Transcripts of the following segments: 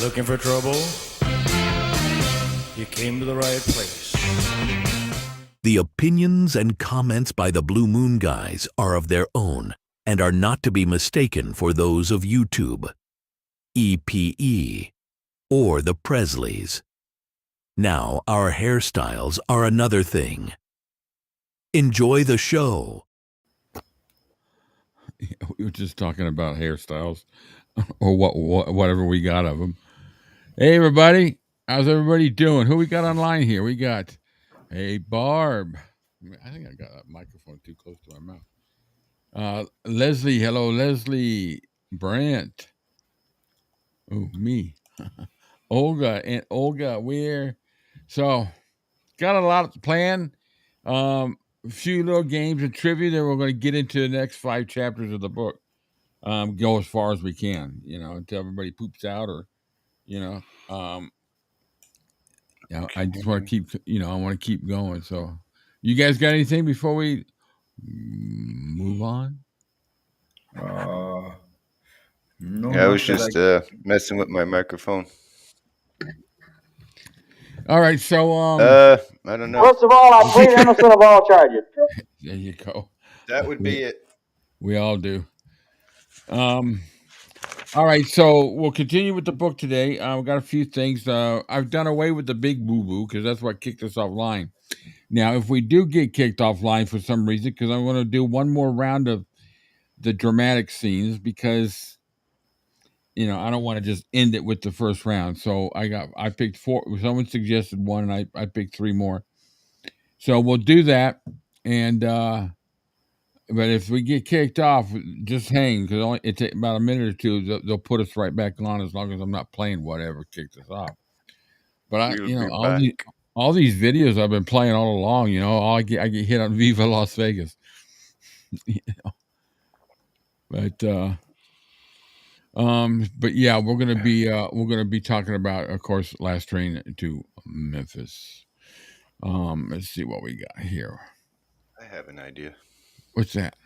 Looking for trouble? You came to the right place. The opinions and comments by the Blue Moon Guys are of their own and are not to be mistaken for those of YouTube, EPE, or the Presleys. Now, our hairstyles are another thing. Enjoy the show. We were just talking about hairstyles or whatever we got of them. Hey, everybody. How's everybody doing? Who we got online here? We got, hey, Barb. I think I got that microphone too close to my mouth. Lesley. Hello, Lesley. Brent. Oh, me. Olga. And Olga, we're... So, got a lot to plan. A few little games of trivia that we're going to get into the next 5 chapters of the book. Go as far as we can, until everybody poops out or, I just want to keep, I want to keep going. So you guys got anything before we move on? No, I was just messing with my microphone. All right, so I don't know. First of all, I plead innocent of all charges. There you go. That would be it. We all do. All right, so we'll continue with the book today. We've got a few things. I've done away with the big boo-boo because that's what kicked us offline. Now, if we do get kicked offline for some reason, because I'm going to do one more round of the dramatic scenes because, I don't want to just end it with the first round. So I picked 4. Someone suggested 1, and I picked 3 more. So we'll do that. And, but if we get kicked off, just hang, because it takes about a minute or 2. They'll put us right back on as long as I'm not playing whatever kicked us off. But all these videos I've been playing all along, I get hit on Viva Las Vegas. But yeah, we're gonna be talking about, of course, Last Train to Memphis. Let's see what we got here. I have an idea. What's that?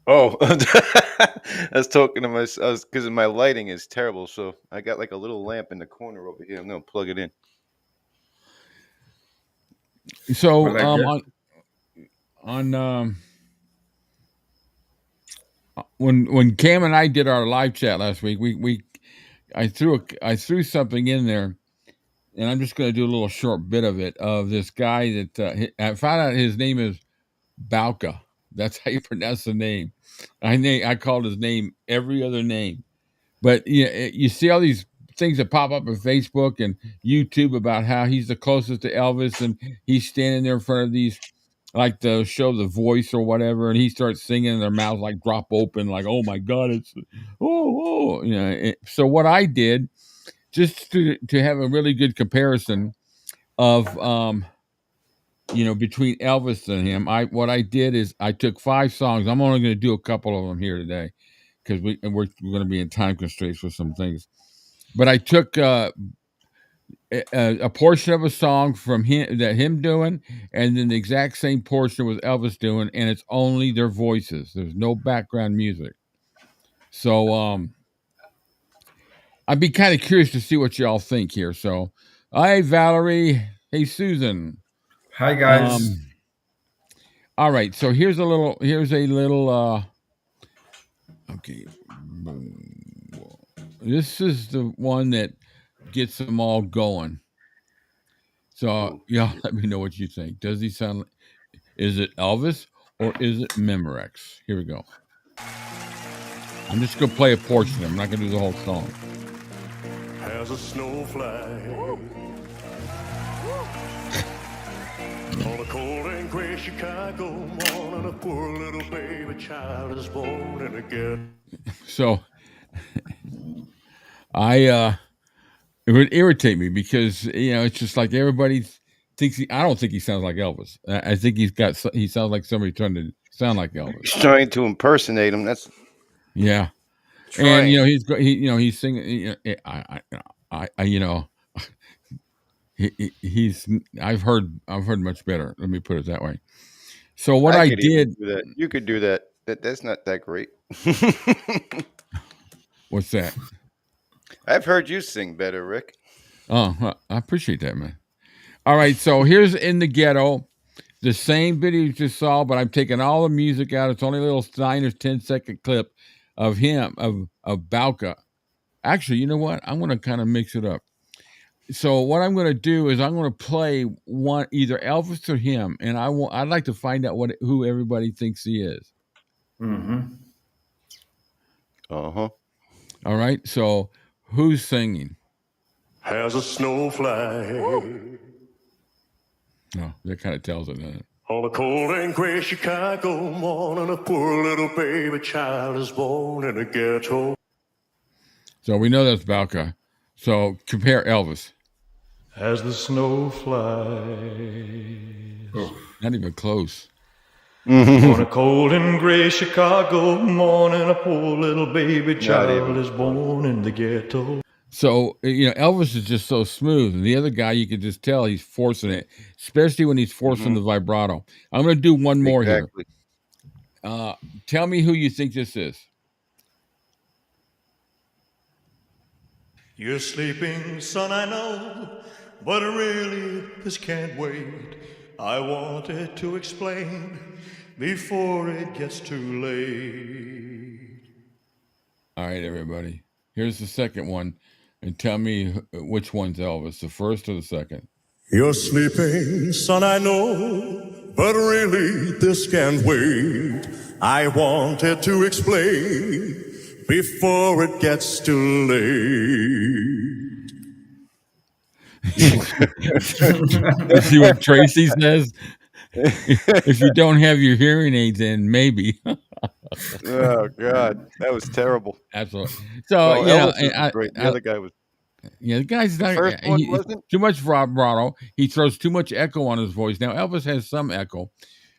Oh, I was talking to myself because my lighting is terrible. So I got like a little lamp in the corner over here. I'm gonna plug it in. So when Cam and I did our live chat last week, I threw something in there, and I'm just going to do a little short bit of it of this guy that I found out his name is 𝐉𝐞𝐞𝐰𝐞𝐥𝐥𝐞𝐝. That's how you pronounce the name. I called his name every other name, but you see all these things that pop up on Facebook and YouTube about how he's the closest to Elvis, and he's standing there in front of these, like the show The Voice or whatever, and he starts singing and their mouths like drop open, like, oh my God, it's so what I did, just to have a really good comparison of between Elvis and him, what I did is I took 5 songs. I'm only going to do a couple of them here today because we're going to be in time constraints for some things. But I took a portion of a song from him doing, and then the exact same portion was Elvis doing, and it's only their voices. There's no background music. So I'd be kind of curious to see what y'all think here. So, hi Valerie, hey Susan. Hi guys. All right, so here's a little okay. This is the one that gets them all going. So y'all let me know what you think. Does he sound, is it Elvis or is it Memorex? Here we go. I'm just going to play a portion. I'm not going to do the whole song. As a snowflake on a cold and gray Chicago morning, a poor little baby child is born and again. So it would irritate me because it's just like everybody thinks I don't think he sounds like Elvis. I think he sounds like somebody trying to sound like Elvis. He's trying to impersonate him. That's yeah. trying. And he's singing. He's I've heard much better. Let me put it that way. So what I did, you could do that. That's not that great. What's that? I've heard you sing better, Rick. Oh, I appreciate that, man. All right, so here's In the Ghetto, the same video you just saw, but I'm taking all the music out. It's only a little 9 or 10-second clip of him, of 𝐉𝐞𝐞𝐿. Actually, you know what? I'm going to kind of mix it up. So what I'm going to do is I'm going to play one, either Elvis or him, and I'd like to find out who everybody thinks he is. Mm-hmm. Uh-huh. All right, so who's singing? Has a snowflake Oh, that kind of tells it, doesn't it? on a cold and gray Chicago morning. A poor little baby child is born in a ghetto. So we know that's 𝐉𝐞𝐿. So compare Elvis. As the snow flies Not even close. on a cold and gray Chicago morning, a poor little baby child is born in the ghetto. So, Elvis is just so smooth. And the other guy, you can just tell he's forcing it, especially when he's forcing the vibrato. I'm going to do one more Exactly. here. Tell me who you think this is. You're sleeping, son, I know, but really this can't wait. I wanted to explain before it gets too late. All right, everybody. Here's the second one. And tell me which one's Elvis, the first or the second. You're sleeping, son, I know, but really this can't wait. I wanted to explain before it gets too late. You see what Tracy says? If you don't have your hearing aids in, maybe. Oh God, that was terrible. Absolutely. So, Well, Elvis was great. The other guy was. Yeah, the guy's not. First one wasn't? Too much vibrato. He throws too much echo on his voice. Now Elvis has some echo,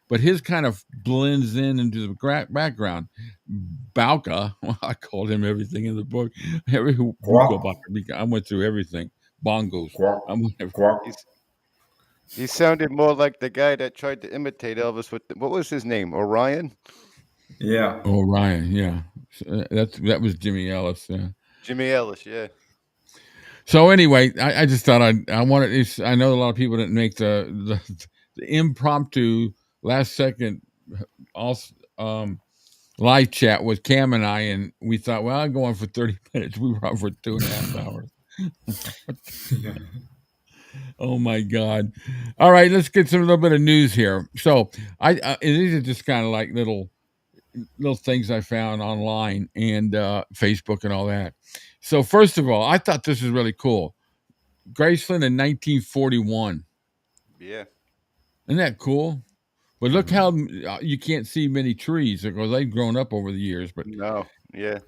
but his kind of blends into the background. 𝐉𝐞𝐿, well, I called him everything in the book. I went through everything. Bongos. He sounded more like the guy that tried to imitate Elvis with what was his name? Orion? Yeah. Orion, yeah. That was Jimmy Ellis, yeah. Jimmy Ellis, yeah. So anyway, I just thought I wanted. I know a lot of people didn't make the impromptu last second live chat with Cam and I, and we thought, well, I'll go on for 30 minutes. We were on for 2.5 hours. Oh my God! All right, let's get some little bit of news here. So these are just kind of like little things I found online and Facebook and all that. So first of all, I thought this was really cool. Graceland in 1941. Yeah. Isn't that cool? But look how you can't see many trees because they've grown up over the years. But No, yeah,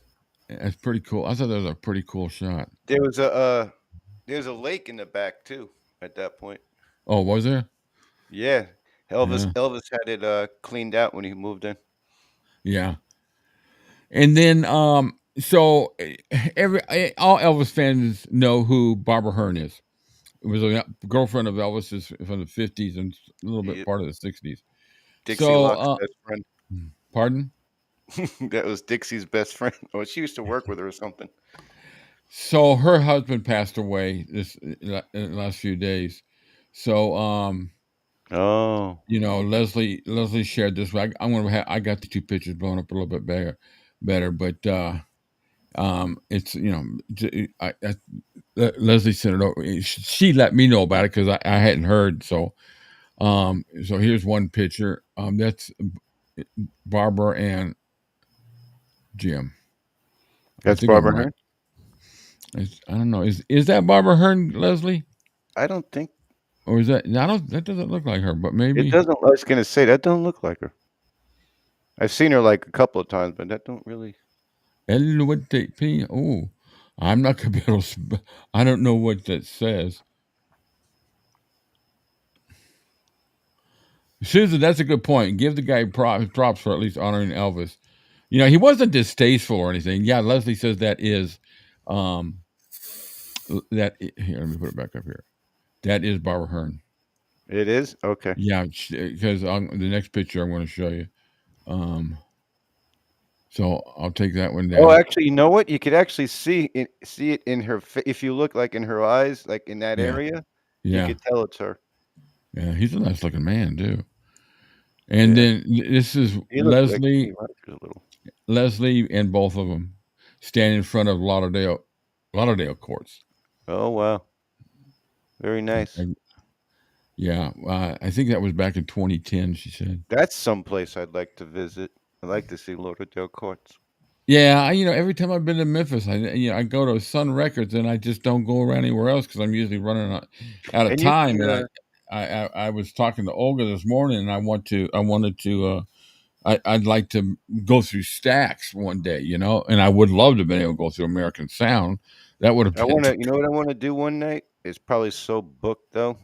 that's pretty cool. I thought that was a pretty cool shot. there was a lake in the back too at that point. Oh, was there? Yeah, Elvis Yeah. Elvis had it cleaned out when he moved in. Yeah. And then so all Elvis fans know who Barbara Hearn is. It was a girlfriend of Elvis's from the 50s and a little bit Yep. part of the 60s. Dixie So, Locke's best friend. Pardon? That was Dixie's best friend. Oh, she used to work with her or something. So her husband passed away in the last few days. So Oh, Lesley shared this. I got the two pictures blown up a little bit better, but it's Lesley sent it over. She let me know about it because I hadn't heard. So here's one picture. That's Barbara and Jim. that's Barbara Hearn. I don't know. Is that Barbara Hearn, Lesley? I don't think. Or is that? That doesn't look like her, but maybe It doesn't. I was gonna say that don't look like her. I've seen her like a couple of times, but that don't really. Oh, I'm not gonna be able to. I don't know what that says. Susan, that's a good point. Give the guy props for at least honoring Elvis. He wasn't distasteful or anything. Yeah, Lesley says that is, here. Let me put it back up here. That is Barbara Hearn. It is okay. Yeah, because the next picture I'm going to show you. So I'll take that one down. Oh, actually, you know what? You could actually see it in her if you look like in her eyes, like in that Yeah. area. You Yeah. could tell it's her. Yeah. He's a nice looking man too. And Yeah. then this is He looks like Lesley, he likes her a little. Lesley, and both of them stand in front of Lauderdale courts. Oh wow, very nice. Yeah, I think that was back in 2010. She said. That's someplace I'd like to visit. I'd like to see Lauderdale courts. Yeah, every time I've been to Memphis, I go to Sun Records and I just don't go around anywhere else because I'm usually running out of And you time. can, And I was talking to Olga this morning, and I'd like to go through Stax one day, and I would love to have been able to go through American Sound. That would have I been. want to. You know what I want to do one night? It's probably so booked though.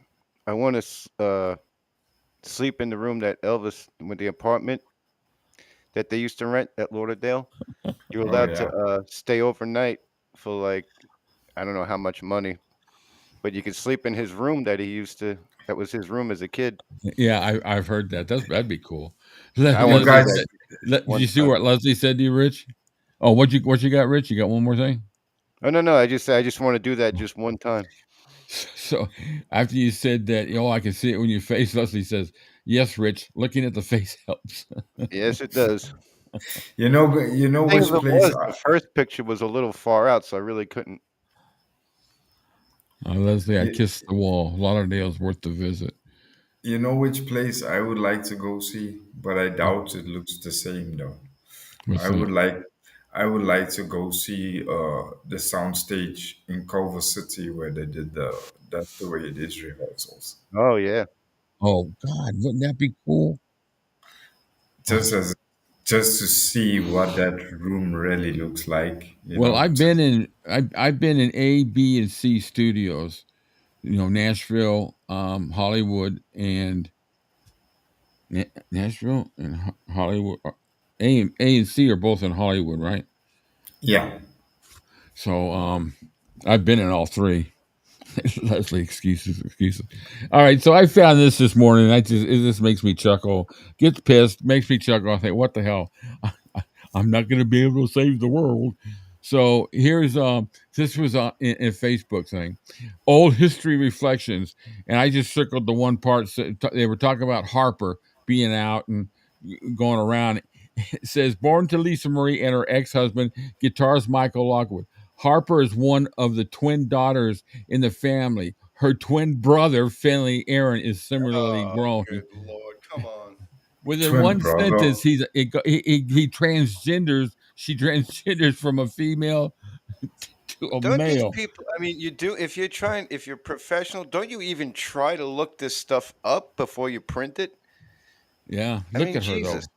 I want to sleep in the room that Elvis with the apartment that they used to rent at Lauderdale. You're Oh allowed yeah. to stay overnight for like I don't know how much money, but you could sleep in his room that he used to. That was his room as a kid. Yeah, I've heard that. That'd be cool. I You want to Leslie do guys, that did one you see time. what Leslie said to you, Rich? Oh, what you got, Rich? You got one more thing? Oh no, I just want to do that just one time. So after you said that, I can see it when your face. Leslie says, "Yes, Rich. Looking at the face helps." Yes, it does. you know Thing which of it place was, the first picture was a little far out, so I really couldn't. Leslie, I you, kissed the wall. Lauderdale's worth the visit. you know which place I would like to go see, but I doubt it looks the same though. What's I that? would like I would like to go see the soundstage in Culver City where they did the That's the Way It Is rehearsals. Oh yeah. Oh God, wouldn't that be cool? Oh. Just as just to see what that room really looks like, Well, I've been Just, in A, B, and C studios. Nashville, Hollywood, and Nashville and Hollywood. A and C are both in Hollywood, right? yeah. So I've been in all three. Leslie, excuses. All right, so I found this morning. It just makes me chuckle. Gets pissed, makes me chuckle. I think, what the hell? I'm not going to be able to save the world. So here's this was in Facebook thing, old history reflections, and I just circled the one part. They were talking about Harper being out and going around. It says, born to Lisa Marie and her ex-husband, guitarist Michael Lockwood. Harper is one of the twin daughters in the family. Her twin brother, Finley Aaron, is similarly Oh, grown. good Lord, come on. Within Twin one brother. sentence, he transgenders. She transgenders from a female to a Don't these male. people? I mean, you do. If you're professional, don't you even try to look this stuff up before you print it? Yeah, I look mean, at her though. Jesus,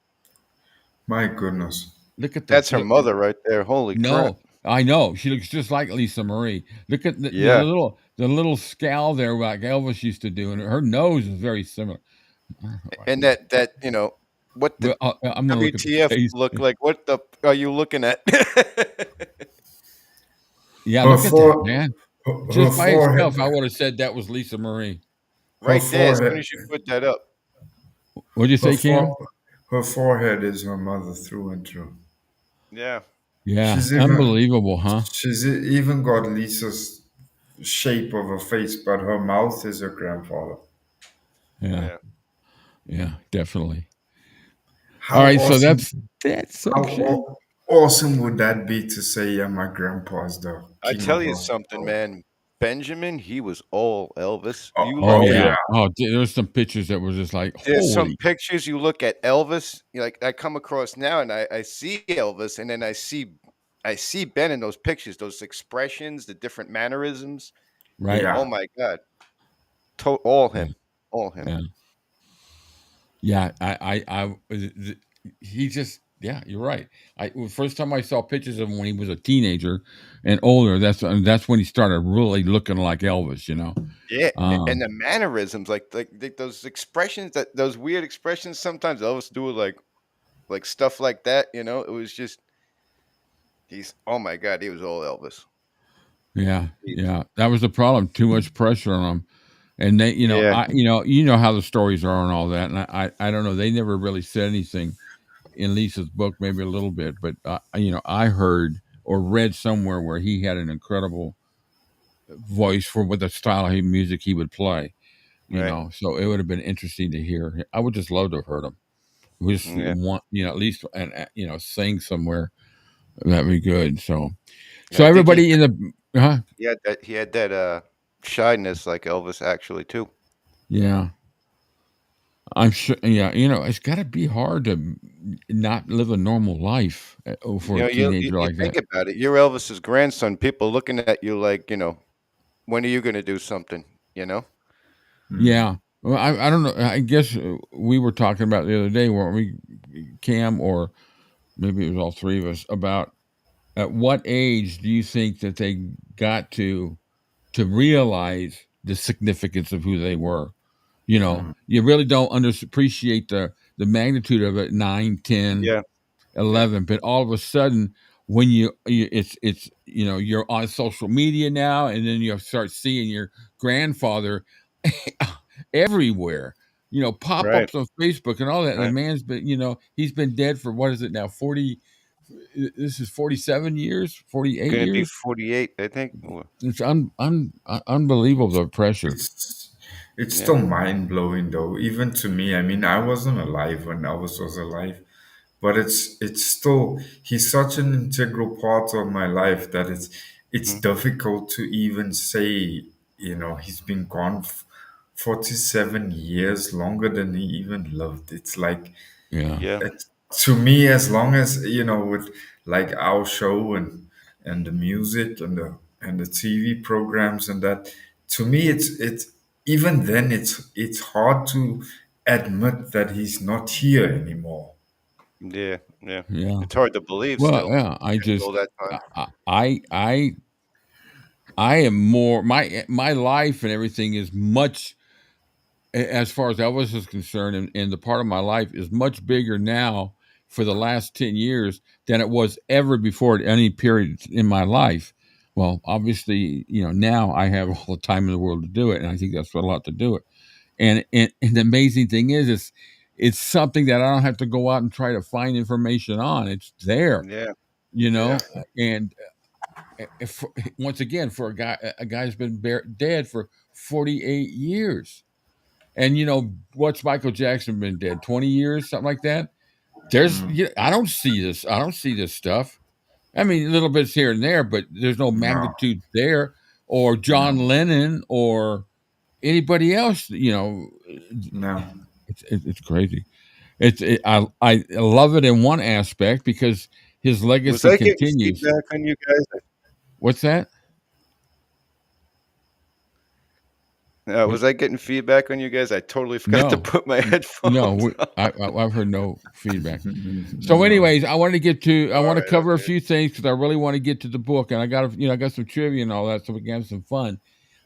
My goodness. Look at that's her look, mother right there. Holy crap! No, I know she looks just like Lisa Marie. Look at the Yeah, little scowl there, like Elvis used to do, and her nose is very similar. and that what the Well, I'm going to look at the WTF face. look like? What the are you looking at? Yeah, Her look at that, fore, man. her Just by itself, forehead, I would have said that was Lisa Marie. her Right there. As soon forehead, as you put that up, What'd you her say, Cam? her forehead is her mother through and through. yeah, Yeah, She's even unbelievable, huh? even got Lisa's shape of her face, but her mouth is her grandfather. Yeah, yeah. yeah, definitely. All How right, so awesome! that's that How section. awesome would that be to say, "Yeah, my grandpa's the I king tell of you rock and something, roll." man. Benjamin, he was all Elvis. Oh, You Oh look oh at yeah. yeah, Oh, there's some pictures that were just like, there's some holy, pictures you look at Elvis, like I come across now and I see Elvis and then I see Ben in those pictures, those expressions, the different mannerisms. right? Oh yeah. my God. All Yeah, him. All him. yeah, yeah. He just, yeah, you're right. First time I saw pictures of him when he was a teenager and older, that's when he started really looking like Elvis. Yeah. And Um, the mannerisms, like those expressions, that those weird expressions sometimes Elvis do like stuff like that, it was just oh my God, he was all Elvis. yeah, He's, yeah. That was the problem. Too much pressure on him. And they, yeah. how the stories are and all that. And I don't know. They never really said anything in Lisa's book, maybe a little bit, but I heard or read somewhere where he had an incredible voice for what the style of music he would play. Right. So it would have been interesting to hear. I would just love to have heard him. We just Yeah. want, at least, and sing somewhere. That'd be good. So Yeah, I think everybody in the, he had that shyness like Elvis actually too. yeah, I'm sure. Yeah, it's got to be hard to not live a normal life for a teenager You like think that. about it. You're Elvis's grandson. People looking at you like, when are you going to do something? You know? Yeah. Well, I don't know. I guess we were talking about the other day, weren't we, Cam, or maybe it was all three of us, about at what age do you think that they got to realize the significance of who they were? You really don't appreciate the magnitude of it 9, 10, Yeah. 11, but all of a sudden when it's you're on social media now, and then you start seeing your grandfather everywhere, Right. pop-ups on Facebook and all that. And the Right. man's been, he's been dead for, what is it now, 40, this is 47 years, 48 Going to be years. 48, I think. It's unbelievable, the pressure. It's Yeah. still mind blowing though, even to me. I mean, I wasn't alive when Elvis was alive, but it's still he's such an integral part of my life that it's Hmm. difficult to even say. He's been gone 47 years, longer than he even lived. It's like Yeah. Yeah. it, to me, as long as with like our show and the music and the TV programs and that, to me it's even then it's hard to admit that he's not here anymore. Yeah. Yeah. Yeah. It's hard to believe Well, still yeah, after all that time. I am more, my life and everything is much, as far as Elvis is concerned, and the part of my life is much bigger now for the last 10 years than it was ever before at any period in my life. Well, obviously, now I have all the time in the world to do it, and I think that's what a lot to do it. And the amazing thing is, it's something that I don't have to go out and try to find information on. It's there, Yeah. you Yeah. know. And if, once again, for a guy who's been dead for 48 years, and what's Michael Jackson been dead 20 years, something like that. I don't see this. I don't see this stuff. I mean, little bits here and there, but there's no No, magnitude there. Or John no, Lennon or anybody else. no. It's crazy. I love it in one aspect because his Was legacy I getting continues. feedback on you guys? What's that? What? Was I getting feedback on you guys? I totally forgot to No, put my no. headphones on. I've heard no feedback. So, No. anyways, I wanted to get to. I All want to right. cover a Okay. few things because I really want to get to the book, and I got some trivia and all that, so we can have some fun.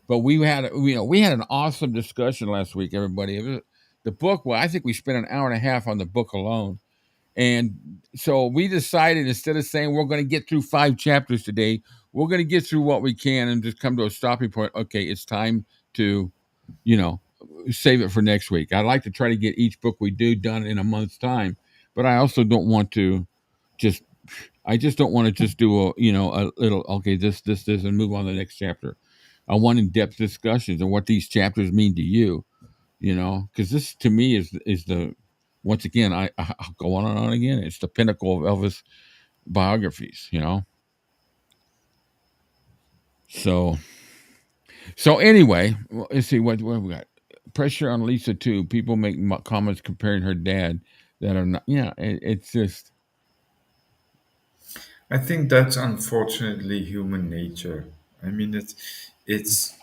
But we had an awesome discussion last week, everybody. The book. Well, I think we spent an hour and a half on the book alone. And so we decided, instead of saying we're going to get through 5 chapters today, we're going to get through what we can and just come to a stopping point. Okay, it's time to, you know, save it for next week. I'd like to try to get each book we do done in a month's time, but I also don't want to just, I just don't want to just do a little, okay, this, and move on to the next chapter. I want in-depth discussions on what these chapters mean to you, because this to me is the, once again, I'll go on and on again. It's the pinnacle of Elvis biographies, So, anyway, let's see what we got. Pressure on Lisa too. People make comments comparing her dad that are not. Yeah, it's just. I think that's unfortunately human nature. I mean, it's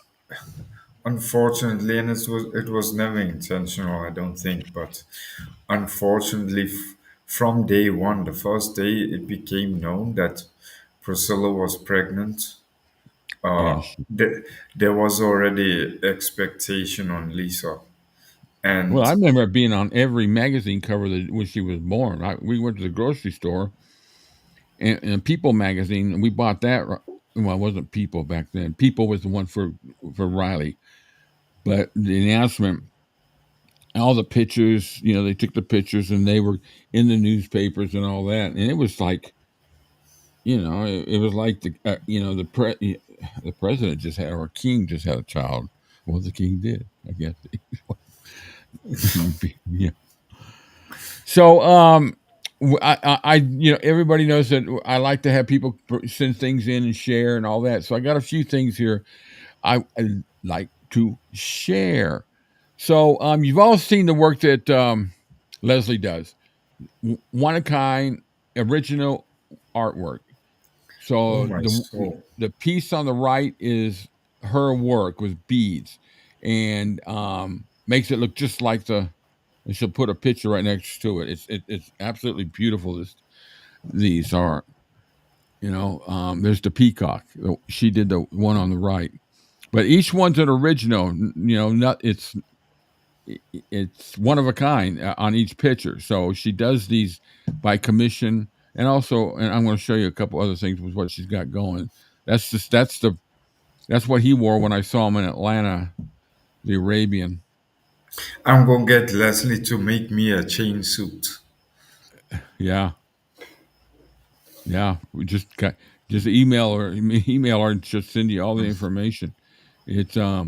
unfortunately, and it was never intentional, I don't think, but unfortunately, from day one, the first day it became known that Priscilla was pregnant, Yes. there was already expectation on Lisa, Well, I and remember it being on every magazine cover when she was born. We went to the grocery store and People magazine, and we bought that. Well, it wasn't People back then. People was the one for Riley, but the announcement all the pictures. They took the pictures and they were in the newspapers and all that. And it was like, it was like the president just had, or king just had a child. Well, the king did, I guess. Yeah. So, everybody knows that I like to have people send things in and share and all that. So I got a few things here I like to share. So, you've all seen the work that Lesley does, one of a kind, original artwork. Oh So my soul. the piece on the right is her work with beads, and makes it look just like the. And she'll put a picture right next to it. It's absolutely beautiful. These are, there's the peacock. She did the one on the right, but each one's an original. Not it's one of a kind on each picture. So she does these by commission, and I'm going to show you a couple other things with what she's got going. That's what he wore when I saw him in Atlanta, the Arabian. I'm gonna get Leslie to make me a chain suit. Yeah, yeah. We just email her, and just send you all the information. It's there's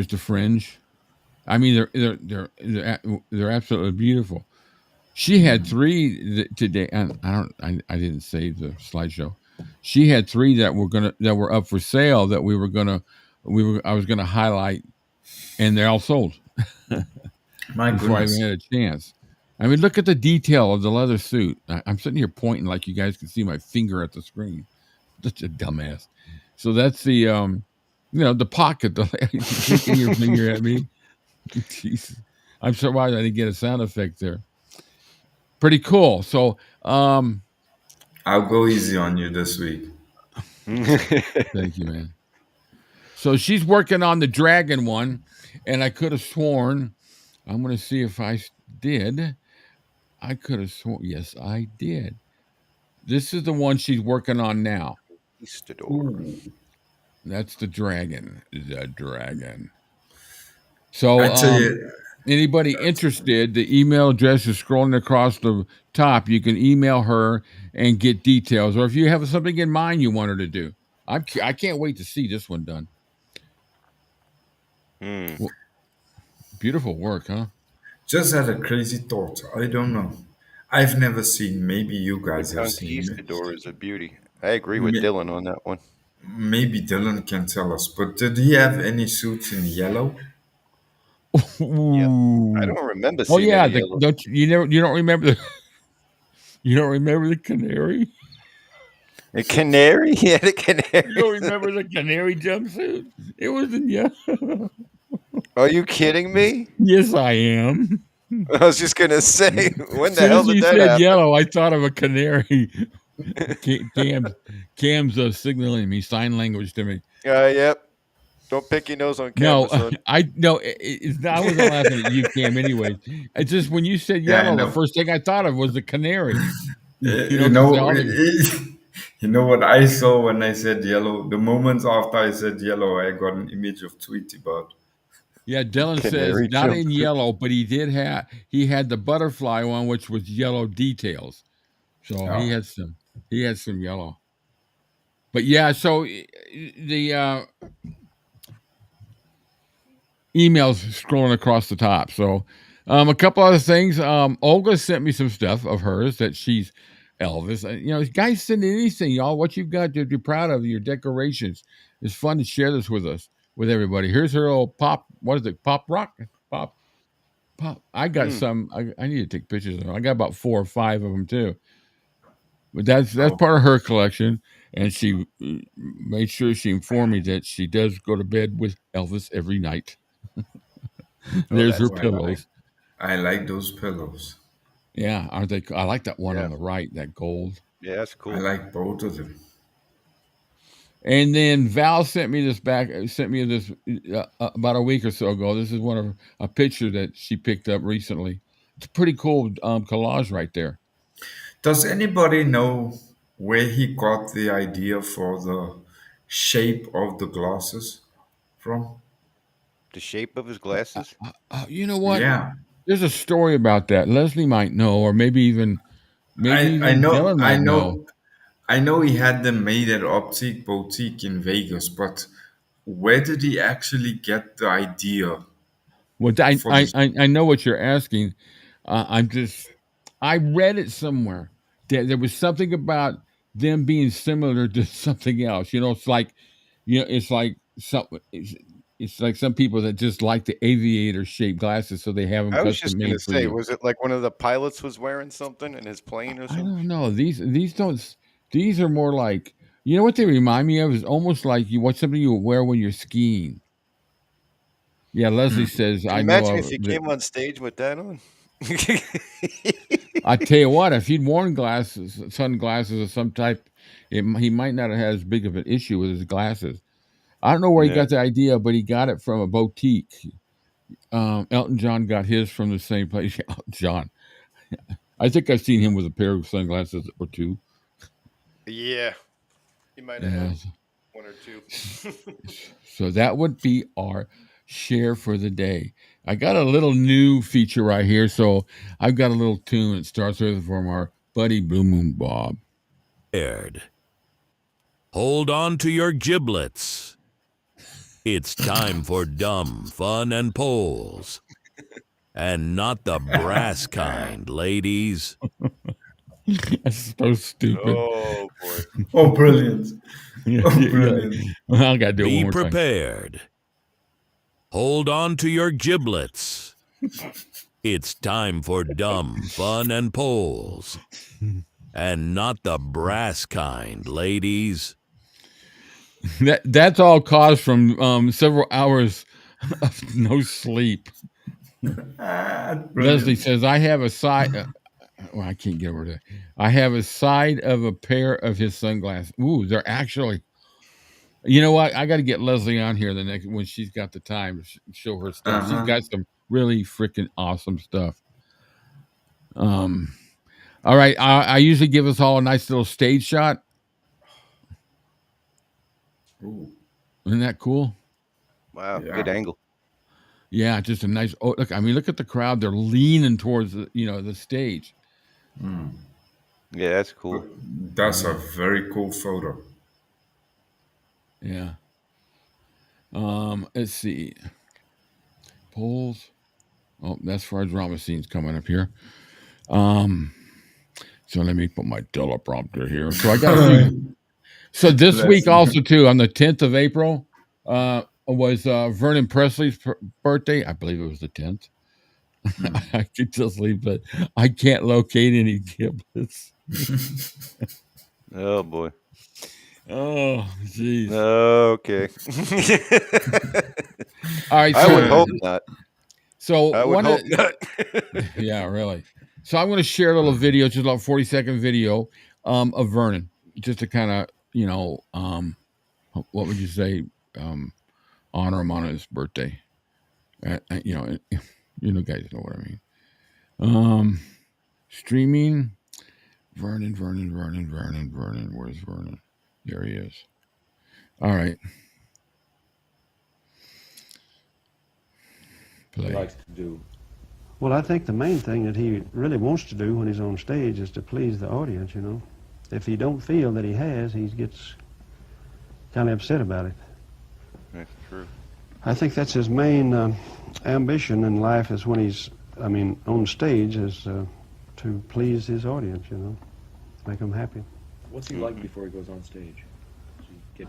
the fringe. I mean, they're absolutely beautiful. She had three today, and I didn't save the slideshow. She had three that were up for sale that I was gonna highlight, and they're all sold My before I goodness. even had a chance. I mean, look at the detail of the leather suit. I'm sitting here pointing like you guys can see my finger at the screen. Such a dumbass. So that's the the pocket. You're shaking your finger at me. Jesus. I'm surprised I didn't get a sound effect there. Pretty cool. So I'll go easy on you this week. thank you, man. So she's working on the dragon one, and I could have sworn. I'm going to see if I did. I could have sworn. Yes, I did. This is the one she's working on now. Eastador. That's the dragon. The dragon. So, I tell you, anybody interested, the email address is scrolling across the top. You can email her and get details, or if you have something in mind you want her to do. I can't wait to see this one done. Well, beautiful work, huh? just had a crazy thought. I don't know. I've never seen. Maybe you The guys have seen it. conquistador is a beauty. I agree with May- Dylan on that one. Maybe Dylan can tell us. But did he have any suits in yellow? Yeah, I Ooh. don't remember Oh seeing yeah, any yellow. you don't remember you don't remember the canary? A canary? Yeah, the You don't canary. remember the canary jumpsuit? It was in yellow. Are you kidding me? Yes, I am. I was just gonna say, when As the soon hell as did you that said happen? yellow, I thought of a canary. Cam's signaling me, sign language to me. Yep. Don't pick your nose on No, camera, son. I wasn't laughing at you, Cam. Anyways, it's just when you said Yeah, I yellow, the know. first thing I thought of was the canary. You Because know, all the you know what I saw when I said yellow. The moment after I said yellow, I got an image of Tweety Bird. yeah, Dylan says Canary not in jumpsuit. yellow, but he had the butterfly one, which was yellow details. So Oh, he had some yellow. But yeah, so the emails scrolling across the top. So a couple other things. Olga sent me some stuff of hers that she's Elvis. Guys, send anything, y'all. What you've got that you're proud of, your decorations. It's fun to share this with everybody. Here's her old pop. What is it? Pop rock? Pop. I got some. I need to take pictures of them. I got about 4 or 5 of them too. But that's oh, part of her collection. And she made sure she informed me that she does go to bed with Elvis every night. Oh, There's her that's oh, nice. pillows. I like those pillows. Yeah, aren't they? I like that one Yeah, on the right, that gold. yeah, that's I cool. like both of them. And then Val sent me this about a week or so ago. This is a picture that she picked up recently. It's a pretty cool collage right there. Does anybody know where he got the idea for the shape of the glasses from? The shape of his glasses? You know what? Yeah, There's a story about that. Lesley might know, or maybe even I know, Dylan I might know. know, I know he had them made at Optic Boutique in Vegas, but where did he actually get the idea Well, for this? I know what you're asking. I read it somewhere. There was something about them being similar to something else. It's like, it's like it's like some people that just like the aviator shaped glasses, so they have them I was custom just gonna made for say, you. was it like one of the pilots was wearing something in his plane or I something? don't know. These are more like, you know what they remind me of is almost like something you would wear when you're skiing. Yeah, Lesley says Can you I know imagine if of he the came on stage with that on? I tell you what, if he'd worn sunglasses of some type, he might not have had as big of an issue with his glasses. I don't know where he Yeah. got the idea, but he got it from a boutique. Elton John got his from the same place. Elton John. I think I've seen him with a pair of sunglasses or two. Yeah. He might have Yeah. had one or two. So that would be our share for the day. I got a little new feature right here. So I've got a little tune. It starts with from our buddy Blue Moon Bob. Hold on to your giblets. It's time for dumb, fun, and polls. And not the brass kind, ladies. That's so stupid. Oh boy. Oh, brilliant! Yeah, Oh, yeah. brilliant! I gotta do it one Be more time. prepared. Hold on to your giblets. It's time for dumb, fun, and polls. And not the brass kind, ladies. That's all caused from several hours of no sleep. Leslie Brilliant. says, I have a side. Well, I can't get over that. I have a side of a pair of his sunglasses. Ooh, they're actually. You know what? I got to get Leslie on here the next when she's got the time to show her stuff. She's got some really freaking awesome stuff. All right. I usually give us all a nice little stage shot. Ooh, Isn't that cool? Wow, yeah. good angle. Yeah, just a nice. Oh, look! I mean, look at the crowd. They're leaning towards the stage. Yeah, that's cool. That's a very cool photo. Yeah. Let's see. Polls. Oh, that's for our drama scenes coming up here. So let me put my teleprompter here. So I got a few. So this week also too, on the 10th of April, was Vernon Presley's birthday. I believe it was the 10th. I could just leave, but I can't locate any giblets. Oh boy. Oh, jeez. Okay. All right. I would hope not. So I would hope not. Yeah, really. So I'm going to share a little video, just about 40-second video of Vernon, just to kind of, what would you say, honor him on his birthday. You guys know what I mean. Streaming, Vernon. Where's Vernon? There he is. All right. Play. Likes to do. Well, I think the main thing that he really wants to do when he's on stage is to please the audience, If he don't feel that he has, he gets kind of upset about it. That's true. I think that's his main ambition in life is when he's, on stage is to please his audience, make them happy. What's he like before he goes on stage? Does he get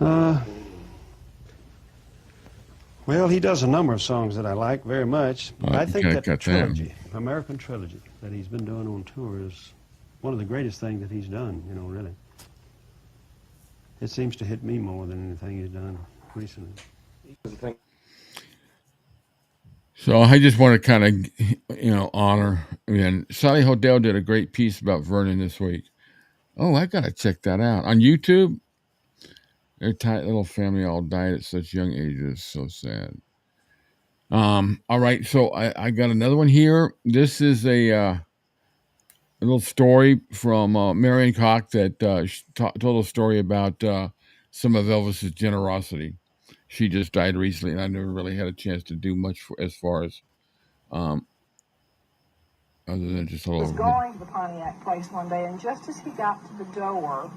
Well, he does a number of songs that I like very much. I think that got trilogy, American trilogy, that he's been doing on tour is one of the greatest things that he's done, really. It seems to hit me more than anything he's done recently. So I just want to kind of, honor. And Sally Hodell did a great piece about Vernon this week. Oh, I got to check that out. On YouTube, their tight little family all died at such young ages. So sad. All right. So I got another one here. This is a little story from Marion Koch that told a story about some of Elvis's generosity. she just died recently, and I never really had a chance to do much for as far as um, other than just a He was little. going to the Pontiac place one day, and just as he got to the door,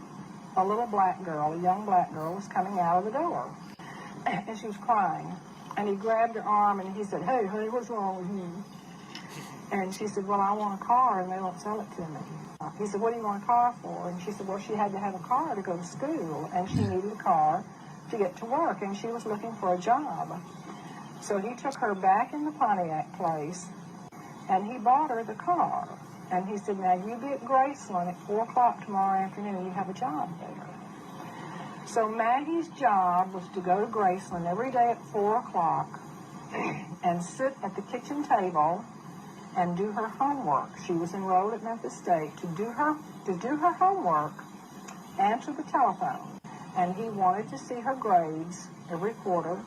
a little black girl, a young black girl, was coming out of the door, and she was crying. And he grabbed her arm, and he said, "Hey, honey, what's wrong with you?" And she said, "Well, I want a car, and they won't sell it to me." He said, "What do you want a car for?" And she said, "Well, she had to have a car to go to school, and she needed a car to get to work, and she was looking for a job." So he took her back in the Pontiac place, and he bought her the car. And he said, "Now, you be at Graceland at 4 o'clock tomorrow afternoon. You have a job there." So Maggie's job was to go to Graceland every day at 4 o'clock and sit at the kitchen table and do her homework. She was enrolled at Memphis State to do her homework, answer the telephone. And he wanted to see her grades every quarter.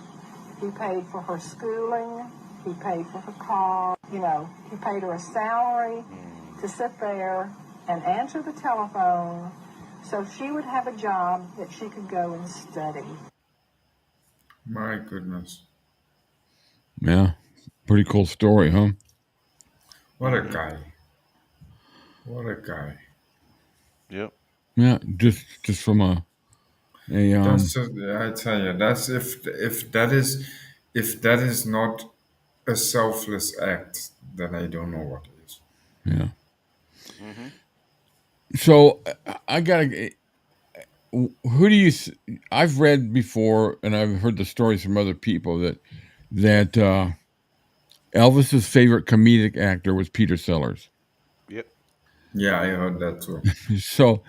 He paid for her schooling. He paid for her car. You know, he paid her a salary to sit there and answer the telephone so she would have a job that she could go and study. My goodness. Yeah, pretty cool story, huh? What a guy. What a guy. Yep. Yeah, just from a That's just, I tell you, that's if that is not a selfless act, then I don't know what is. yeah. Mm-hmm. So I gotta. Who do you? I've read before, and I've heard the stories from other people that Elvis's favorite comedic actor was Peter Sellers. Yep. Yeah, I heard that too. So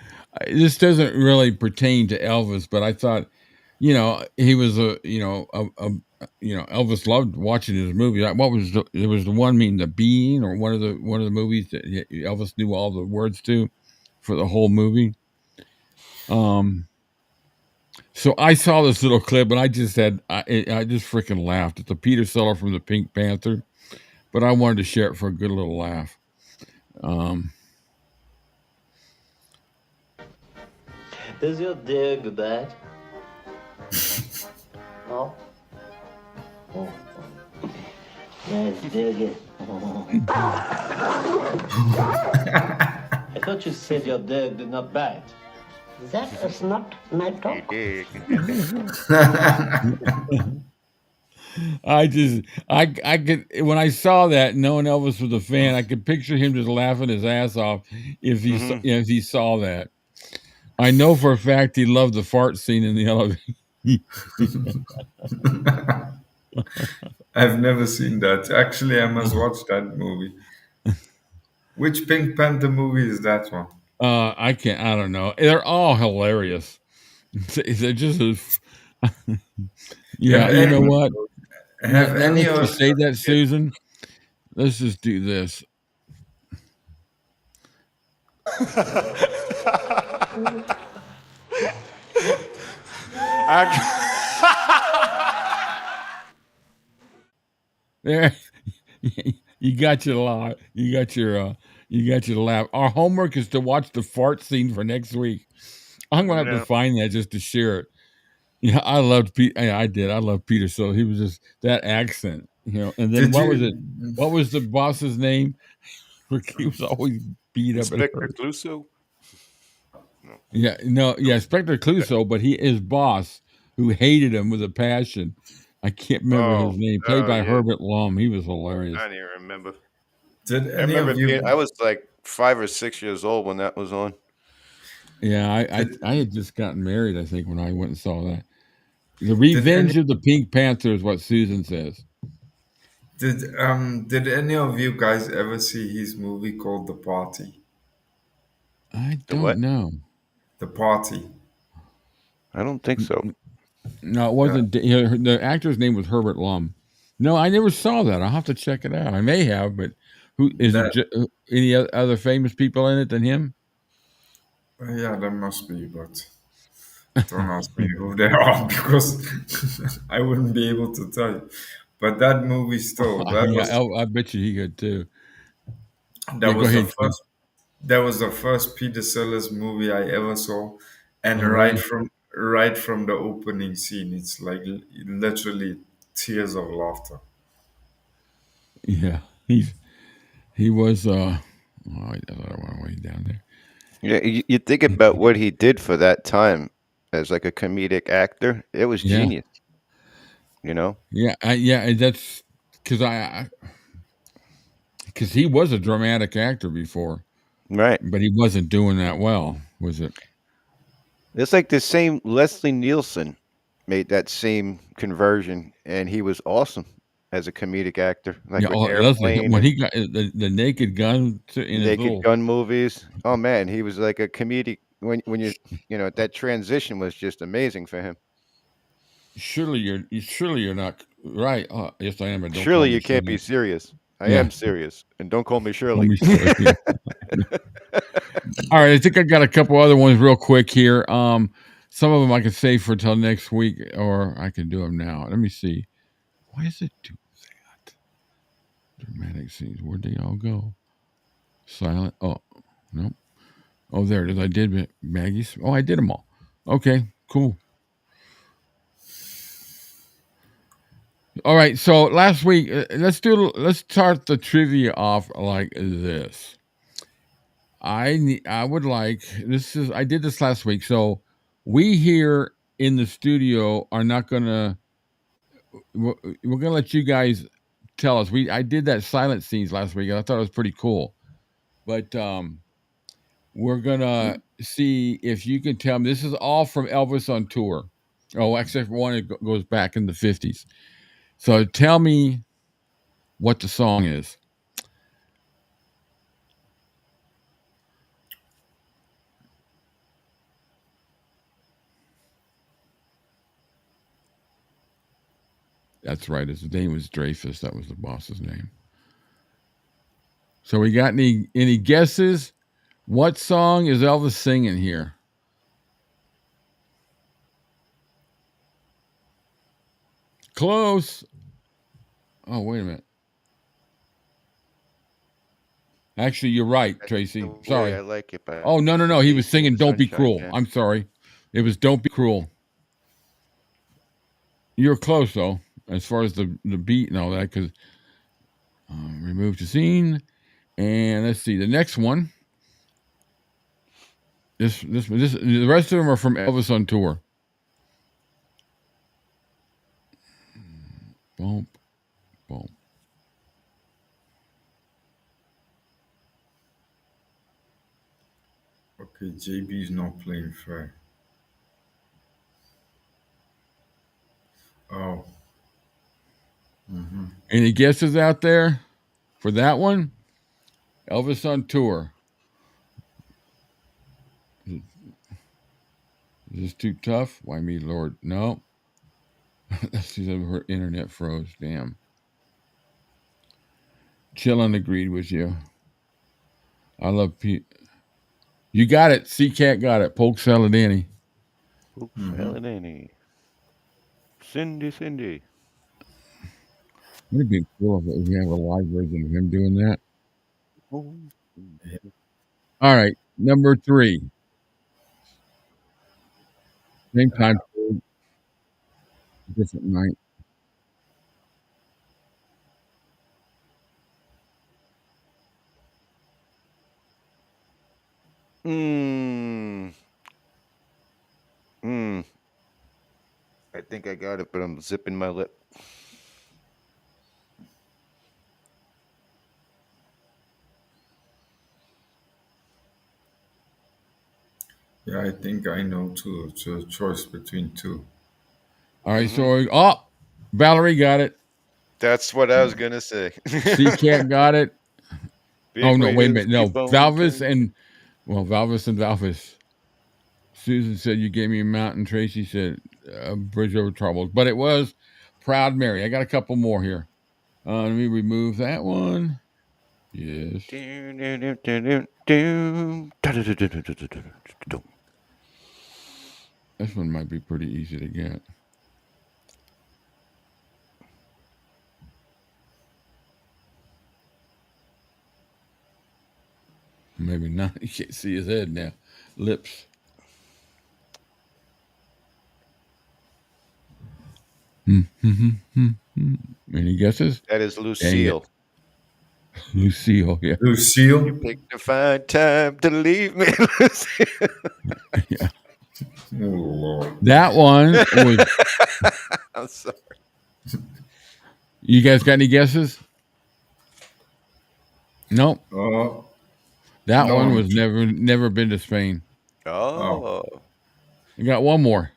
this doesn't really pertain to Elvis, but I thought, he was Elvis loved watching his movie. What was it was the one mean the Being or one of the movies that Elvis knew all the words to for the whole movie. So I saw this little clip and I just freaking laughed. It's a Peter Sellers from the Pink Panther, but I wanted to share it for a good little laugh. Does your dear go bad? No? Oh. Yes, dear good. I thought you said your dog did not bite. That is not my dog. I could, when I saw that, knowing Elvis was a fan, I could picture him just laughing his ass off if he saw that. I know for a fact he loved the fart scene in the elevator. I've never seen that. Actually, I must watch that movie. Which Pink Panther movie is that one? I don't know. They're all hilarious. They're just yeah. You know what? Have any Let's of just say that, Susan. Let's just do this. There, you got your laugh. You got your laugh. Our homework is to watch the fart scene for next week. I'm gonna have to find that just to share it. Yeah, I loved Pete. I did. I love Peter. So he was just that accent, And then what was the boss's name? He was always beat up. Inspector Clouseau. Yeah, Inspector Clouseau, but his boss, who hated him with a passion. I can't remember his name. Played by Herbert Lom. He was hilarious. I don't even remember. Did any of you? I was like 5 or 6 years old when that was on. Yeah, I had just gotten married, I think, when I went and saw that. The Revenge of the Pink Panther is what Susan says. Did any of you guys ever see his movie called The Party? I don't know. The Party. I don't think so. No, it wasn't. The actor's name was Herbert Lom. No, I never saw that. I'll have to check it out. I may have, but who is it? Any other famous people in it than him? Yeah, there must be, but don't ask me who they are because I wouldn't be able to tell you. But that movie still, I bet you he could too. That was the first Peter Sellers movie I ever saw, and right from the opening scene. It's like literally tears of laughter. Yeah, he was. Oh, I don't want to way down there. Yeah, you think about what he did for that time as like a comedic actor. It was Yeah, genius, you know? yeah. That's because he was a dramatic actor before, Right. but he wasn't doing that well, was it? It's like the same Leslie Nielsen made that same conversion, and he was awesome as a comedic actor, like Yeah, with Leslie, Airplane when and he got the Naked Gun in his Naked little. Gun movies. Oh man, he was like a comedic when you know that transition was just amazing for him. Surely you're not right. Yes, I am, but don't call Surely me you can't be Shirley. serious. I Yeah, am serious, and don't call me call Shirley. me Shirley. Yeah. All right, I think I got a couple other ones real quick here. Some of them I can save for till next week, or I can do them now. Let me see. Why does it do that? Dramatic scenes. Where'd they all go? Silent. Oh, no. Oh, there it is. I did Maggie's. Oh, I did them all. Okay, cool. All right. So last week, let's start the trivia off like this. I would like this is I did this last week. So we here in the studio are not gonna we're gonna let you guys tell us. I did that silent scenes last week and I thought it was pretty cool. But we're gonna see if you can tell me. This is all from Elvis on tour. Oh, except for one, it goes back in the 50s. So tell me what the song is. That's right. His name was Dreyfus. That was the boss's name. So we got any guesses? What song is Elvis singing here? Close. Oh, wait a minute. Actually, you're right, That's Tracy. the way Sorry. I like it. By Oh, no. He was singing Don't Be Sunshine Cruel. Band. I'm sorry. It was Don't Be Cruel. You're close, though, as far as the beat and all that, because remove the scene. And let's see. The next one. The rest of them are from Elvis on tour. Boom, boom. Okay, JB is not playing fair. Oh, Any guesses out there for that one? Elvis on tour. Is this too tough? Why me, Lord? No. That's because her internet froze. Damn. Chillin' agreed with you. I love Pete. You got it. C-Cat got it. Polk Salad Annie. Oops, Helen Cindy. Would it be cool if we have a live version of him doing that? Oh. All right. Number 3. Same time, different night. Mm. Mm. I think I got it, but I'm zipping my lip. yeah, I think I know too. It's a choice between two. All right. So, Valerie got it. That's what I was gonna say. C-Cat got it. Oh, Big no. Wait a wheels minute. No. keep on Valvis turning. and, Valvis. Susan said you gave me a mountain. Tracy said bridge over troubles. But it was Proud Mary. I got a couple more here. Let me remove that one. Yes. This one might be pretty easy to get. Maybe not. You can't see his head now. Lips. Any guesses? That is Dang it. Lucille. Lucille, yeah. Lucille? You picked a fine time to leave me, Lucille. Yeah. Oh, Lord. That one was. I'm sorry. You guys got any guesses? Nope. That no, one was never been to Spain. Oh. You got one more.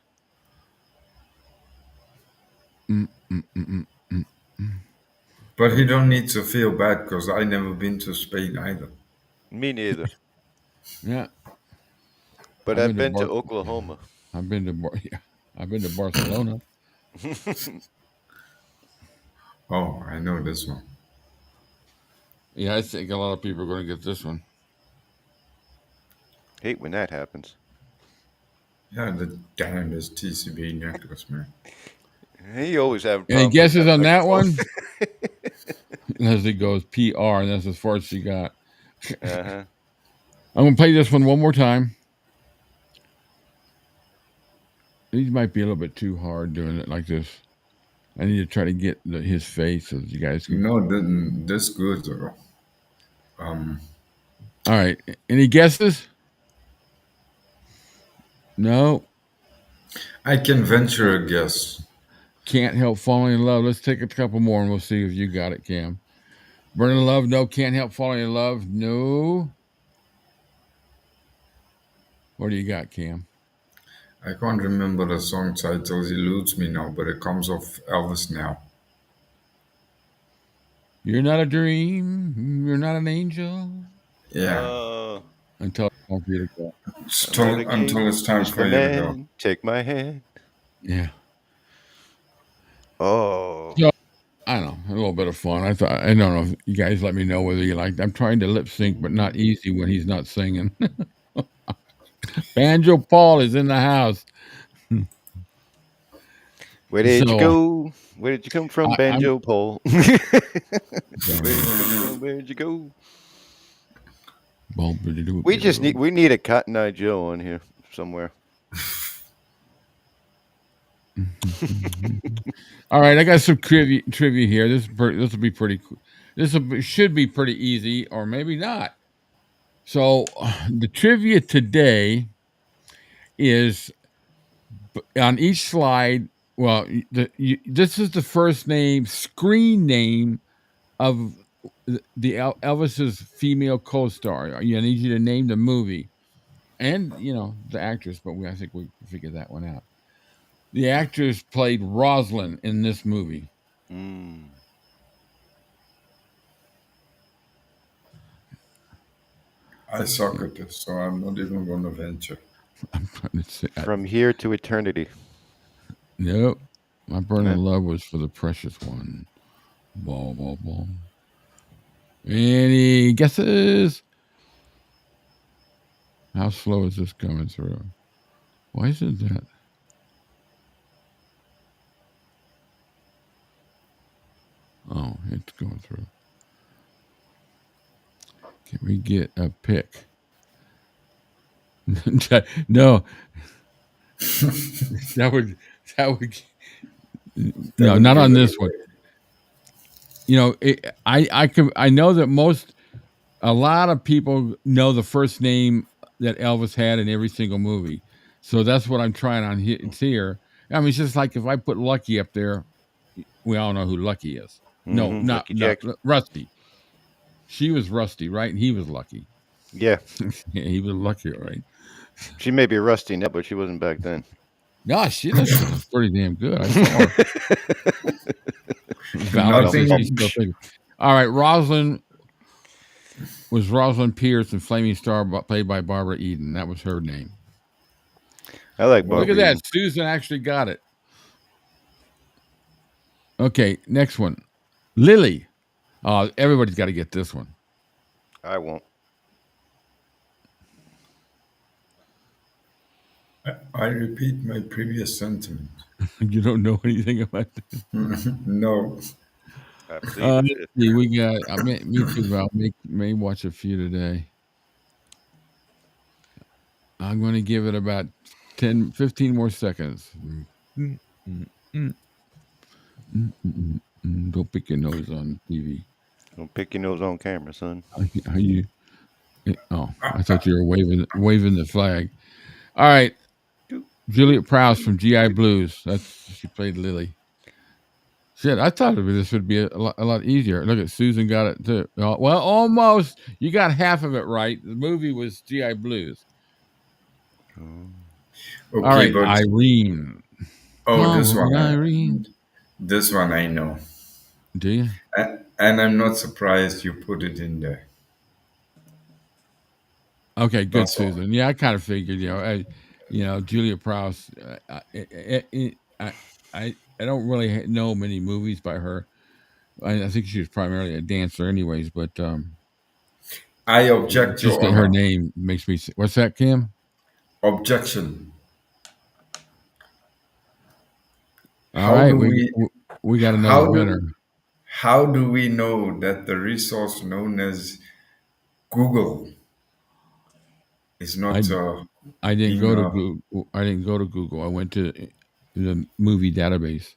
But he don't need to feel bad because I never been to Spain either. Me neither. Yeah. But I've been to Oklahoma. I've been to I've been to Barcelona. Oh, I know this one. Yeah, I think a lot of people are going to get this one. Hate when that happens. Yeah, the damnedest TCB necklace, man. He always have. Any guesses on that one? Lesley goes PR, and that's as far as she got. Uh-huh. I'm going to play this one more time. These might be a little bit too hard doing it like this. I need to try to get his face so that you guys can. No, this good though. All right. Any guesses? No. I can venture a guess. Can't help falling in love. Let's take a couple more and we'll see if you got it, Cam. Burning in love. No. Can't help falling in love. No. What do you got, Cam? I can't remember the song titles. It eludes me now, but it comes off Elvis now. You're not a dream. You're not an angel. Yeah. Until it's time for you to go. Until it's time for you to go. Take my hand. Yeah. Oh. So, I don't know. A little bit of fun. I don't know if you guys let me know whether you like. I'm trying to lip sync, but not easy when he's not singing. Banjo Paul is in the house. Where did you go? Where did you come from, Banjo Paul? Where did you go? We need a Cotton Eye Joe on here somewhere. All right, I got some trivia here. This will be pretty. Should be pretty easy, or maybe not. So the trivia today is on each slide. Well, this is the first name, screen name of the Elvis's female co-star. I need you to name the movie, and the actress. But I think we figured that one out. The actress played Rosalind in this movie. I suck at this, so I'm not even going to venture. I'm trying to say From Here to Eternity. Nope. My burning love was for the precious one. Ball, ball, ball. Any guesses? How slow is this coming through? Why isn't that? Oh, it's going through. Can we get a pick? No. that would no, not on this one. I know that a lot of people know the first name that Elvis had in every single movie. So that's what I'm trying on here. I mean, it's just like if I put Lucky up there, we all know who Lucky is. No, not Rusty. She was Rusty, right? And he was Lucky. Yeah. He was Lucky, right? She may be rusty now, but she wasn't back then. No, she was pretty damn good. I saw her. All right, Rosalind was Rosalind Pierce in Flaming Star, played by Barbara Eden. That was her name. I like Barbara. Look at that. Susan actually got it. Okay, next one. Lily. Everybody's got to get this one. I won't. I repeat my previous sentiment. You don't know anything about this? No. We got me too. I'll may watch a few today. I'm going to give it about 10, 15 more seconds. Don't pick your nose on TV. Don't pick your nose on camera, son. How you? Oh, I thought you were waving the flag. All right, Juliet Prowse from GI Blues. She played Lily. Shit, I thought this would be a lot easier. Look at Susan got it too. Well, almost. You got half of it right. The movie was GI Blues. Okay, All right, but Irene. this one, Irene. this one I know. Do you? And I'm not surprised you put it in there. Okay, good, That's all. Susan. Yeah, I kind of figured. Julia Prowse. I don't really know many movies by her. I think she was primarily a dancer, anyways. But I object, just Your that her Honor. name makes me. What's that, Kim? Objection. All How right, do we we got another how winner. do how do we know that the resource known as Google is not I didn't being go to Google. I didn't go to Google. I went to the movie database.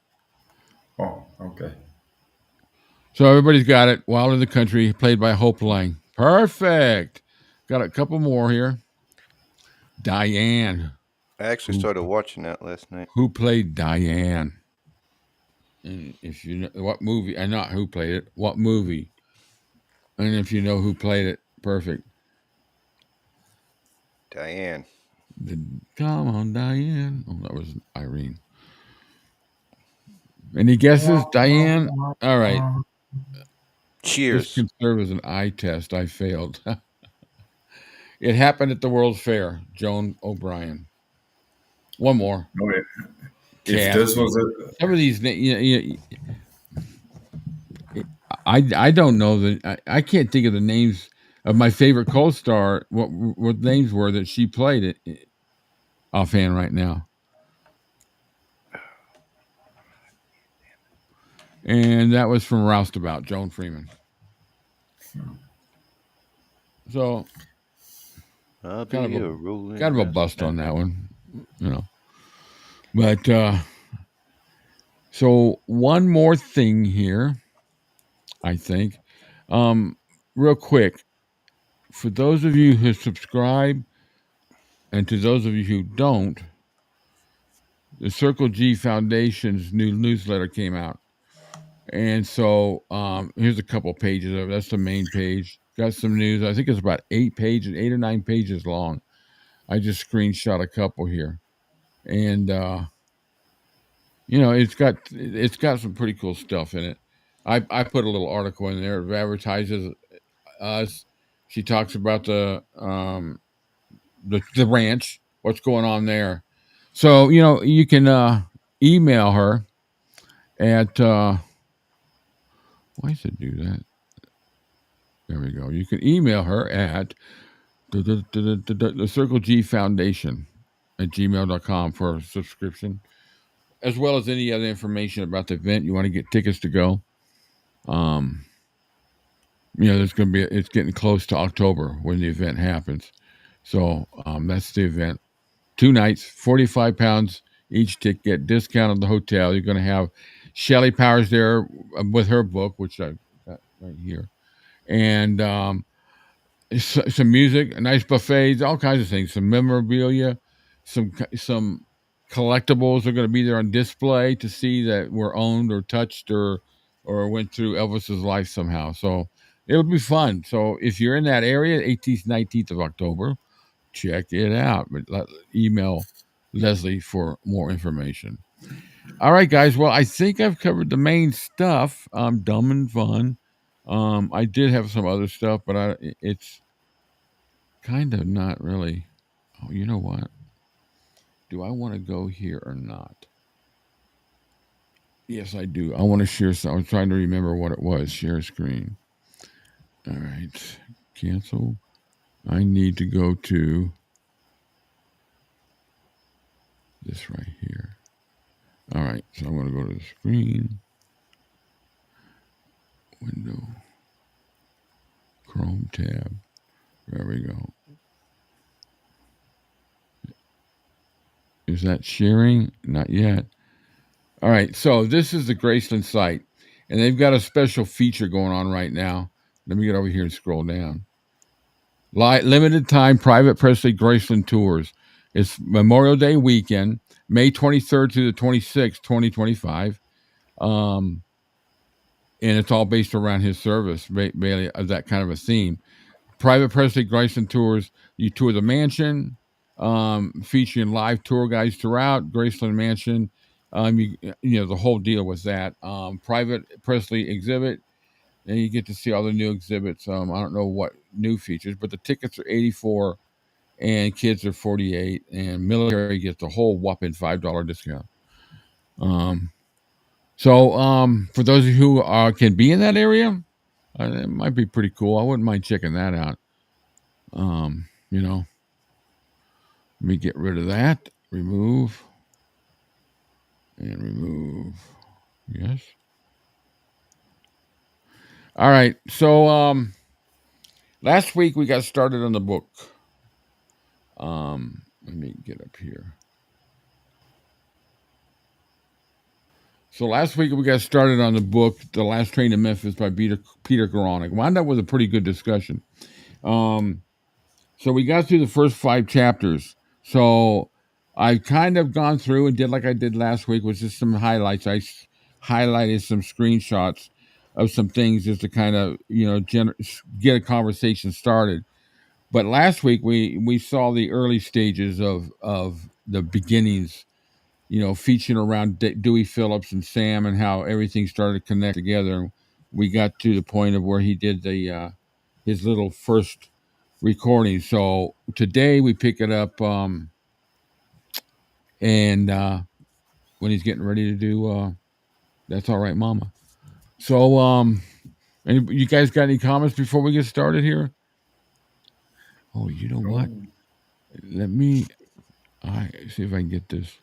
oh, okay. So everybody's got it. Wild in the Country, played by Hope Lang. Perfect. Got a couple more here. Diane. I actually started watching that last night. Who played Diane? And if you know what movie, and not who played it, what movie? And if you know who played it, perfect. Diane. Come on, Diane. Oh, that was Irene. Any guesses, Diane? All right. Cheers. This can serve as an eye test. I failed. It happened at the World's Fair. Joan O'Brien. One more. No, if Cast. this was a Some of these, I don't know that I can't think of the names of my favorite co-star. What names were that she played it offhand right now? And that was from Roustabout, Joan Freeman. So kind of a bust on that one, But so one more thing here, I think, real quick, for those of you who subscribe, and to those of you who don't, the Circle G Foundation's new newsletter came out. And so here's a couple pages of it. That's the main page. Got some news. I think it's about 8 or 9 pages long. I just screenshot a couple here. And it's got some pretty cool stuff in it. I put a little article in there. It advertises us. She talks about the ranch, what's going on there. So you can email her at why does it do that? There we go. You can email her at the Circle G Foundation at gmail.com for a subscription, as well as any other information about the event you want to get tickets to go. There's going to be, it's getting close to October when the event happens. So that's the event. 2 nights, 45 pounds each ticket, discount on the hotel. You're going to have Shelley Powers there with her book, which I got right here. And some music, nice buffets, all kinds of things, some memorabilia, some collectibles are going to be there on display to see that were owned or touched or went through Elvis's life somehow. So it'll be fun. So if you're in that area, 18th, 19th of October, check it out. But email Lesley for more information. All right, guys. Well, I think I've covered the main stuff. Dumb and fun. I did have some other stuff, but it's kind of not really. Oh, you know what? Do I want to go here or not? Yes, I do. I want to share some. I was trying to remember what it was. Share screen. All right. Cancel. I need to go to this right here. All right. So I'm going to go to the screen. Window. Chrome tab. There we go. Is that sharing? Not yet. All right, so this is the Graceland site, and they've got a special feature going on right now. Let me get over here and scroll down. Limited time private Presley Graceland tours. It's Memorial Day weekend, May 23rd to the 26th, 2025. And it's all based around his service, really, of that kind of a theme. Private Presley Graceland tours. You tour the mansion, featuring live tour guides throughout Graceland Mansion. You know the whole deal with that. Private Presley exhibit, and you get to see all the new exhibits. I don't know what new features, but the tickets are $84, and kids are $48, and military gets a whole whopping $5 discount. So for those of you who can be in that area, it might be pretty cool. I wouldn't mind checking that out. You know, let me get rid of that. Remove and remove. Yes. All right. So last week we got started on the book. Let me get up here. So last week we got started on the book, The Last Train to Memphis by Peter Guralnick. Wound up with a pretty good discussion. So we got through the first 5 chapters. So I've kind of gone through and did like I did last week, was just some highlights. I highlighted some screenshots of some things just to kind of, get a conversation started. But last week we saw the early stages of the beginnings, featuring around Dewey Phillips and Sam and how everything started to connect together. We got to the point of where he did the his little first recording. So today we pick it up and when he's getting ready to do That's All Right Mama. So you guys got any comments before we get started here? Oh, you know what? Let me see if I can get this.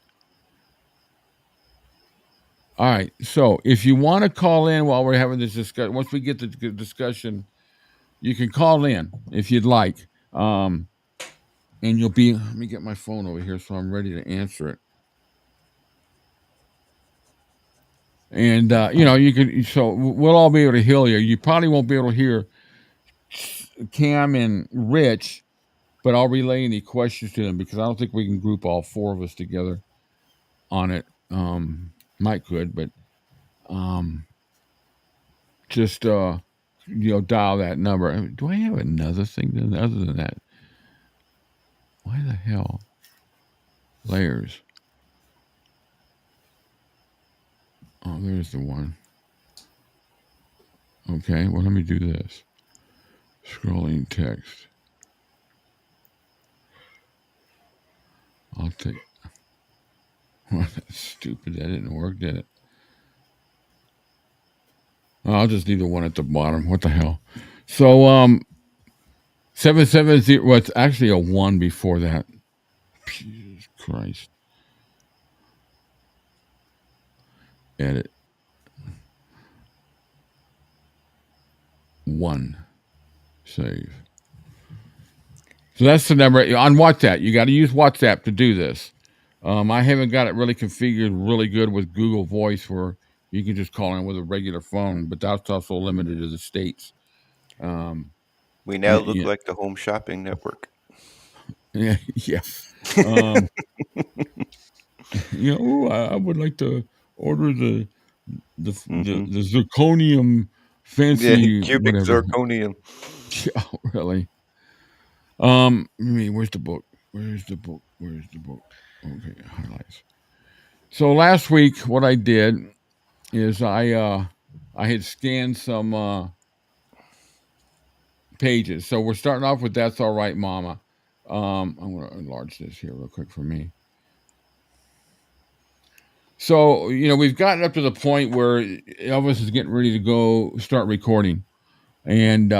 All right. So if you want to call in while we're having this discussion, once we get the discussion, you can call in if you'd like. And you'll be, let me get my phone over here so I'm ready to answer it. And, you can, so we'll all be able to hear you. You probably won't be able to hear Cam and Rich, but I'll relay any questions to them because I don't think we can group all 4 of us together on it. Mike could, but just, dial that number. Do I have another thing other than that? Why the hell? Layers. Oh, there's the one. Okay, well, let me do this. Scrolling text. I'll take. Well, that's stupid. That didn't work, did it? I'll just leave the one at the bottom. What the hell? So, 770. Well, it's actually a 1 before that. Jesus Christ. Edit. 1. Save. So that's the number on WhatsApp. You got to use WhatsApp to do this. I haven't got it really configured really good with Google Voice where you can just call in with a regular phone, but that's also limited to the States. We now look like the Home Shopping Network. Yeah. I would like to order the zirconium fancy cubic whatever. zirconium. Yeah, really. Where's the book? Okay, highlights. So last week, what I did is I had scanned some pages. So we're starting off with That's All Right Mama. I'm going to enlarge this here real quick for me. So, we've gotten up to the point where Elvis is getting ready to go start recording. And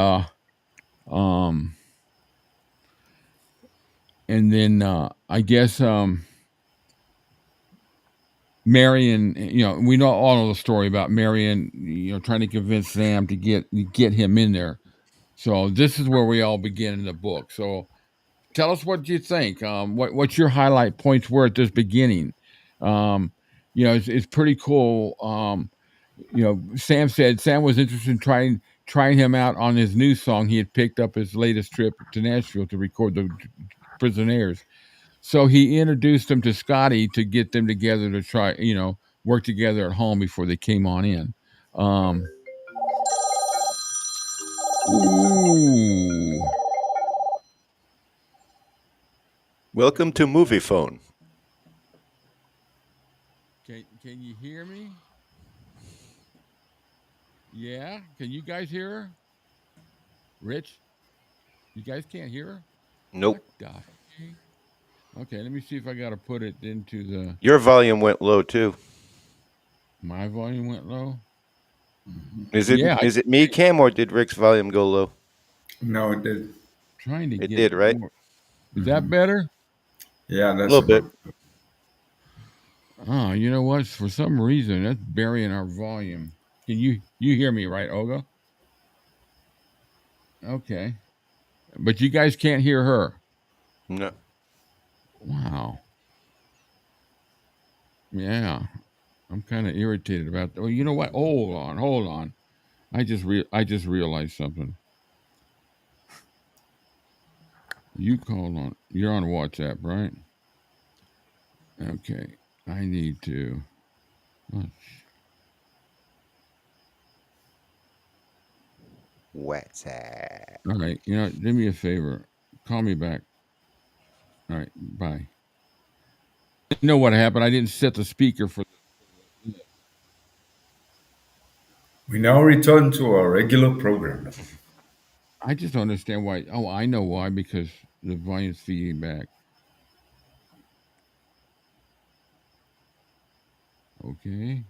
then I guess Marion, we all know the story about Marion, trying to convince Sam to get him in there. So this is where we all begin in the book. So tell us what you think. What your highlight points were at this beginning. it's pretty cool. Sam said Sam was interested in trying him out on his new song. He had picked up his latest trip to Nashville to record the Prisoners. So he introduced them to Scotty to get them together to try, work together at home before they came on in. Ooh. Welcome to Movie Phone. Can you hear me? Yeah? Can you guys hear her? Rich? You guys can't hear her? Nope. Okay, let me see if I got to put it into the... Your volume went low, too. My volume went low? Is it me, Cam, or did Rick's volume go low? No, it did. Trying to it get did, right? More. Is that better? Yeah, that's a little bit. Oh, you know what? For some reason, that's burying our volume. Can you hear me, right, Olga? Okay. But you guys can't hear her? No. Wow. Yeah. I'm kind of irritated about that. Well, you know what? Hold on. I just realized something. You're on WhatsApp, right? Okay. I need to... WhatsApp. All right. Do me a favor. Call me back. All right. Bye. You know what happened? I didn't set the speaker for... We now return to our regular program. I just don't understand why. Oh, I know why. Because the volume's feeding back. Okay.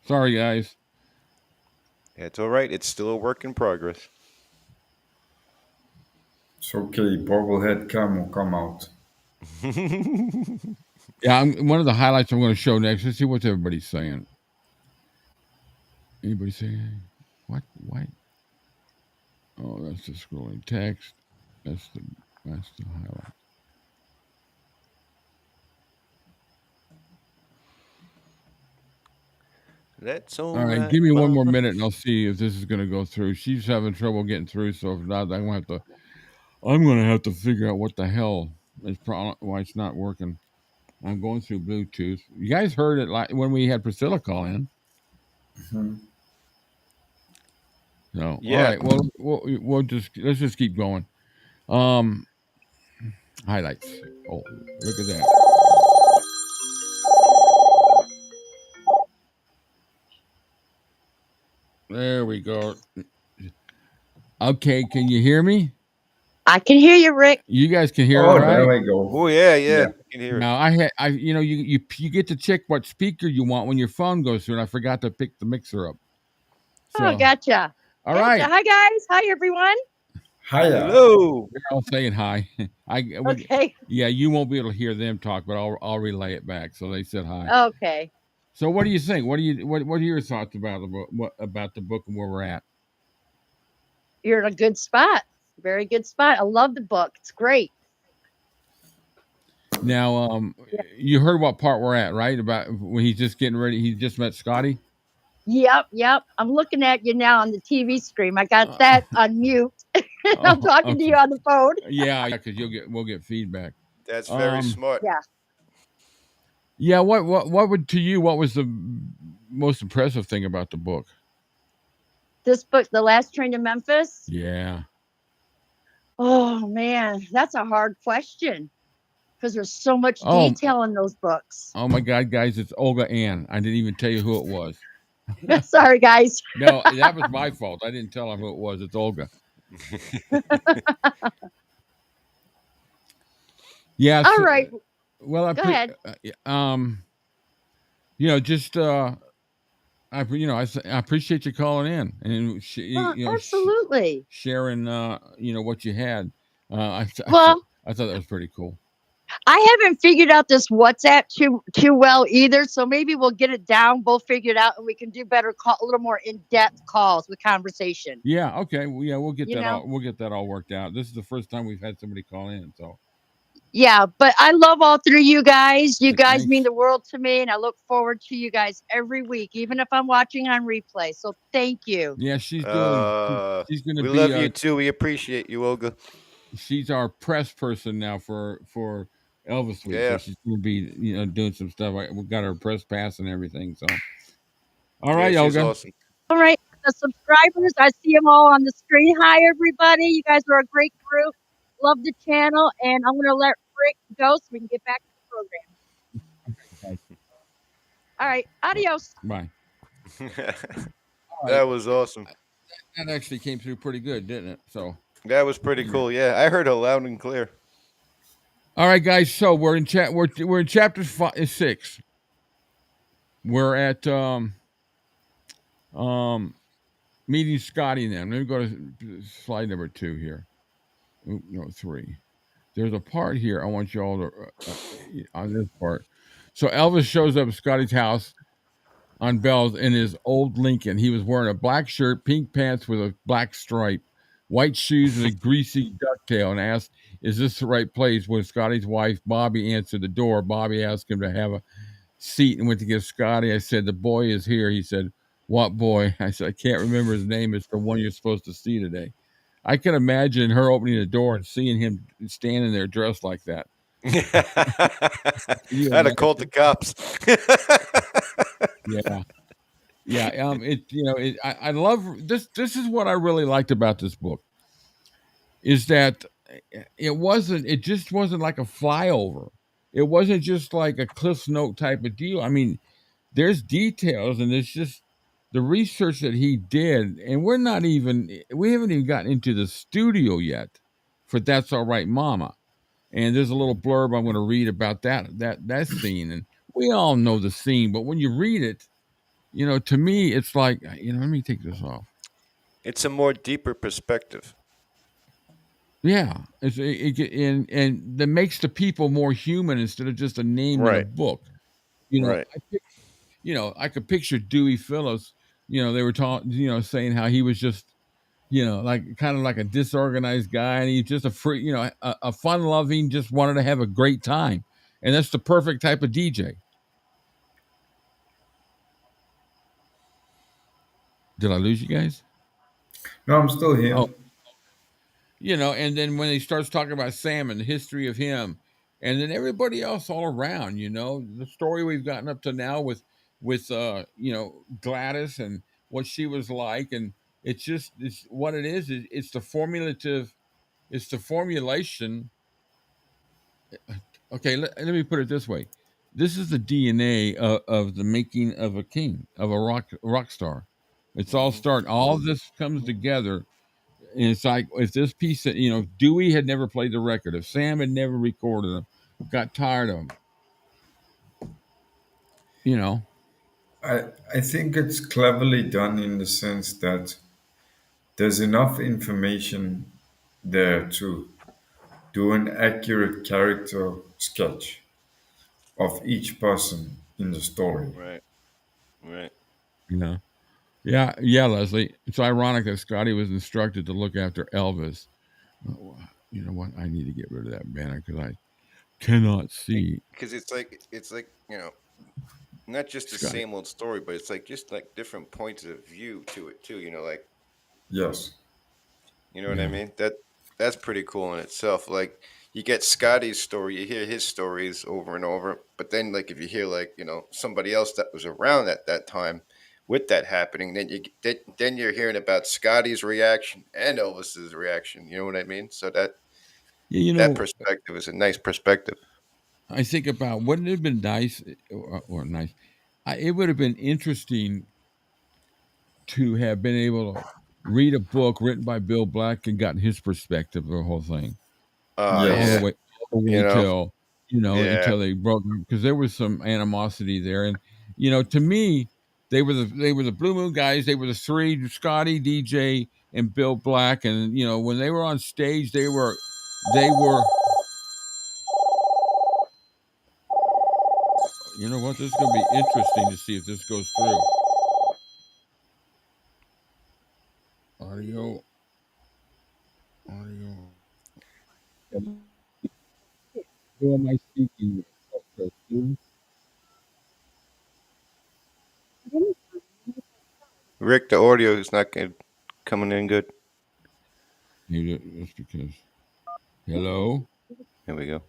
Sorry, guys. It's all right. It's still a work in progress. It's okay. Bobblehead Cam will come out. Yeah, one of the highlights I'm going to show next. Let's see what everybody's saying. Anybody saying what? Oh, that's the scrolling text. That's the highlight. That's all right. Give me one more minute, and I'll see if this is going to go through. She's having trouble getting through, so if not, I'm going to have to figure out what the hell is why it's not working. I'm going through Bluetooth. You guys heard it when we had Priscilla call in. Mm-hmm. So, yeah. All right. Well, let's just keep going. Highlights. Oh, look at that. There we go. Okay, can you hear me? I can hear you, Rick. You guys can hear it, right? There we go. Oh yeah. I can hear it. Now you get to check what speaker you want when your phone goes through, and I forgot to pick the mixer up. So, gotcha. All right. Hi guys. Hi everyone. Hi. Hello. They're all saying hi. Okay. Yeah, you won't be able to hear them talk, but I'll relay it back. So they said hi. Okay. So what do you think? What are your thoughts about the book? About the book and where we're at? You're in a good spot. Very good spot. I love the book. It's great. Now, you heard what part we're at, right? About when he's just getting ready. He just met Scotty. Yep. I'm looking at you now on the TV screen. I got that on mute. I'm talking to you on the phone. Yeah, because we'll get feedback. That's very smart. Yeah. Yeah. What was the most impressive thing about the book? This book, The Last Train to Memphis? Yeah. Oh man, that's a hard question. Because there's so much detail in those books. Oh my God, guys, it's 𝐂𝐫𝐞𝐿. I didn't even tell you who it was. Sorry, guys. No, that was my fault. I didn't tell him who it was. It's Olga. Yeah. All right. Well, go ahead. I appreciate you calling in and absolutely sharing what you had. I thought that was pretty cool. I haven't figured out this WhatsApp too well either, so maybe we'll get it down. We'll figure it out, and we can do better a little more in-depth calls with conversation. Yeah. Okay. Well, yeah, we'll get that all worked out. This is the first time we've had somebody call in, so. Yeah, but I love all three of you guys. You guys mean Thanks. the world to me, and I look forward to you guys every week, even if I'm watching on replay. So thank you. Yeah, she's gonna We be love you too. We appreciate you, Olga. she's our press person now for Elvis Week. So Yeah. she's gonna be doing some stuff. We got her press pass and everything. So all Yeah, right, she's Olga. awesome. All right, the subscribers, I see them all on the screen. Hi, everybody. You guys are a great group. Love the channel, and I'm going to let Rick go so we can get back to the program. All right, adios. Bye. All That right. was awesome. That actually came through pretty good, didn't it? So That was pretty cool. Yeah, I heard her loud and clear. all right, guys. So we're in we're in chapter 6. We're at meeting Scotty now. Let me go to slide number 2 here. Oop, no, 3. There's a part here I want you all to on this part. So Elvis shows up at Scotty's house on Bell's in his old Lincoln. He was wearing a black shirt, pink pants with a black stripe, white shoes, and a greasy ducktail, and asked, "Is this the right place?" When Scotty's wife, Bobby, answered the door, Bobby asked him to have a seat and went to get Scotty. I said, "The boy is here." He said, "What boy?" I said, "I can't remember his name. It's the one you're supposed to see today." I can imagine her opening the door and seeing him standing there dressed like that. Can you I'd have called the imagine? cops. Yeah. Yeah, I love this. This is what I really liked about this book is that it just wasn't like a flyover. It wasn't just like a Cliff's Note type of deal. I mean, there's details and it's just the research that he did, and we haven't even gotten into the studio yet for That's All Right Mama. And there's a little blurb I'm going to read about that scene, and we all know the scene, but when you read it, to me, it's like, let me take this off. It's a more deeper perspective. Yeah, and that makes the people more human instead of just a name in a Right. book. Right. I could picture Dewey Phillips. They were talking, saying how he was just, like kind of like a disorganized guy, and he's just a free, a fun-loving, just wanted to have a great time, and that's the perfect type of DJ. Did I lose you guys? No, I'm still here. Oh, and then when he starts talking about Sam and the history of him, and then everybody else all around, the story we've gotten up to now with Gladys and what she was like, and it's what it is. It's the it's the formulation. Okay, let me put it this way: this is the DNA of the making of a king, of a rock star. It's all this comes together. And it's like if this piece that Dewey had never played the record, if Sam had never recorded them, got tired of them. I think it's cleverly done in the sense that there's enough information there to do an accurate character sketch of each person in the story. Right. Right. Yeah, Lesley. It's ironic that Scotty was instructed to look after Elvis. Oh, you know what? I need to get rid of that banner because I cannot see Because it's like not just the Scotty. same old story, but it's like just like different points of view to it too. Like Yes. you know what I Yeah. mean. That's pretty cool in itself. Like you get Scotty's story, you hear his stories over and over, but then like if you hear like somebody else that was around at that time with that happening, then you're hearing about Scotty's reaction and Elvis's reaction. You know what I mean? So Yeah, that perspective is a nice perspective. I think about wouldn't it have been nice or nice? It would have been interesting to have been able to read a book written by Bill Black and gotten his perspective of the whole thing. all the Yes. Yeah, way all the way till yeah. until they broke, because there was some animosity there, and to me they were the Blue Moon guys. They were the three: Scotty, DJ, and Bill Black. And when they were on stage, they were. You know what? This is going to be interesting to see if this goes through. Audio, audio. Who am I speaking with? Susan? Rick, the audio is not coming in good. That's because. Hello? There we go.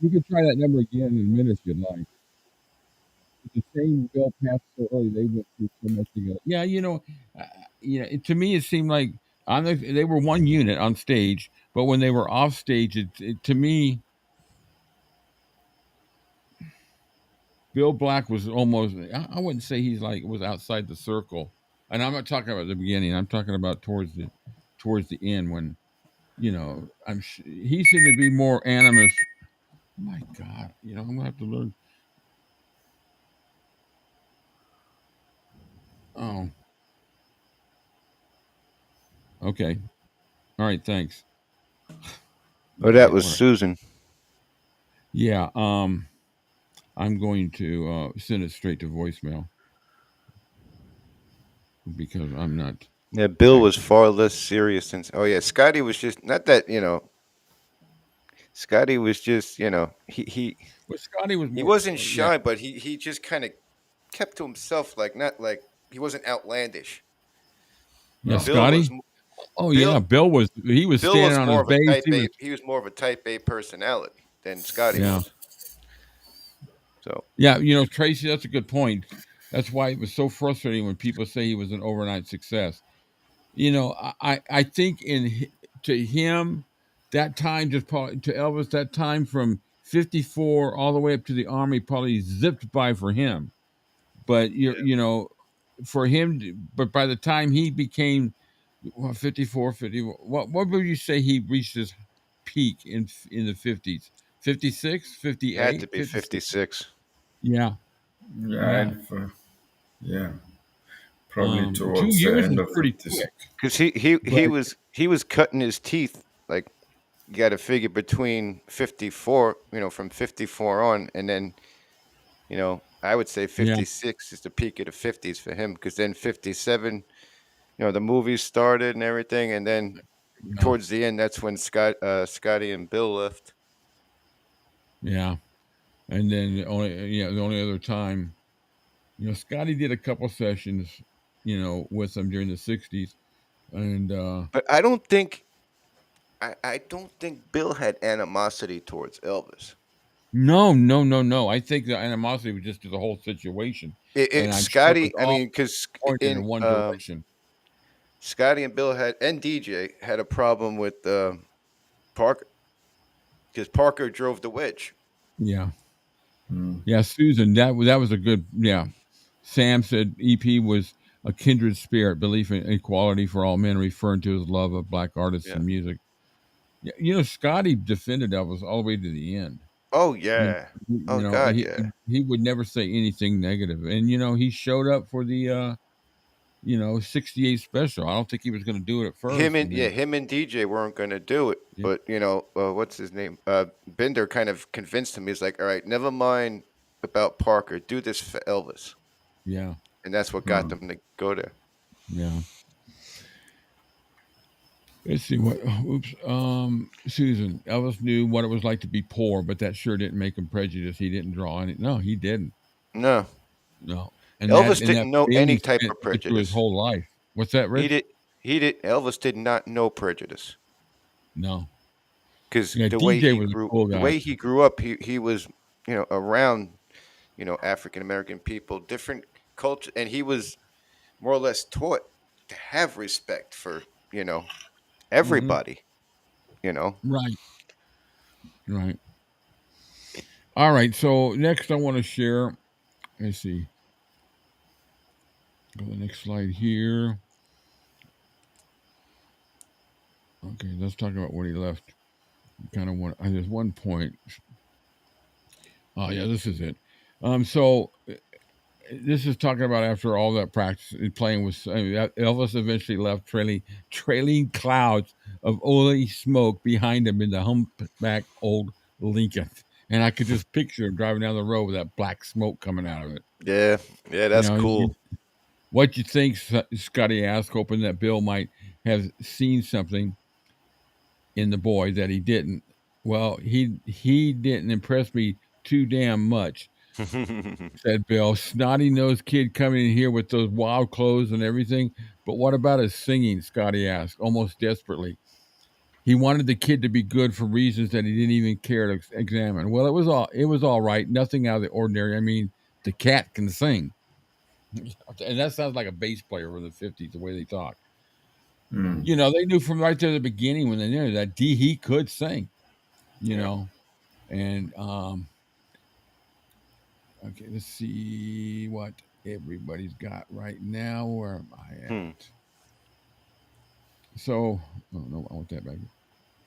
You can try that number again in a minute if you'd like. The same bill passed so early, they went through so much together. Yeah, to me it seemed like they were one unit on stage, but when they were off stage, to me, Bill Black was almost, I wouldn't say he's like, was outside the circle. And I'm not talking about the beginning. I'm talking about towards the end when, he seemed to be more animus. My God, I'm going to have to learn. Oh, okay. All right. Thanks. Oh, that was Susan. Yeah. I'm going to send it straight to voicemail because I'm not. Yeah, Bill was far less serious than. Oh yeah, Scotty was just not that. Scotty was just he. Well, Scotty was. He wasn't shy, but he just kind of kept to himself, like not like he wasn't outlandish. Yeah, Scotty. Bill was. He was Bill standing was on more his of a base. type A. He was more of a type A personality than Scotty was. So yeah, Tracy, that's a good point. That's why it was so frustrating when people say he was an overnight success. I think to him, that time just probably to Elvis, that time from 54 all the way up to the Army probably zipped by for him. But for him, but by the time he became 54, 50, what would you say he reached his peak in the 50s? 56, 58? Had to be 56. Yeah. Yeah. Probably towards 2 years the end is of pretty 56. quick. Because he was cutting his teeth, like you got to figure between 54, from 54 on, and then I would say 56 is the peak of the 50s for him, because then 57, the movies started and everything, and then towards the end, that's when Scotty and Bill left. Yeah, and then the only other time, Scotty did a couple sessions, with them during the 60s, and but I don't think Bill had animosity towards Elvis. No. I think the animosity was just to the whole situation. And I'm Scotty, sure because in one direction. Scotty and Bill and DJ had a problem with Parker, because Parker drove the wedge. Yeah. Yeah, Susan, that was a good, Sam said EP was a kindred spirit, belief in equality for all men, referring to his love of black artists and music. Yeah, Scotty defended Elvis all the way to the end. Oh yeah. God, he would never say anything negative. And he showed up for the 68 special. I don't think he was going to do it at first. Him and DJ weren't going to do it. Yeah. But what's his name? Bender kind of convinced him. He's like, all right, never mind about Parker. Do this for Elvis. Yeah. And that's what got them to go there. Yeah. Let's see what. Susan, Elvis knew what it was like to be poor, but that sure didn't make him prejudiced. He didn't draw any. No, he didn't. No. And Elvis didn't know any type of prejudice through his whole life. What's that, Rick? He did. Elvis did not know prejudice. No. Because the way he grew up, he was around African American people, different culture, and he was more or less taught to have respect for everybody. Right. All right. So next, I want to share. Let's see. Go to the next slide here. Okay, let's talk about what he left. Kind of want. There's one point. Oh yeah, this is it. So this is talking about after all that practice playing with Elvis eventually left trailing clouds of oily smoke behind him in the humpback old Lincoln. and I could just picture him driving down the road with that black smoke coming out of it. Yeah, yeah, You that's know, cool. what you think? Scotty asked, hoping that Bill might have seen something in the boy that he didn't. Well, he didn't impress me too damn much, said Bill. Snotty nosed kid coming in here with those wild clothes and everything. But what about his singing? Scotty asked, almost desperately. He wanted the kid to be good for reasons that he didn't even care to examine. Well, it was all right, nothing out of the ordinary. I mean, the cat can sing, and that sounds like a bass player from the '50s, the way they talk. You know, they knew from right there at the beginning when they knew that he could sing. You know, and okay, let's see what everybody's got right now. Where am I at? So, oh no, I want that back.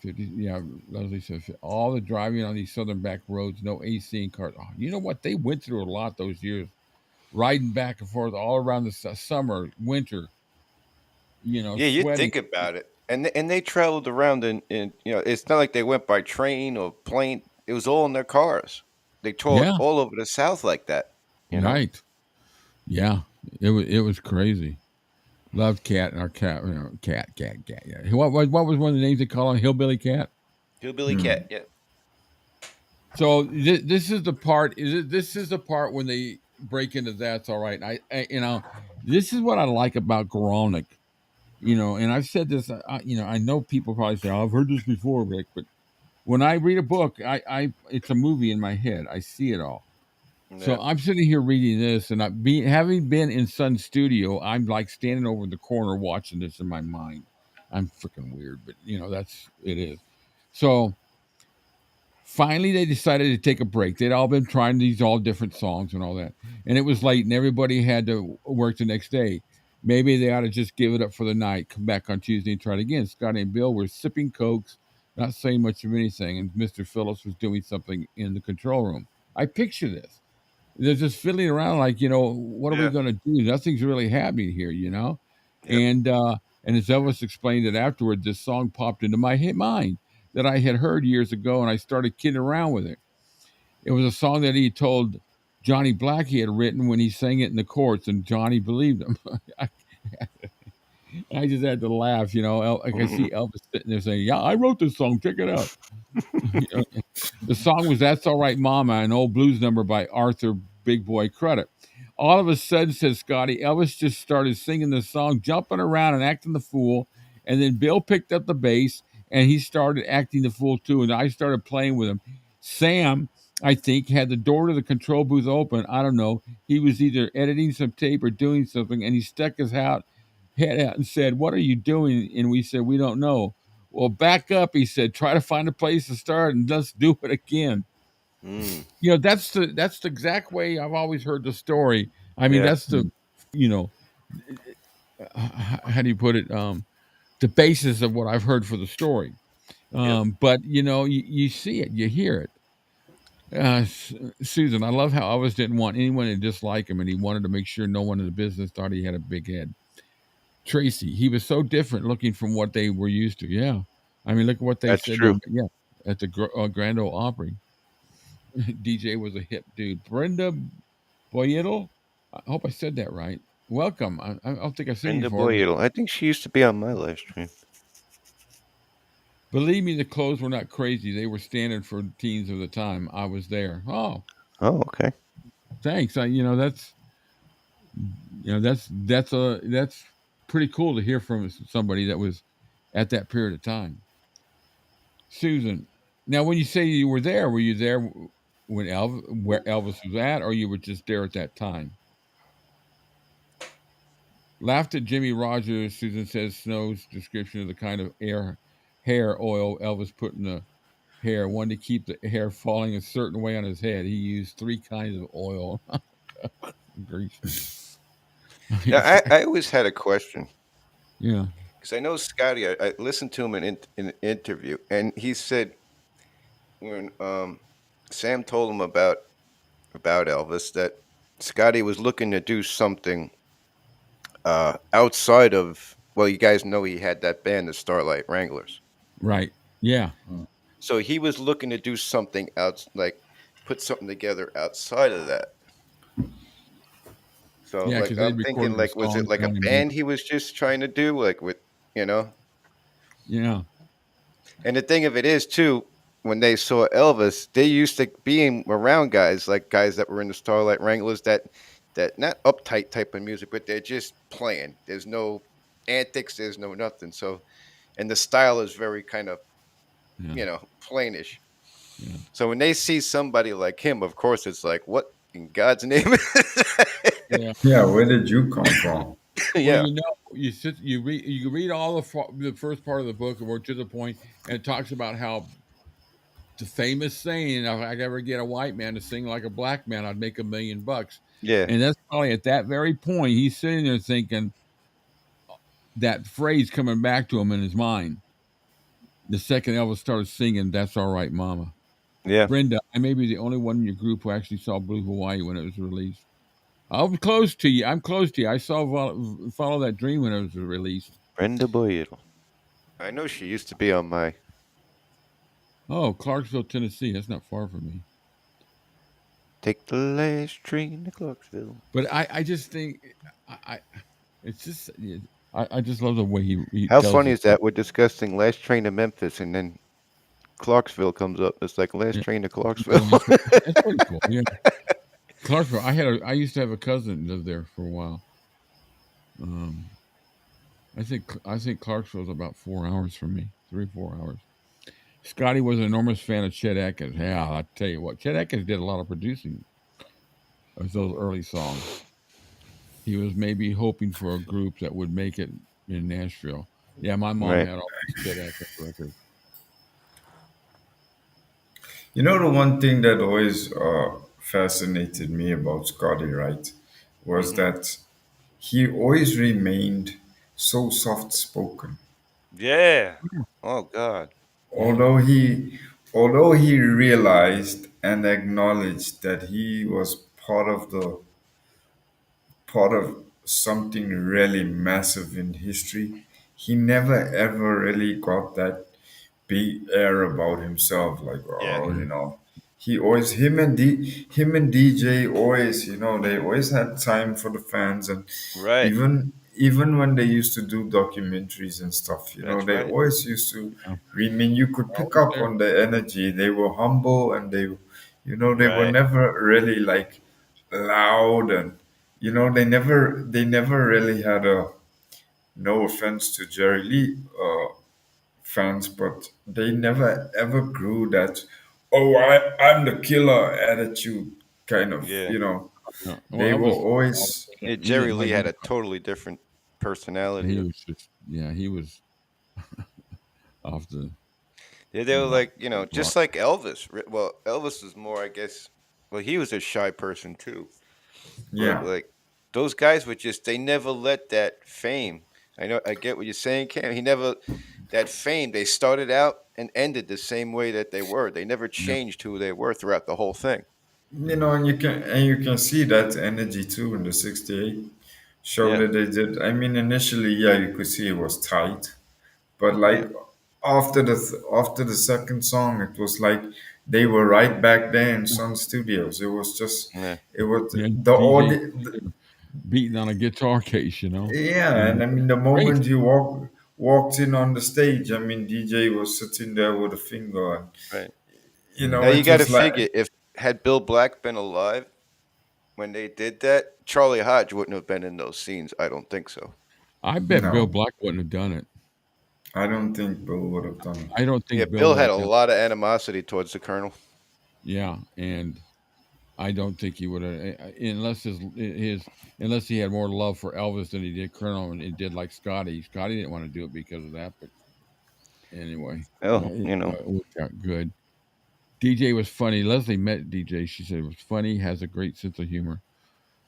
50, yeah, Lesley says all the driving on these southern back roads, no AC and cars. Oh, you know what? They went through a lot those years, riding back and forth all around the summer, winter. You know, Yeah, you sweating. think about it, and they traveled around in it's not like they went by train or plane. It was all in their cars. They toured Yeah, all over the South like that. You know. right. Yeah, it was crazy. Loved Cat and our cat, cat. Yeah. What was one of the names they call him? Hillbilly Cat. Hillbilly Cat. Yeah. So this is the part. This is the part when they break into that's all right. I this is what I like about 𝐉𝐞𝐰𝐞𝐥𝐿. And I've said this. I know people probably say, "Oh, I've heard this before, Rick," but when I read a book, it's a movie in my head. I see it all. So I'm sitting here reading this, and having been in Sun's studio, I'm like standing over in the corner watching this in my mind. I'm freaking weird, but that's it is. So finally, they decided to take a break. They'd all been trying these all different songs and all that, and it was late, and everybody had to work the next day. Maybe they ought to just give it up for the night, come back on Tuesday and try it again. Scotty and Bill were sipping cokes, not saying much of anything, and Mr. Phillips was doing something in the control room. I picture this. They're just fiddling around like, what are we going to do? Nothing's really happening here, Yep. And as Elvis explained it afterward, this song popped into my mind that I had heard years ago, and I started kidding around with it. It was a song that he told Johnny Black he had written when he sang it in the courts, and Johnny believed him. I just had to laugh, like I see Elvis sitting there saying, "Yeah, I wrote this song. Check it out." The song was "That's All Right, Mama," an old blues number by Arthur Big Boy Crudup. All of a sudden, says Scotty, Elvis just started singing the song, jumping around and acting the fool. And then Bill picked up the bass and he started acting the fool too. And I started playing with him. Sam, I think, had the door to the control booth open. I don't know. He was either editing some tape or doing something, and he stuck his head out and said, "What are you doing?" And we said, "We don't know." "Well, back up," he said. "Try to find a place to start and let's do it again." That's the exact way I've always heard the story. I mean, that's the, how do you put it? The basis of what I've heard for the story. But you see it, you hear it. Susan, I love how Elvis didn't want anyone to dislike him, and he wanted to make sure no one in the business thought he had a big head. Tracy, he was so different looking from what they were used to. Yeah. I mean, look at what they That's said. true. Yeah. At the Grand Ole Opry. DJ was a hip dude. Brenda Boyettle? I hope I said that right. Welcome. I don't think I've seen you before. Boyettle. I think she used to be on my live stream. Believe me, the clothes were not crazy. They were standard for teens of the time. I was there. Oh, okay. Thanks. That's pretty cool to hear from somebody that was at that period of time. Susan, now when you say you were you there when where Elvis was at, or you were just there at that time? Laughed at Jimmy Rogers. Susan says Snow's description of the kind of hair oil Elvis put in the hair, one to keep the hair falling a certain way on his head. He used 3 kinds of oil. Now, I always had a question. Yeah. Because I know Scotty, I listened to him in an interview, and he said when Sam told him about Elvis that Scotty was looking to do something outside of, well, you guys know he had that band, the Starlight Wranglers. Right. Yeah. So he was looking to do something else, like put something together outside of that. So Yeah, like because they I'm thinking recorded the like was it songs like a down in band Memphis. he was just trying to do like with you know? Yeah. And the thing of it is too, when they saw Elvis, they used to being around guys like guys that were in the Starlight Wranglers that not uptight type of music, but they're just playing. There's no antics, there's no nothing. So and the style is very kind of, Yeah. plainish. Yeah. So when they see somebody like him, of course it's like, what in God's name? Yeah. Yeah, where did you come from? Well, Yeah. you read all the first part of the book, and we're to the point, and it talks about how the famous saying, "If I ever get a white man to sing like a black man, I'd make $1 million." Yeah. And that's probably at that very point he's sitting there thinking that phrase coming back to him in his mind. The second Elvis started singing, "That's All Right, Mama." Yeah. Brenda, I may be the only one in your group who actually saw Blue Hawaii when it was released. I'm close to you. I'm close to you. I saw Follow That Dream when it was released. Brenda Boyle. I know she used to be on my Oh, Clarksville, Tennessee. That's not far from me. Take the Last Train to Clarksville. But I just think I it's just I just love the way he How tells funny the is story. that? We're discussing Last Train to Memphis, and then Clarksville comes up. It's like Last Yeah. Train to Clarksville. Yeah, that's pretty cool. Yeah, Clarksville. I used to have a cousin live there for a while. I think Clarksville's about 4 hours from me, 3 4 hours. Scotty was an enormous fan of Chet Atkins. Yeah, I tell you what, Chet Atkins did a lot of producing of those early songs. He was maybe hoping for a group that would make it in Nashville. Yeah, my mom Right. had all these Chet Atkins records. You know, the one thing that always fascinated me about Scotty, right, was Hmm. that he always remained so soft spoken. Yeah. Oh God. Yeah, Although he realized and acknowledged that he was part of something really massive in history, he never ever really got that big air about himself. Like, Yeah. oh, yeah, he always him and DJ always, they always had time for the fans, and Right. even when they used to do documentaries and stuff, That's they right. always used to. yeah. I mean, you could pick Always up there. on the energy. They were humble, and they were Right. never really like loud, and they never really had a, no offense to Jerry Lee fans, but they never ever grew that, oh, I'm the killer attitude kind of, Yeah. Yeah. Well, they were Elvis, always, Yeah. he Jerry didn't Lee like had no. a totally different personality. He was just he was off the Yeah, they were block. like, just like Elvis. Well, Elvis is more, I guess. Well, he was a shy person too. But yeah. like those guys were just they never let that fame. I know I get what you're saying, Cam. He never that fame. They started out and ended the same way that they were. They never Yeah, changed who they were throughout the whole thing. And you can see that energy too in the 68 show Yeah. that they did. I mean, initially, yeah, you could see it was tight, but Yeah. like after the second song, it was like they were right back there in Sun Studios. It was just, Yeah. it was yeah. the DJ audio. beating on a guitar case, Yeah, and and I mean, the great. moment he walked in on the stage, I mean, DJ was sitting there with a finger, and Right. Yeah. Now you it got to was like, figure if had Bill Black been alive when they did that, Charlie Hodge wouldn't have been in those scenes. I don't think so. I bet Bill no, Black wouldn't have done it. I don't think Bill would have done it. I don't Yeah, think Bill Bill would had have a done. lot of animosity towards the Colonel. Yeah, and I don't think he would have unless he had more love for Elvis than he did Colonel and it did like Scotty. Scotty didn't want to do it because of that, but anyway, Oh, it worked out good. DJ was funny. Lesley met DJ. She said it was funny, has a great sense of humor.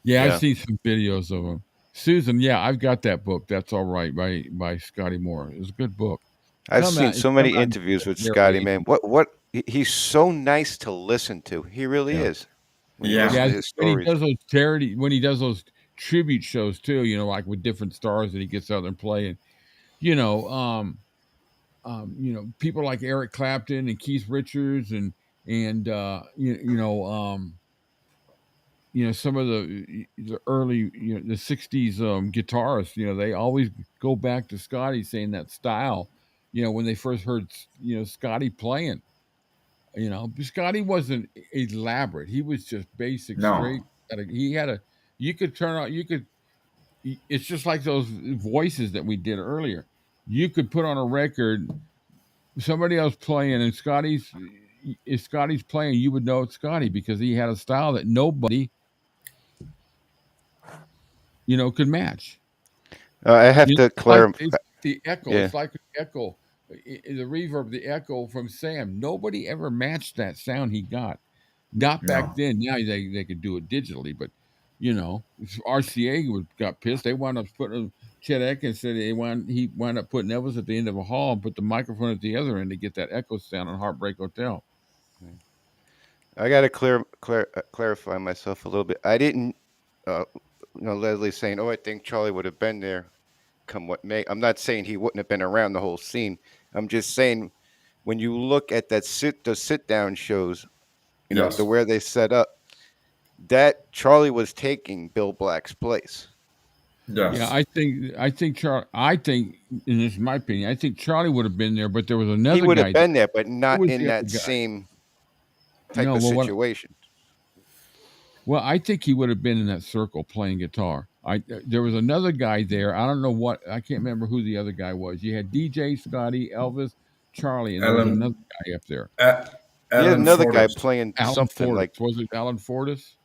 Yeah, I've yeah. seen some videos of him. Susan, yeah, I've got that book. That's all right by Scotty Moore. It's a good book. I've seen It's so come many out interviews with Scotty, narrated. man. He's so nice to listen to. He really Yeah. is. When you Yeah, listen Yeah, to his when he stories. does those tribute shows too, like with different stars that he gets out there and play, and you know, people like Eric Clapton and Keith Richards and and some of the early the '60s guitarists, they always go back to Scotty saying that style, when they first heard Scotty playing. Scotty wasn't elaborate. He was just basic, No. straight. He had a. You could turn on. You could. It's just like those voices that we did earlier. You could put on a record, somebody else playing, and if Scotty's playing, you would know it's Scotty because he had a style that nobody, could match. I have to clarify. It's the echo. Yeah. It's like the echo, the reverb, the echo from Sam. Nobody ever matched that sound he got. Not back No. then. Now they could do it digitally, but RCA got pissed. They wound up putting Chet Atkins said he wound up putting Elvis at the end of a hall and put the microphone at the other end to get that echo sound on Heartbreak Hotel. I got to clarify myself a little bit. I didn't, Lesley saying, "Oh, I think Charlie would have been there, come what may." I'm not saying he wouldn't have been around the whole scene. I'm just saying, when you look at the sit down shows, Yes. the where they set up, that Charlie was taking Bill Black's place. Yes. Yeah, I think Charlie. I think, and this is my opinion, I think Charlie would have been there, but there was another guy. He would have been there, but not was in the other that guy? same type of situation. Well, I think he would have been in that circle playing guitar. There was another guy there. I don't know what. I can't remember who the other guy was. You had DJ, Scotty, Elvis, Charlie, and there was another guy up there. He had another guy playing Alan something Fortis. like. Was it Alan Fortis?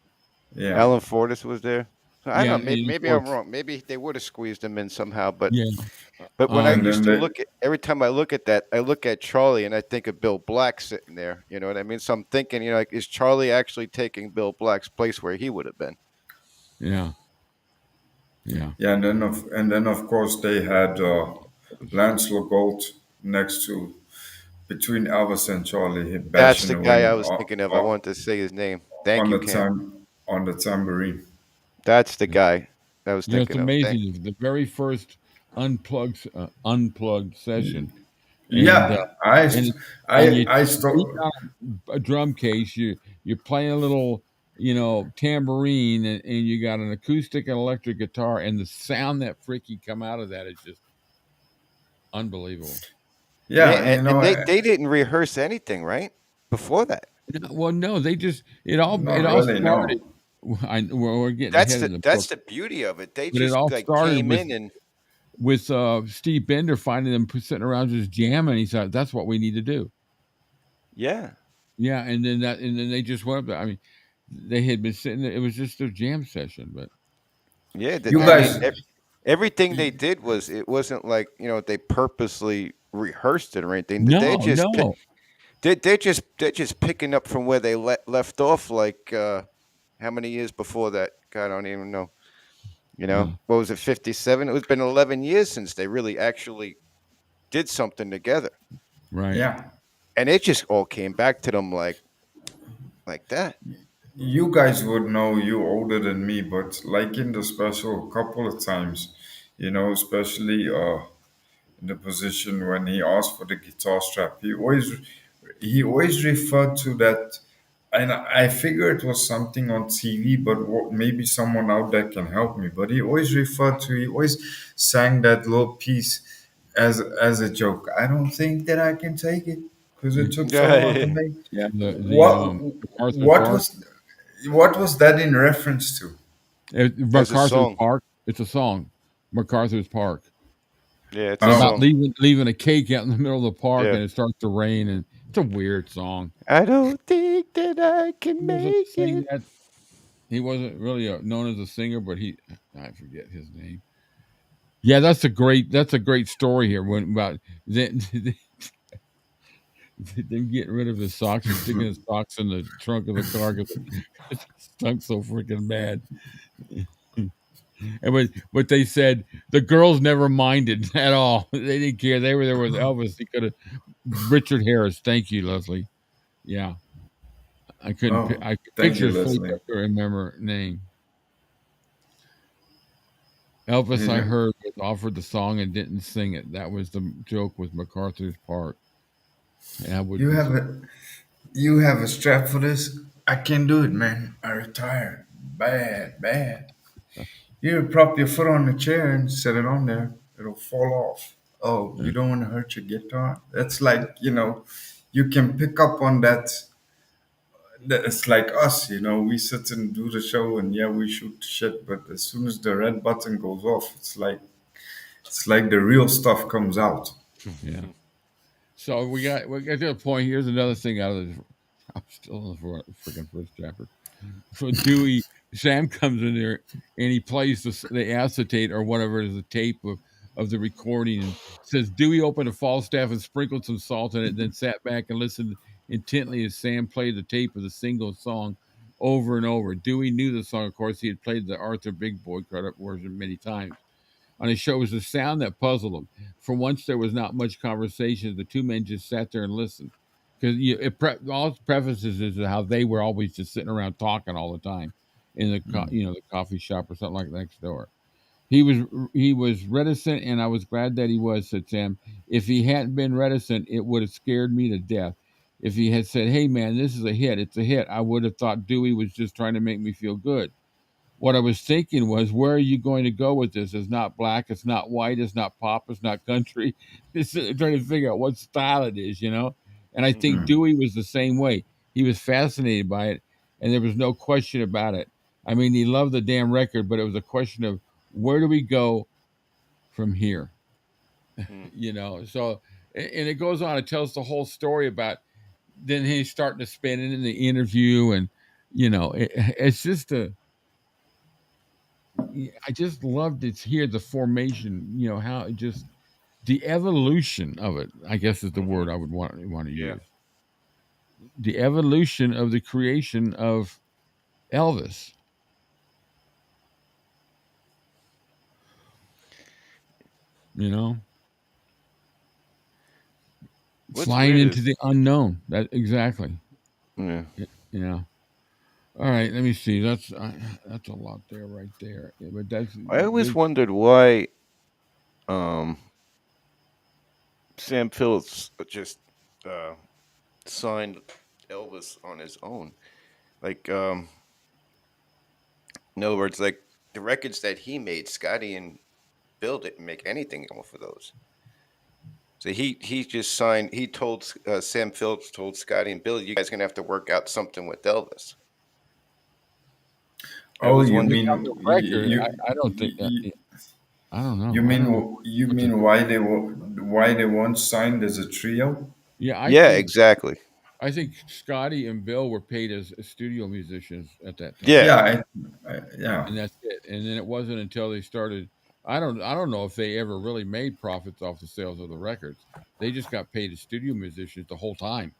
Yeah. Alan Fortis was there. So I don't know. Alan Maybe I'm Fortis. wrong. Maybe they would have squeezed him in somehow. But Yeah. But when I And used then to look at, every time I look at that, I look at Charlie and I think of Bill Black sitting there. You know what I mean? So I'm thinking, like, is Charlie actually taking Bill Black's place where he would have been? Yeah. Yeah. Yeah, and then of course they had Lance LeGault next to between Elvis and Charlie That's the bashing guy away I was thinking of. I wanted to say his name. Thank on you, the Cam. on the tambourine. That's the guy I was It's thinking of. amazing. The very first unplugged session. Yeah, And you I beat still on a drum case. You're playing a little, tambourine, and you got an acoustic and electric guitar, and the sound that freaking come out of that is just unbelievable. yeah, and they didn't rehearse anything, right? Before that. Well, no, they just it all really, started. no. We're getting That's ahead of the that's book. the beauty of it. They But it just all like started came with- in and with Steve Bender finding them sitting around just jamming. He thought that's what we need to do. yeah. Yeah, and then they just went up there. I mean, they had been sitting there. It was just a jam session, but Yeah, You guys- everything they did it wasn't like they purposely rehearsed it or anything. No, they just no. they're just picking up from where they left off. Like how many years before that? God, I don't even know. What was it? 57. It's been 11 years since they really actually did something together, Right. Yeah. and it just all came back to them like that. You guys would know, you older than me, but like in the special a couple of times, especially in the position when he asked for the guitar strap, he always referred to that, and I figure it was something on TV, but maybe someone out there can help me. But he always sang that little piece as a joke. I don't think that I can take it because it took so long to make. Yeah. What was that in reference to? MacArthur's song. Park. It's a song. MacArthur's Park. Yeah, it's Oh. a About song. leaving a cake out in the middle of the park, Yeah. and it starts to rain, and it's a weird song. I don't think that I can He wasn't make singing it. that- He wasn't really known as a singer, but I forget his name. Yeah, that's a great story here. When about them getting rid of his socks and sticking his socks in the trunk of the car because it stunk so freaking bad. But they said the girls never minded at all. They didn't care. They were there with Elvis. He could have Richard Harris. Thank you, Lesley. Yeah, I couldn't. Oh, I could thank picture you, his face. Lesley. I couldn't remember name. Elvis, I Yeah. heard, was offered the song and didn't sing it. That was the joke with MacArthur's Park. And I would. You have a You have a strap for this? I can't do it, man. I retired. Bad, bad. You prop your foot on the chair and set it on there. It'll fall off. Oh, you don't want to hurt your guitar? That's like, you can pick up on that. It's like us, we sit and do the show and yeah, we shoot shit, but as soon as the red button goes off, it's like the real stuff comes out. Yeah. So we got to the point. Here's another thing out of this. I'm still in the freaking first chapter. So Dewey, Sam comes in there and he plays the acetate or whatever it is, the tape of the recording, and says Dewey opened a Falstaff and sprinkled some salt in it, then sat back and listened intently as Sam played the tape of the single song over and over. Dewey knew the song, of course. He had played the Arthur Big Boy credit version many times. On his show, it was the sound that puzzled him. For once, there was not much conversation. The two men just sat there and listened. Because all its prefaces is how they were always just sitting around talking all the time in the the coffee shop or something like next door. He was reticent, and I was glad that he was, said Sam. If he hadn't been reticent, it would have scared me to death. If he had said, "Hey man, this is a hit, it's a hit," I would have thought Dewey was just trying to make me feel good. What I was thinking was, where are you going to go with this? It's not black, it's not white, it's not pop, it's not country. It's trying to figure out what style it is, And I think Dewey was the same way. He was fascinated by it, and there was no question about it. I mean, he loved the damn record, but it was a question of where do we go from here? So, and it goes on, it tells the whole story about then he's starting to spin it in the interview, and it's just I just loved it here, the formation, how it just the evolution of it, I guess is the word I would want to use. The evolution of the creation of Elvis. What's Flying weird into the unknown. That exactly. Yeah. All right, let me see. That's a lot there, right there. Yeah, but I always wondered why Sam Phillips just signed Elvis on his own. Like, in other words, like the records that he made, Scotty and Bill didn't make anything off of those. So he just signed. He told Sam Phillips told Scotty and Bill, "You guys gonna have to work out something with Elvis." Oh, you on mean the record. I don't think that. I don't know. You mean why they weren't signed as a trio? Yeah, exactly. I think Scotty and Bill were paid as studio musicians at that time. Yeah, yeah, and that's it. And then it wasn't until they started. I don't know if they ever really made profits off the sales of the records. They just got paid as studio musicians the whole time.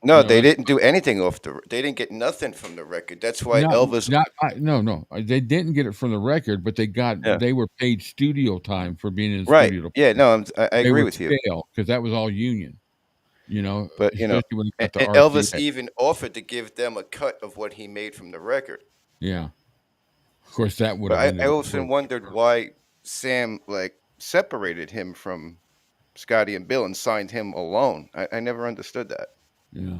No, they didn't do anything off the. They didn't get nothing from the record. That's why Elvis. No, they didn't get it from the record, but they were paid studio time for being in the right. studio. Yeah, no, I agree with you. Because that was all union. But especially when and Elvis even offered to give them a cut of what he made from the record. Yeah, of course that would have. I often wondered why Sam separated him from Scotty and Bill and signed him alone. I never understood that. Yeah.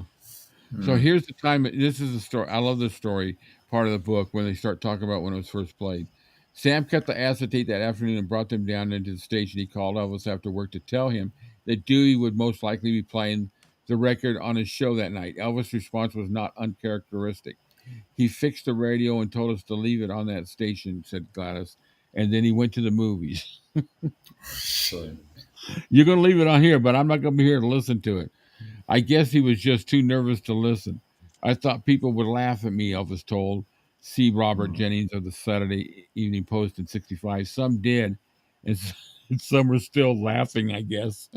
So here's the time. This is the story. I love this story part of the book when they start talking about when it was first played. Sam cut the acetate that afternoon and brought them down into the station. He called Elvis after work to tell him that Dewey would most likely be playing the record on his show that night. Elvis' response was not uncharacteristic. He fixed the radio and told us to leave it on that station, said Gladys, and then he went to the movies. You're going to leave it on here, but I'm not going to be here to listen to it. I guess he was just too nervous to listen. I thought people would laugh at me, Elvis told. See Robert Jennings of the Saturday Evening Post in 1965. Some did, and some were still laughing, I guess.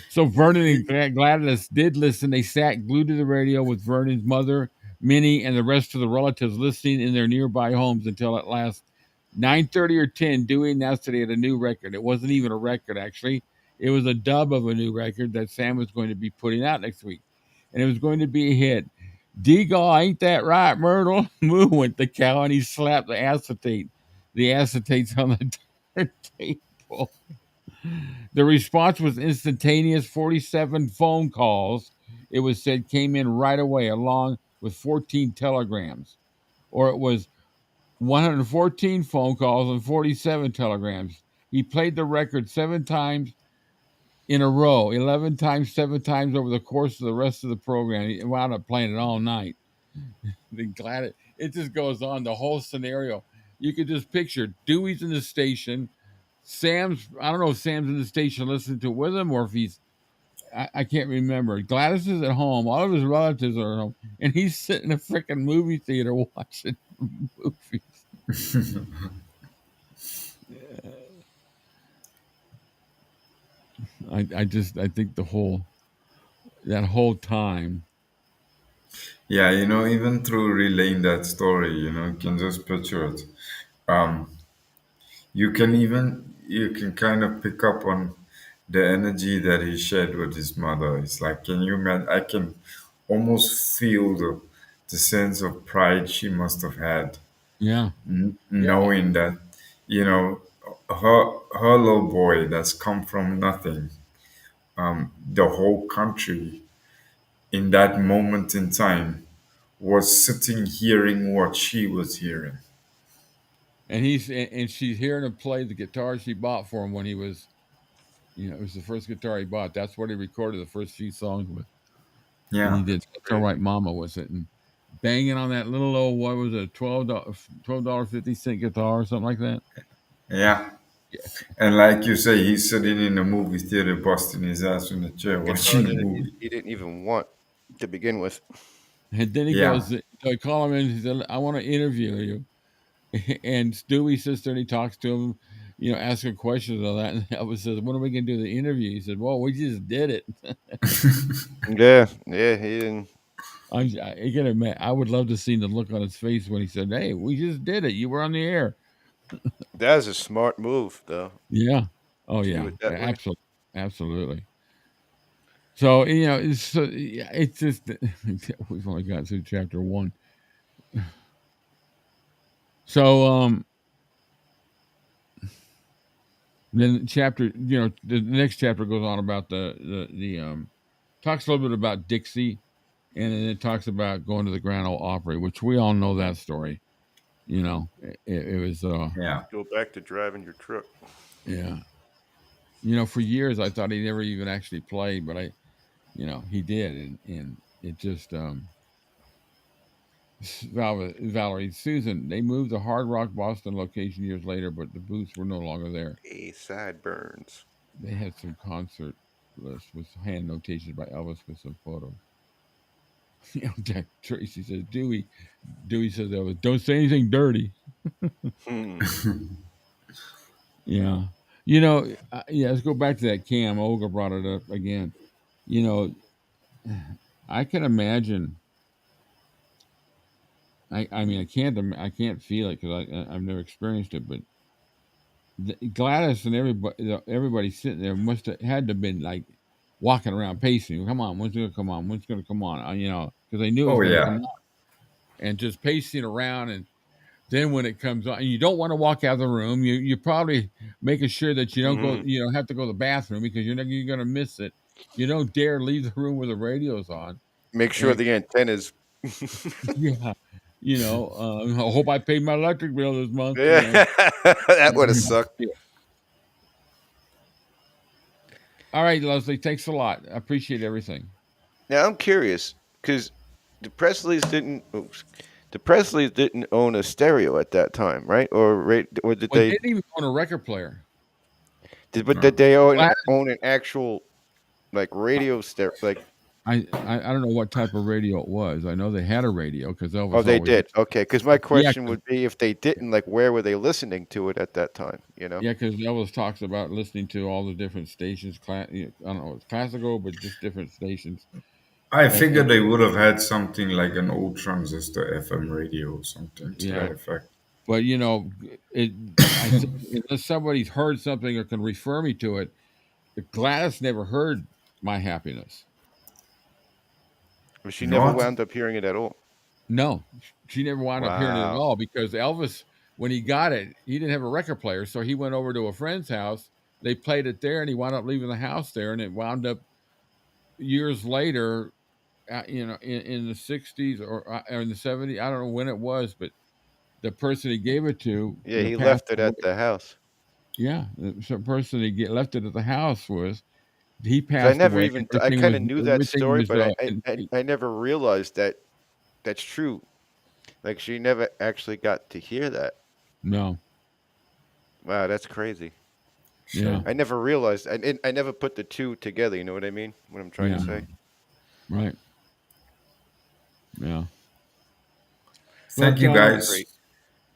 So Vernon and Gladys did listen. They sat glued to the radio with Vernon's mother, Minnie, and the rest of the relatives listening in their nearby homes until at last 9:30 or 10, Dewey announced that he had a new record. It wasn't even a record, actually. It was a dub of a new record that Sam was going to be putting out next week. And it was going to be a hit. Deagle, ain't that right, Myrtle? Moo went the cow, and he slapped the acetates on the turntable. The response was instantaneous. 47 phone calls it was said came in right away along with 14 telegrams, or it was 114 phone calls and 47 telegrams. He played the record 7 times in a row, 11 times, 7 times over the course of the rest of the program. He wound up playing it all night. Glad it just goes on, the whole scenario. You could just picture Dewey's in the station. I don't know if Sam's in the station listening to it with him or if he's, I can't remember. Gladys is at home. All of his relatives are at home. And he's sitting in a freaking movie theater watching movies. I think that whole time. Yeah, even through relaying that story, you can just picture it. You can kind of pick up on the energy that he shared with his mother. It's like, can you imagine? I can almost feel the sense of pride she must have had, Yeah. knowing that, you know, her little boy that's come from nothing, the whole country in that moment in time was sitting hearing what she was hearing. And she's hearing him play the guitar she bought for him when he was, it was the first guitar he bought. That's what he recorded the first few songs with. And Yeah. he did That's All Right Mama was it, and banging on that little old, what was it, $12.50 guitar or something like that. Yeah. And like you say, he's sitting in the movie theater, busting his ass in the chair, watching the movie. He didn't even want to begin with. And then he goes, so I call him in, he said, I want to interview you. And Stewie's sister, and he talks to him, asking questions and all that. And Elvis says, when are we going to do the interview? He said, well, we just did it. Yeah, he didn't. I would love to see the look on his face when he said, hey, we just did it. You were on the air. That was a smart move, though. Yeah. Oh, yeah. Absolutely. Absolutely. So, it's just, we've only got through chapter 1. So, then the next chapter goes on about the talks a little bit about Dixie, and then it talks about going to the Grand Ole Opry, which we all know that story. It was Go back to driving your truck. Yeah. For years I thought he never even actually played, but he did, and it just Valerie, Susan, they moved the Hard Rock Boston location years later, but the booths were no longer there. Sideburns. They had some concert lists with hand notations by Elvis with some photos. Jack Tracy says, Dewey says, Elvis, don't say anything dirty. Yeah. Let's go back to that cam. Olga brought it up again. I can imagine. I mean, I can't feel it because I've never experienced it. But Gladys and everybody sitting there must have had to have been like walking around pacing. Come on, when's it gonna come on? When's it gonna come on? Because they knew it was gonna come on, and just pacing around. And then when it comes on, and you don't want to walk out of the room. You probably making sure that you don't go. You don't have to go to the bathroom because you're gonna miss it. You don't dare leave the room where the radio's on. Make sure the antennas. Yeah. I hope I paid my electric bill this month. Yeah. That would have sucked. All right, Lesley, thanks a lot. I appreciate everything. Now I'm curious because the Presleys didn't own a stereo at that time, right? Or did they? They didn't even own a record player. Did they own an actual radio stereo? I don't know what type of radio it was. I know they had a radio because Elvis. Oh, they did. Okay, because my question would be, if they didn't, where were they listening to it at that time? Yeah, because Elvis talks about listening to all the different stations. I don't know, it's classical, but just different stations. I figured they would have had something like an old transistor FM radio or something to that effect. But unless somebody's heard something or can refer me to it, Gladys never heard My Happiness. She never wound up hearing it at all. No, she never wound up hearing it at all because Elvis, when he got it, he didn't have a record player. So he went over to a friend's house. They played it there, and he wound up leaving the house there. And it wound up years later in the '60s or in the '70s. I don't know when it was, but the person he gave it to, Yeah, he passed left it away. at the house. Yeah, the person he left it at the house was he 'Cause I passed never away. even I Everything kind was of knew that everything story, was but I never realized that that's true. Like she never actually got to hear that. no, Wow, that's crazy. yeah, Sure. I never realized. I never put the two together. You know what I mean? What I'm trying to yeah, say. right, yeah. Thank But you That's guys, great.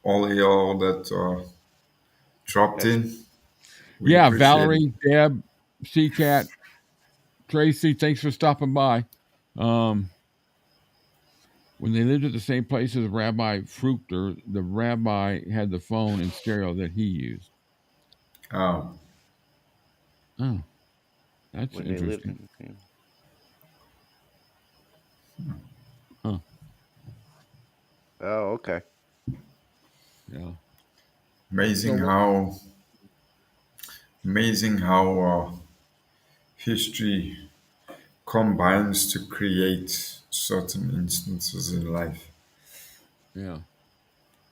all y'all that dropped That's in. We yeah, appreciate it. Valerie, Deb, Cat, Tracy, thanks for stopping by. Um, when they lived at the same place as Rabbi Fruchter, the rabbi had the phone and stereo that he used. Um, Oh, that's when they lived interesting. in. Okay. Huh. Oh, okay. Yeah. So amazing what? how amazing how history combines to create certain instances in life. Yeah.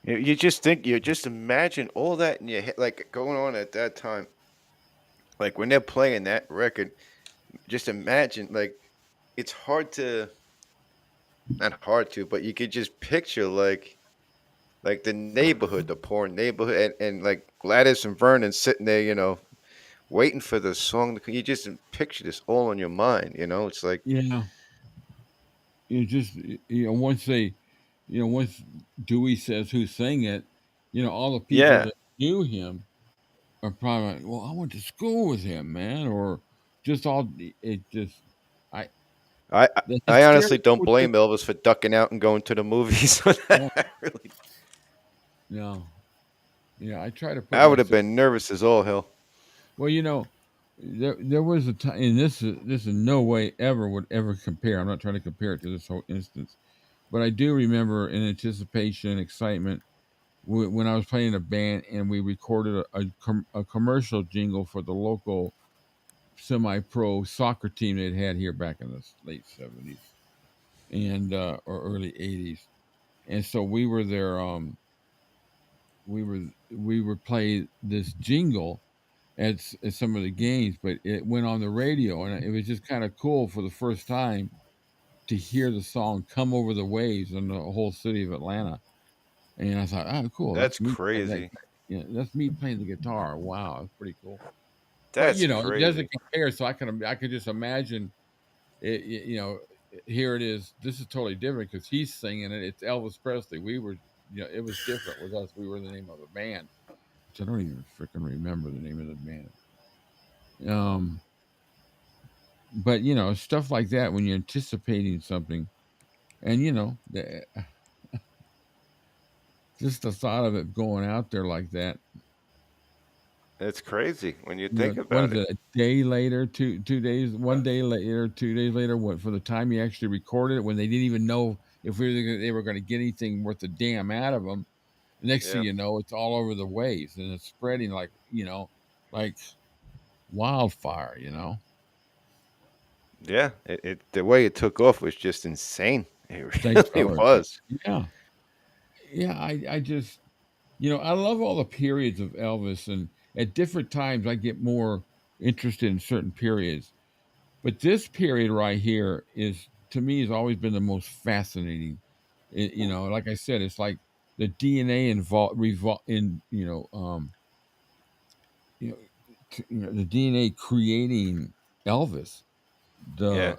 You just think you just imagine all that in your head, like going on at that time. Like when they're playing that record, just imagine like it's hard to not hard to, but you could just picture like the neighborhood, the poor neighborhood, and like Gladys and Vernon sitting there, waiting for the song. You just picture this all in your mind. It's like Yeah. You just once once Dewey says who sang it, all the people yeah, that knew him are probably like, well, I went to school with him, man, or just all it just I I the I honestly hysteria don't was just blame Elvis for ducking out and going to the movies. yeah, Really, no. Yeah, I try to put I would have myself been nervous as all hell. well, there was a time, and this in no way ever would ever compare. I'm not trying to compare it to this whole instance, but I do remember in anticipation and excitement when I was playing in a band and we recorded a commercial jingle for the local semi-pro soccer team they'd had here back in the late '70s and or early '80s, and so we were there. We were playing this jingle at some of the games, but it went on the radio, and it was just kind of cool for the first time to hear the song "Come Over the Waves" in the whole city of Atlanta. And I thought, oh, cool, That's that's me playing that. crazy. That's me playing the guitar. Wow, that's pretty cool. But That's it doesn't crazy. compare. So I could just imagine it. Here it is. This is totally different because he's singing it. It's Elvis Presley. We were, it was different with us. We were the name of a band, which I don't even freaking remember the name of the band. But stuff like that when you're anticipating something, and just the thought of it going out there like that. That's crazy when you think What about is it. it? A day later, 2 days, 1 day later, 2 days later. What for the time you actually recorded it when they didn't even know if they were going to get anything worth a damn out of them. The next thing Yeah, you know, it's all over the waves and it's spreading like wildfire. yeah. The way it took off was just insane. It really Stellar. was. Yeah, yeah. I just I love all the periods of Elvis, and at different times I get more interested in certain periods. But this period right here is, to me, has always been the most fascinating. Like I said, it's like the DNA involved, in the DNA creating Elvis. Yeah, The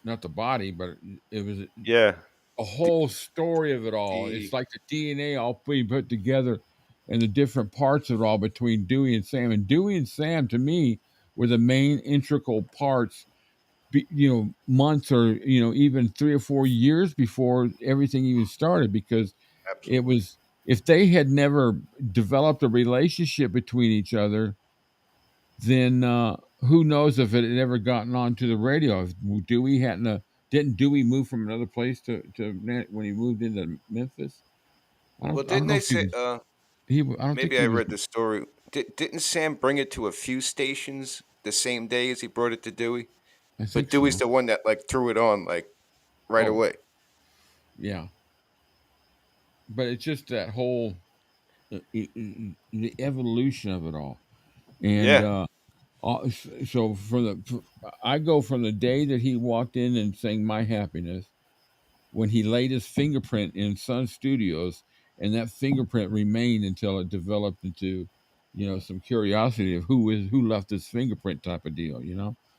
not the body, but it was yeah. a The, whole story of it all. It's the like the DNA all being put together and the different parts of it all between Dewey and Sam. And Dewey and Sam, to me, were the main integral parts, months or, even 3 or 4 years before everything even started, because it absolutely. was, if they had never developed a relationship between each other, then who knows if it had ever gotten onto the radio. If Dewey hadn't, didn't Dewey move from another place to when he moved into Memphis? Well, I don't didn't know they if he say? was. I don't think Maybe he I was. read the story. Didn't Sam bring it to a few stations the same day as he brought it to Dewey? I But think Dewey's so. the one that like threw it on like right Oh, away. yeah. But it's just that whole the evolution of it all, and Yeah. so I go from the day that he walked in and sang "My Happiness," when he laid his fingerprint in Sun Studios, and that fingerprint remained until it developed into, some curiosity of who left this fingerprint type of deal.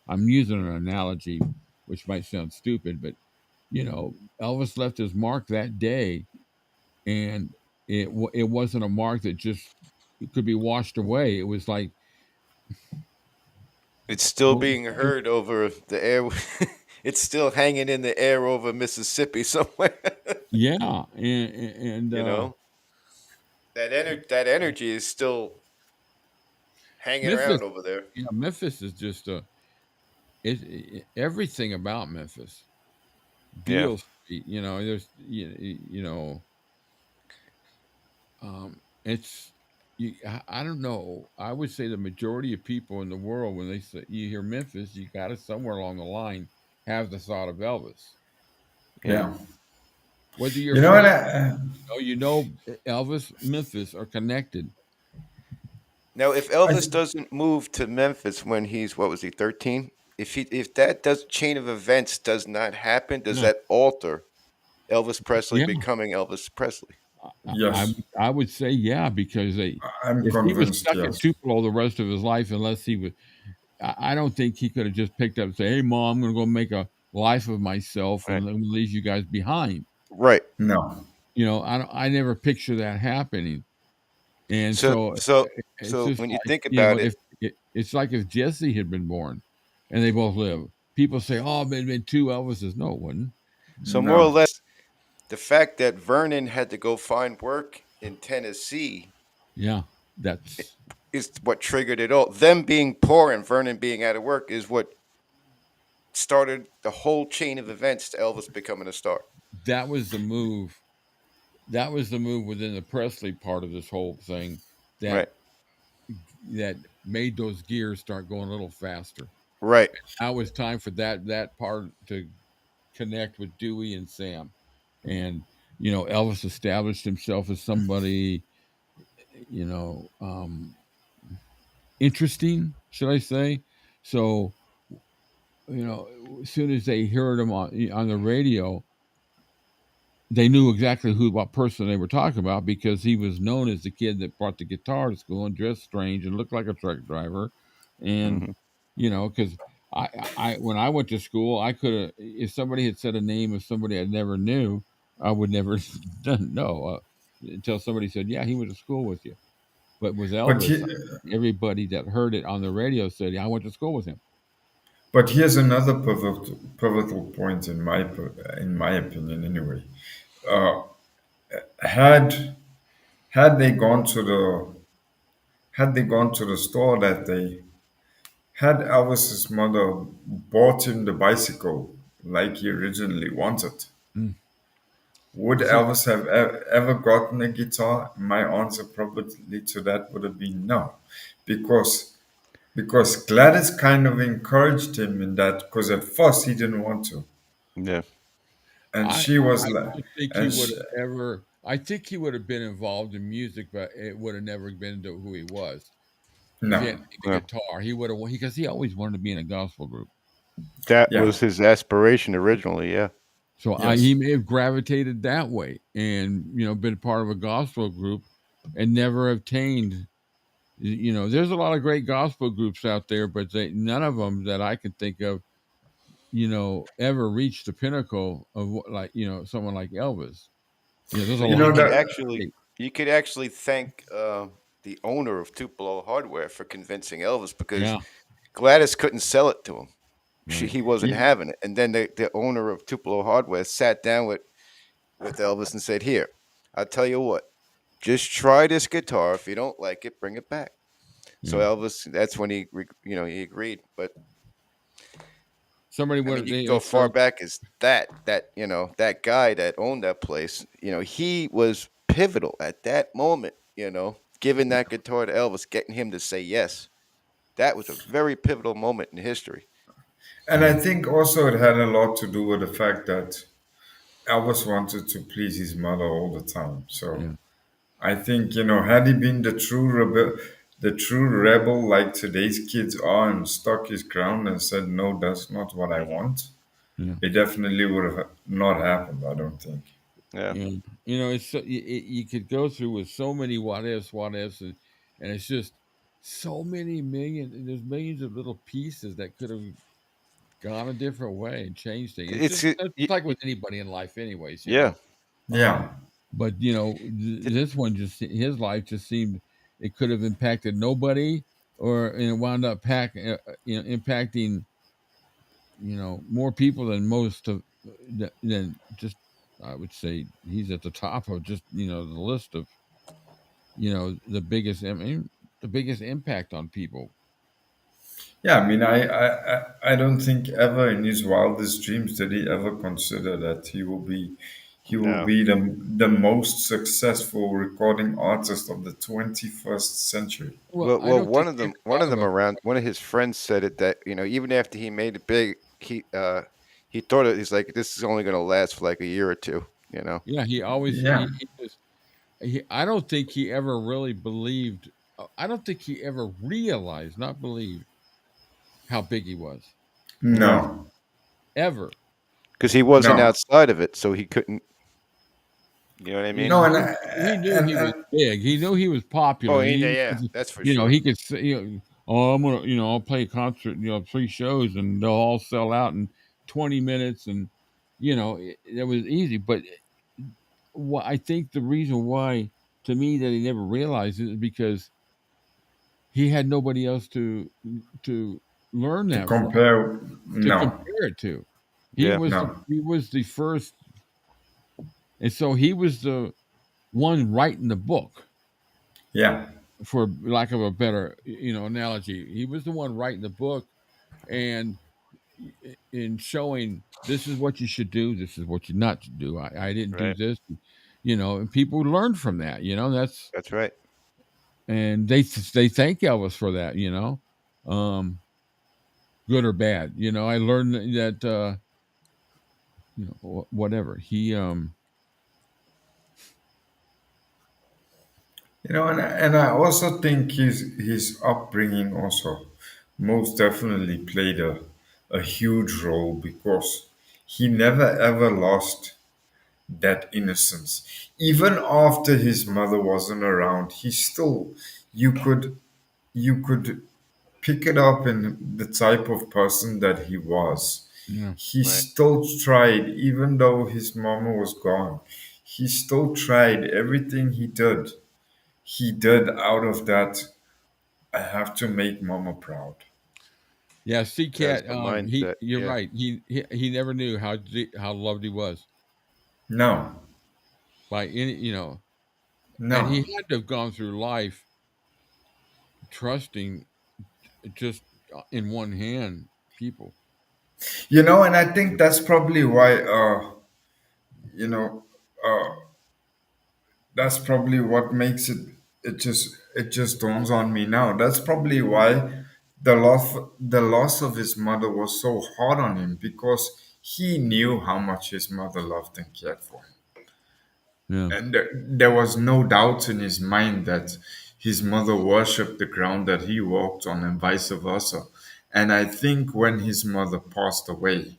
I'm using an analogy, which might sound stupid, but Elvis left his mark that day, and it wasn't a mark that just could be washed away. It was like, It's still well, being heard over the air. It's still hanging in the air over Mississippi somewhere. yeah, and You know, that energy is still hanging Memphis, around over there. Memphis is just everything about Memphis. Yeah. Beale Street, there's it's I don't know. I would say the majority of people in the world, when they say you hear Memphis, you got to somewhere along the line have the thought of Elvis. Yeah. Yeah. Whether you're You know what? from, Elvis, Memphis are connected. Now, if Elvis doesn't move to Memphis when he's what was he 13? If that chain of events does not happen, does Yeah. that alter Elvis Presley Yeah. becoming Elvis Presley? Yes. I would say yeah, because I'm if he was convinced, stuck in yes. Tupelo the rest of his life, unless he was, I don't think he could have just picked up and say, "Hey, Mom, I'm going to go make a life of myself and Right. leave you guys behind." Right. No. I never picture that happening, and So so so it's so just when you like, think about it, it's like if Jesse had been born, and they both live. People say, "Oh, been two Elvises." No, it wouldn't. so more or No. less, the fact that Vernon had to go find work in Tennessee Yeah, that's is what triggered it all. Them being poor and Vernon being out of work is what started the whole chain of events to Elvis becoming a star. that was the move. That was the move within the Presley part of this whole thing that Right. that made those gears start going a little faster. Right. Now it's time for that part to connect with Dewey and Sam, and Elvis established himself as somebody, you know, interesting, should I say? So as soon as they heard him on the radio, they knew exactly what person they were talking about, because he was known as the kid that brought the guitar to school and dressed strange and looked like a truck driver, and Mhm. because I when I went to school, I could have, if somebody had said a name of somebody I never knew, I would never know until somebody said, "Yeah, he went to school with you." But with But Elvis, he, everybody that heard it on the radio said, "Yeah, I went to school with him." but here's another pivotal point in my opinion. Anyway, uh, had had they gone to the had they gone to the store that day, had Elvis's mother bought him the bicycle like he originally wanted, Mm. would See, Elvis have ever gotten a guitar? My answer probably to that would have been no, because Gladys kind of encouraged him in that, because at first he didn't want to, Yeah. and I she was I like, don't think he and would she, have ever. I think he would have been involved in music, but it would have never been to who he was. If he no, hadn't taken Yeah. the guitar, he would have, because he always wanted to be in a gospel group. That yeah, was his aspiration originally. Yeah. So he yes, may have gravitated that way, and been part of a gospel group, and never obtained. There's a lot of great gospel groups out there, but none of them that I can think of, ever reached the pinnacle of like someone like Elvis. There's a But you lot know you of could that, actually you could actually thank the owner of Tupelo Hardware for convincing Elvis, because yeah, Gladys couldn't sell it to him. right. He wasn't you, having it, and then the owner of Tupelo Hardware sat down with Elvis and said, "Here, I'll tell you what. Just try this guitar. If you don't like it, bring it back." So Yeah. Elvis, that's when he agreed. But Somebody I mean, would you can go they far so back as that guy that owned that place. He was pivotal at that moment. Giving that guitar to Elvis, getting him to say yes. That was a very pivotal moment in history. And I think also it had a lot to do with the fact that Elvis wanted to please his mother all the time. So Yeah. I think, had he been the true rebel like today's kids are and stuck his ground and said, no, that's not what I want, Yeah. it definitely would have not happened, I don't think. Yeah. And it's you could go through with so many what ifs, and it's just so many million. There's millions of little pieces that could have gone a different way and changed things. It's It's like with anybody in life, anyways. yeah. Yeah. But this one just his life just seemed it could have impacted nobody, or it wound up impacting more people than most of than just I would say he's at the top of just the list of the biggest the biggest impact on people. Yeah, I mean, I don't think ever in his wildest dreams did he ever consider that he will No. be the most successful recording artist of the 21st century. Well, Well, I well, don't one think of he ever them, one thought of them about around, one of his friends said it that even after he made it big, he thought he's like this is only going to last for like a year or two. yeah, he always Yeah. I don't think he ever really believed. I don't think he ever realized, not believed, how big he was No, No. ever. because he wasn't No. outside of it, so he couldn't. You know what I mean? No, He knew he was and big. He knew he was popular. Oh, He, yeah, that's for sure. he could say, oh, I'm gonna, I'll play a concert, 3 shows, and they'll all sell out in 20 minutes, and it was easy. But what I think the reason why, to me, that he never realized it is because he had nobody else to learn to that from, compare, to no, compare it to. Yeah. no, He was the first, and so he was the one writing the book, yeah, for lack of a better analogy. He was the one writing the book and in showing this is what you should do, this is what you not to do. I didn't do Right. this, and people learn from that. That's That's right. and they thank Elvis for that. Um, Good or bad. I learned that whatever he and I also think his upbringing also most definitely played a huge role because he never ever lost that innocence. Even after his mother wasn't around, he still you could you could pick it up in the type of person that he was. yeah. He Right. still tried, even though his mama was gone. He still tried everything he did. He did out of that. I have to make mama proud. Yeah, That's C-Cat, the he mindset. you're Yeah. right. He never knew how loved he was No, by any, and he no. had to have gone through life trusting just in one hand people. And I think that's probably why, you know, uh, that's probably what makes it just dawns on me now. That's probably why the loss of his mother was so hard on him because he knew how much his mother loved and cared for him. Yeah. And there was no doubt in his mind that his mother worshipped the ground that he walked on and vice versa. And I think when his mother passed away,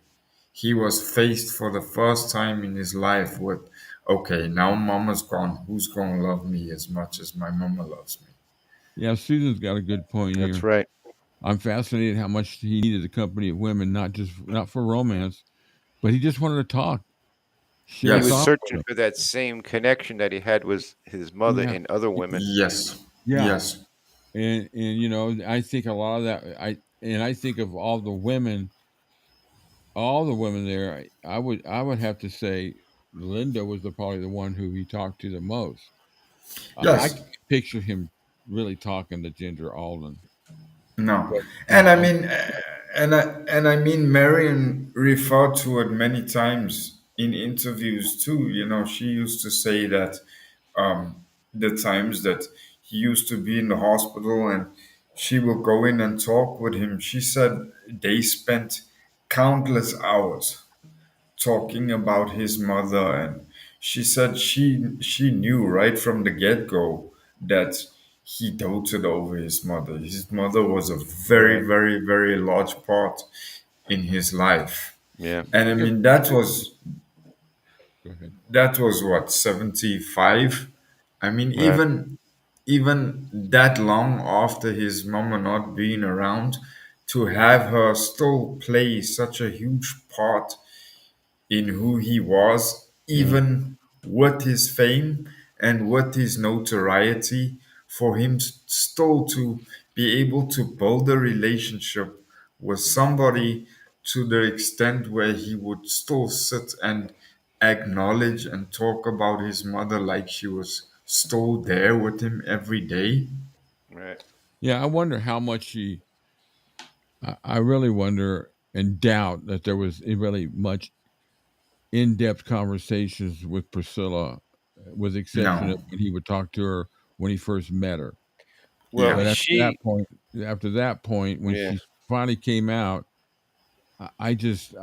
he was faced for the first time in his life with, okay, now mama's gone. Who's going to love me as much as my mama loves me? Yeah, Susan's got a good point That's here. right. I'm fascinated how much he needed the company of women, not for romance, but he just wanted to talk, share He was Yes. thoughts searching with for that same connection that he had with his mother them. and other women. Yes. Yeah, Yes. and I think a lot of that. I think of all the women there. I would have to say Linda was probably the one who he talked to the most. I Yes. can't picture him really talking to Ginger Alden, No, but and I I mean, and I mean, Marion referred to it many times in interviews too. She used to say that the times that he used to be in the hospital and she would go in and talk with him. She said they spent countless hours talking about his mother, and she said she knew right from the get-go that he doted over his mother. His mother was a very, Right. very, very large part in his life. Yeah. And I Yeah, mean go ahead. that was what, 75? I mean, Right. even that long after his mama not being around, to have her still play such a huge part in who he was, Yeah. even with his fame and with his notoriety, for him still to be able to build a relationship with somebody to the extent where he would still sit and acknowledge and talk about his mother like she was still there with him every day. Right. Yeah, I wonder how much I really wonder and doubt that there was really much in-depth conversations with Priscilla, with the exception of No. when he would talk to her when he first met her. Well, Yeah. But she. after that point, when Yeah. she finally came out, I just,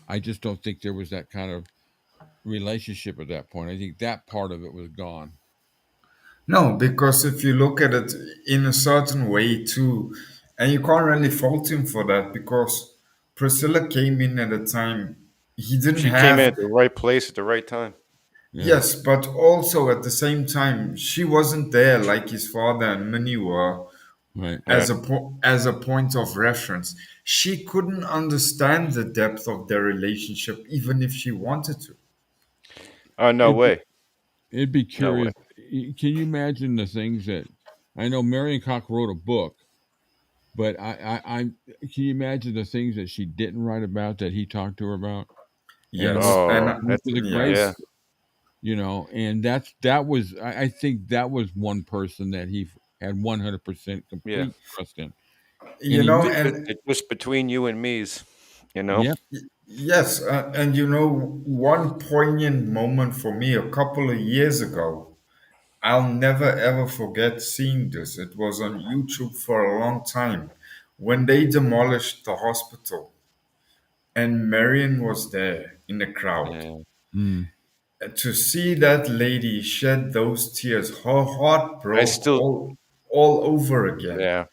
I just don't think there was that kind of relationship at that point. I think that part of it was gone. No, because if you look at it in a certain way too, and you can't really fault him for that because Priscilla came in at a time he didn't She came in have, at the right place at the right time. Yeah, yes, but also at the same time, she wasn't there like his father and Minnie were right. Yeah. as a point of reference. She couldn't understand the depth of their relationship even if she wanted to. Oh, no It, way. it'd be No way. curious. Can you imagine the things that I know? Marion Cox wrote a book, but can you imagine the things that she didn't write about that he talked to her about? And Yes, and went to the grave, Yeah. yes. and that was I think that was one person that he had 100% Yeah. complete trust in, and You he know, knew. and Just between you and me's, you know? Yep. yes, and you know, one poignant moment for me a couple of years ago, I'll never ever forget seeing this. It was on YouTube for a long time when they demolished the hospital and Marion was there in the crowd. Yeah. Mm. And to see that lady shed those tears, her heart I broke still, all over again. yeah.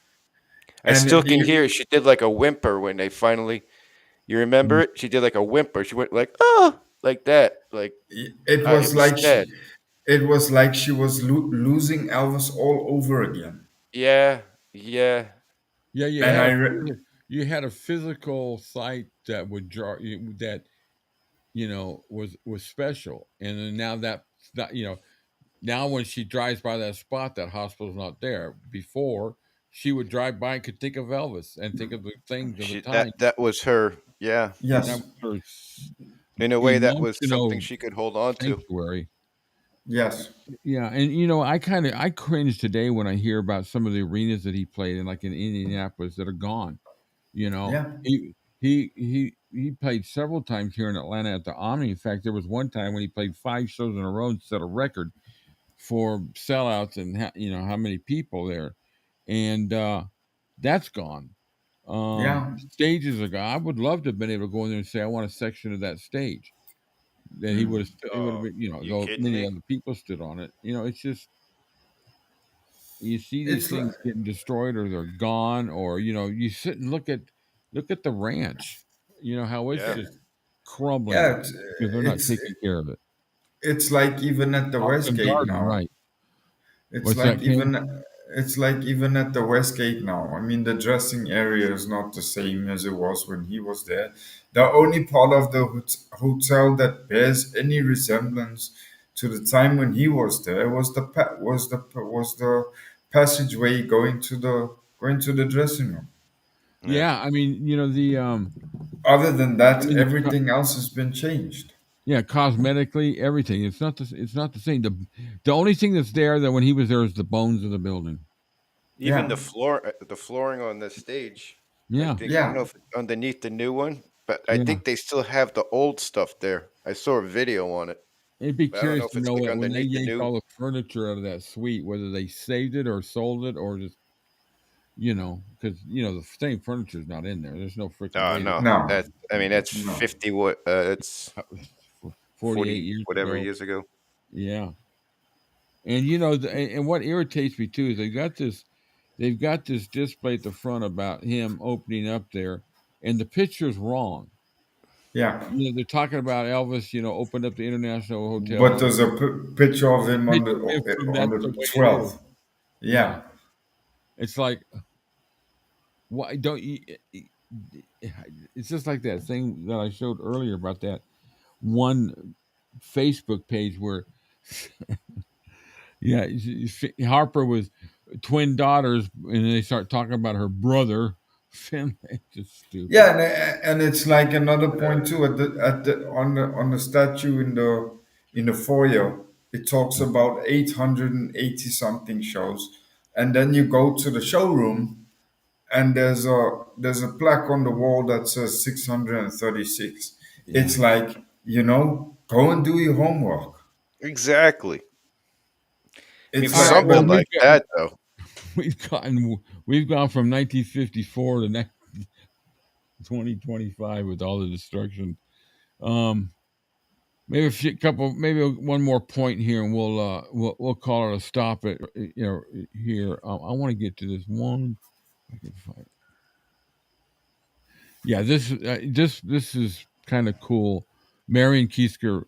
I And still can the hear she did like a whimper when they finally, you remember Mm. it? She did like a whimper. She went like, oh, like that. Like, it it was was like sad. she was losing Elvis all over again. Yeah. Yeah. Yeah, And you had a physical sight that would draw you, that was special, and then now that not now when she drives by that spot, that hospital's not there. Before, she would drive by and could think of Elvis and think of the things of the She, time. that was her. Yeah. That yes, was her In a way, that was something emotional she could hold on to. sanctuary. yes, Yeah, and I cringe today when I hear about some of the arenas that he played in, like in Indianapolis, that are gone. yeah, He played several times here in Atlanta at the Omni. In fact, there was one time when he played 5 shows in a row and set a record for sellouts and how many people there, and that's gone. yeah, Stages are gone. I would love to have been able to go in there and say I want a section of that stage. Then he would have Oh, been, you though kidding many me? other people stood on it. It's just you see these it's like, things getting destroyed or they're gone, or you sit and look at the ranch, how it's Yeah. just crumbling yeah, because they're not it's taking care of it. it's like even at the Olive Westgate Garden, now. right? It's What's like that, King? even it's like even at the Westgate now. I mean, the dressing area is not the same as it was when he was there. The only part of the hotel that bears any resemblance to the time when he was there was the passageway going to the dressing room. Yeah. Yeah, I mean, the Other than I that, mean, everything else has been changed. yeah, cosmetically, everything. It's not the same. The only thing that's there that when he was there is the bones of the building. Even Yeah, the flooring on the stage. I Yeah, think I don't know yeah, if it's underneath the new one, but I yeah. think they still have the old stuff there. I saw a video on it, It'd be but I don't know curious if to it's know like what when they underneath the yanked new. all the furniture out of that suite, whether they saved it or sold it or just because the same furniture's not in there. There's no freaking Oh way that no, No, that's no. 50. What? It's 48 40 years whatever ago. years ago. Yeah, and and what irritates me too is they've got this display at the front about him opening up there, and the picture's wrong. Yeah. They're talking about Elvis, opened up the International Hotel. But there's a picture of him on the Picture of him, on that's the the way it is. 12th. Yeah. Yeah. It's like, why don't you? It's just like that thing that I showed earlier about that one Facebook page where, yeah, Harper was twin daughters, and they start talking about her brother. It's just stupid. Yeah, and it's like another point too at the on the statue in the foyer. It talks about 880 something shows, and then you go to the showroom, and there's a plaque on the wall that says 636. Yeah. It's like, go and do your homework. Exactly. I mean, It's All right. like, Well, something like that though. we've gone from 1954 to 2025 with all the destruction. Maybe maybe one more point here, and we'll call it a stop it. Here. I want to get to this one. I can find. Yeah, this is kind of cool. Marion Keisker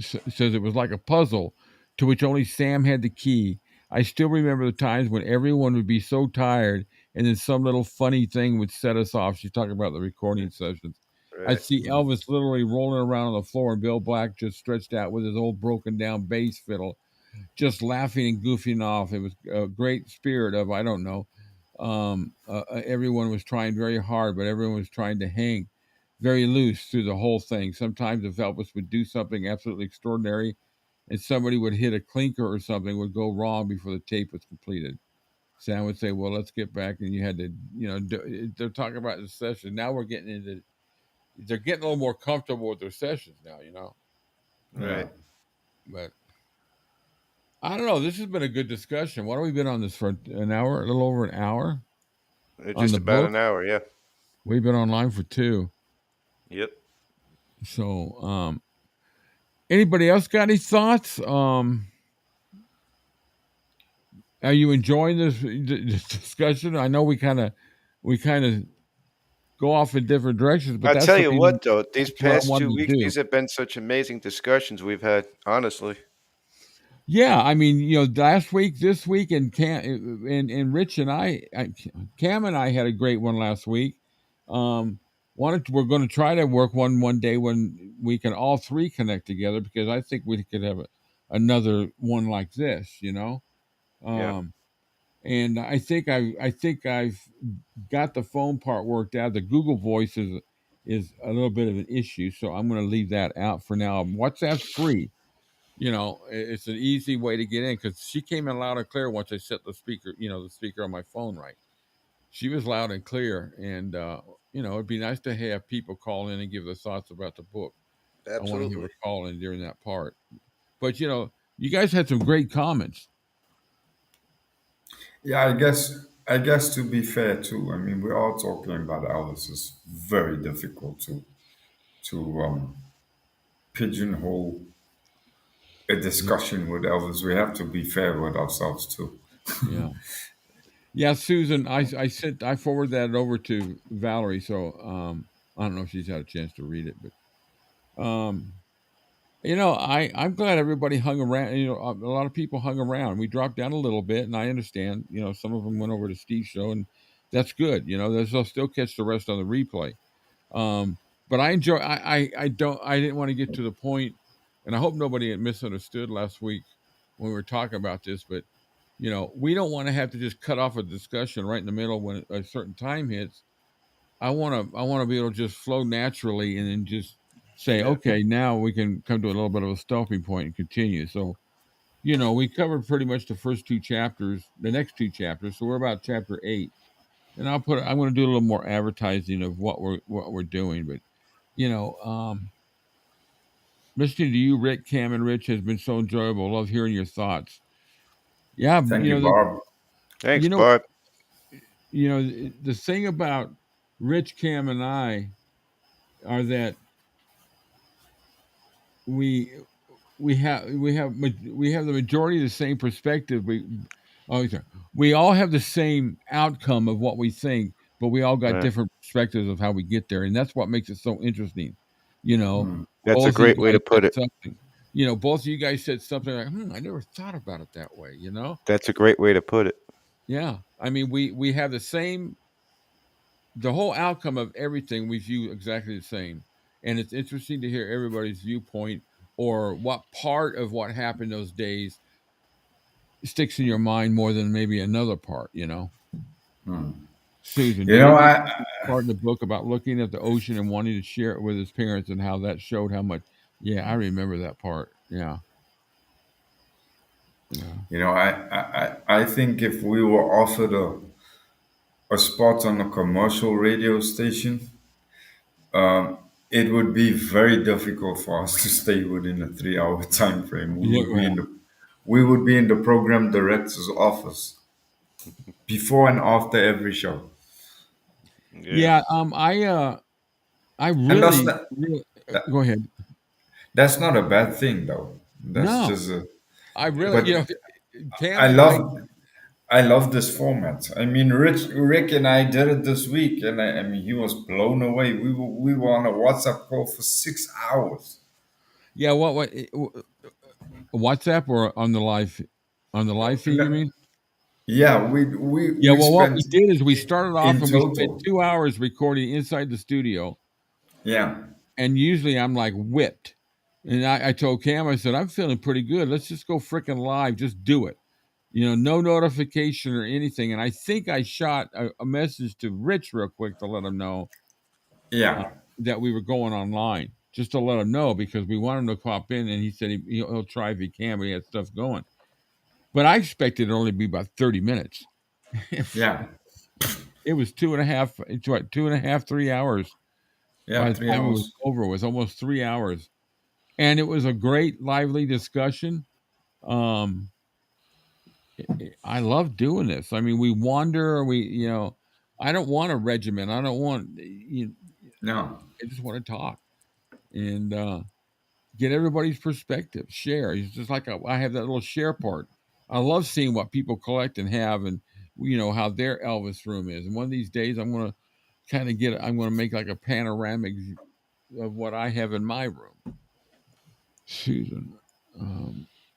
says it was like a puzzle to which only Sam had the key. I still remember the times when everyone would be so tired, and then some little funny thing would set us off. She's talking about the recording sessions. Right. I'd see Elvis literally rolling around on the floor, and Bill Black just stretched out with his old broken down bass fiddle, just laughing and goofing off. It was a great spirit of, I don't know. Everyone was trying very hard, but everyone was trying to hang very loose through the whole thing. Sometimes if Elvis would do something absolutely extraordinary and somebody would hit a clinker or something would go wrong before the tape was completed, Sam would say, well, let's get back. And you had to, they're talking about the session. Now they're getting a little more comfortable with their sessions now, Right. But I don't know. This has been a good discussion. What have we been on this for an hour? A little over an hour? Just about an hour, yeah. We've been online for 2. Yep. So, anybody else got any thoughts? Are you enjoying this discussion? I know we kind of go off in different directions, but I'll that's tell you what, though, these what I past wanted 2 to weeks, do. these have been such amazing discussions we've had, honestly. Yeah, I mean, last week, this week, and Rich and Cam and I had a great one last week. We're going to try to work one day when we can all 3 connect together, because I think we could have another one like this, Yeah. And I think I've got the phone part worked out. The Google Voice is a little bit of an issue, so I'm going to leave that out for now. WhatsApp's free. It's an easy way to get in, because she came in loud and clear once I set the speaker, the speaker on my phone right. She was loud and clear, and it'd be nice to have people call in and give their thoughts about the book. Absolutely. I want to hear a call in during that part. But you guys had some great comments. yeah, I guess to be fair too, I mean, we're all talking about Elvis. It's very difficult to pigeonhole a discussion with Elvis. We have to be fair with ourselves too. Yeah, Susan, I forwarded that over to Valerie, so I don't know if she's had a chance to read it, but I'm glad everybody hung around. A lot of people hung around. We dropped down a little bit, and I understand. Some of them went over to Steve's show, and that's good. They'll still catch the rest on the replay. But I enjoy. I didn't want to get to the point, and I hope nobody misunderstood last week when we were talking about this. But we don't want to have to just cut off a discussion right in the middle when a certain time hits. I want to be able to just flow naturally and then just say, okay, now we can come to a little bit of a stopping point and continue. So, we covered pretty much the first 2 chapters, the next 2 chapters. So we're about chapter 8, and I'm going to do a little more advertising of what we're doing. But, listening to you, Rick, Cam, and Rich has been so enjoyable. Love hearing your thoughts. Yeah, Thank you, Bob. Thanks, Bob. the thing about Rich, Cam, and I are that we have the majority of the same perspective. We all have the same outcome of what we think, but we all got different perspectives of how we get there, and that's what makes it so interesting. That's a Both of you great way guys to put said it. something. Both of you guys said something like, I never thought about it that way. That's a great way to put it. Yeah, I mean, we have the whole outcome of everything we view exactly the same, and it's interesting to hear everybody's viewpoint or what part of what happened those days sticks in your mind more than maybe another part. Susan, do you remember I the part in the book about looking at the ocean and wanting to share it with his parents and how that showed how much? Yeah, I remember that part. Yeah. I think if we were offered a spot on a commercial radio station, it would be very difficult for us to stay within a 3 hour time frame. Yeah. We would be in the program director's office before and after every show. Yeah. I And really that, go ahead. that's not a bad thing though. That's No, just I really, but Cam I and I. love this format. I mean, Rick and I did it this week, and I mean, he was blown away. We were on a WhatsApp call for 6 hours. Yeah. What? WhatsApp or on the live feed? You mean? Yeah, we Yeah. we Well, what we spent did is we started off in and we spent total. 2 hours recording inside the studio, Yeah, and usually I'm like whipped. And I told Cam, I said, I'm feeling pretty good. Let's just go freaking live. Just do it. No notification or anything. And I think I shot a message to Rich real quick to let him know yeah, that we were going online, just to let him know because we want him to pop in. And he said he'll try if he can, but he had stuff going. But I expected it only be about 30 minutes. yeah, It was 2.5, 3 hours. By yeah. the Three time it was hours. over, it was almost 3 hours. And it was a great, lively discussion. Um, I love doing this. I mean, we wander. I don't want a regimen. I don't want. No, I just want to talk and get everybody's perspective. Share. It's just like I have that little share part. I love seeing what people collect and have, and how their Elvis room is. And one of these days, I'm going to kind of I'm going to make like a panoramic of what I have in my room. Susan.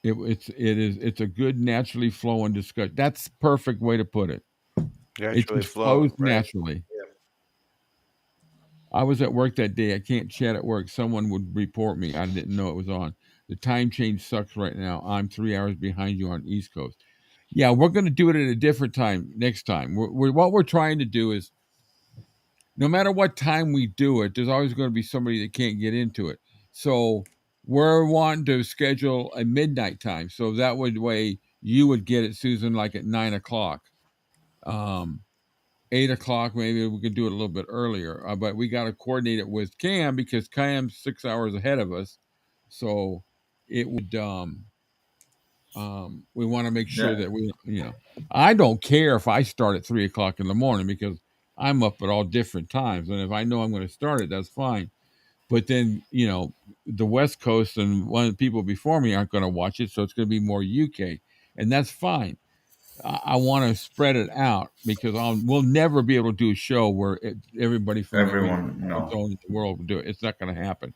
It's a good naturally flowing discussion. That's the perfect way to put it. It Naturally just flows flowing, right? naturally. Yeah. I was at work that day. I can't chat at work. Someone would report me. I didn't know it was on. The time change sucks right now. I'm 3 hours behind you on East Coast. Yeah, we're going to do it at a different time next time. What we're trying to do is, no matter what time we do it, there's always going to be somebody that can't get into it. So we're wanting to schedule a midnight time. So that way you would get it, Susan, like at 9:00. 8:00, maybe we could do it a little bit earlier. But we got to coordinate it with Cam because Cam's 6 hours ahead of us. So it would, we want to make sure yeah, that I don't care if I start at 3:00 in the morning because I'm up at all different times. And if I know I'm going to start it, that's fine. But then, the West Coast and one of the people before me aren't going to watch it. So it's going to be more UK. And that's fine. I want to spread it out because we'll never be able to do a show where everybody from every everyone. No, zone in the world will do it. It's not going to happen.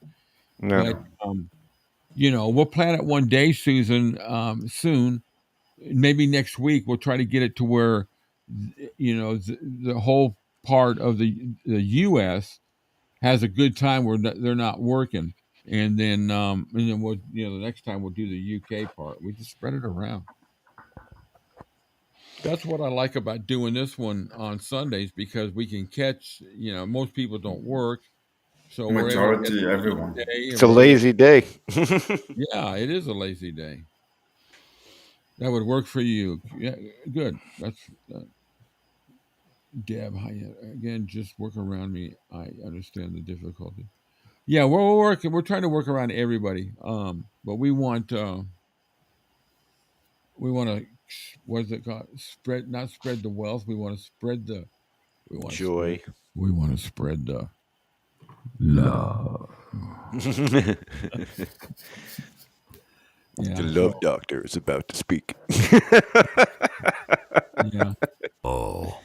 No. But we'll plan it one day, Susan. Soon, maybe next week, we'll try to get it to where the whole part of the U.S. has a good time where they're not working, and then we'll the next time we'll do the UK part. We just spread it around. That's what I like about doing this one on Sundays because we can catch, most people don't work. So we're able to catch majority them on everyone. each day. It's And a we're able lazy day. yeah, it is a lazy day. That would work for you. Yeah, good. That's Deb. Again, just work around me. I understand the difficulty. Yeah, we're working. We're trying to work around everybody. But we want to what is it called? Not spread the wealth. We want to spread the. We want Joy. We want to spread the love. The love doctor is about to speak. Yeah. Oh,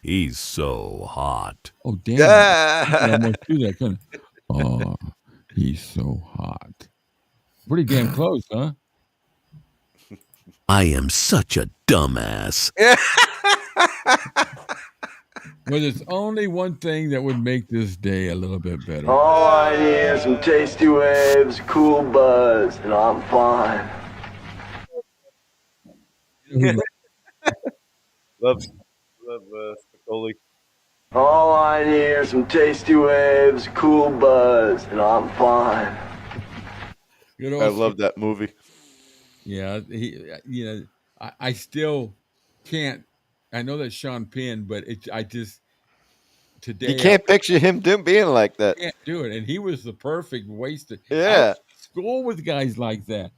he's so hot. Oh, damn. I almost do that, couldn't I? Oh, he's so hot. Pretty damn close, huh? I am such a dumbass. Well, there's only one thing that would make this day a little bit better. All I need is some tasty waves, cool buzz, and I'm fine. Love Spicoli. All I need is some tasty waves, cool buzz, and I'm fine. I love that movie. Yeah, I still can't. I know that's Sean Penn, but today You can't picture him being like that. Can't do it, and he was the perfect wasted. Yeah, I went to school with guys like that.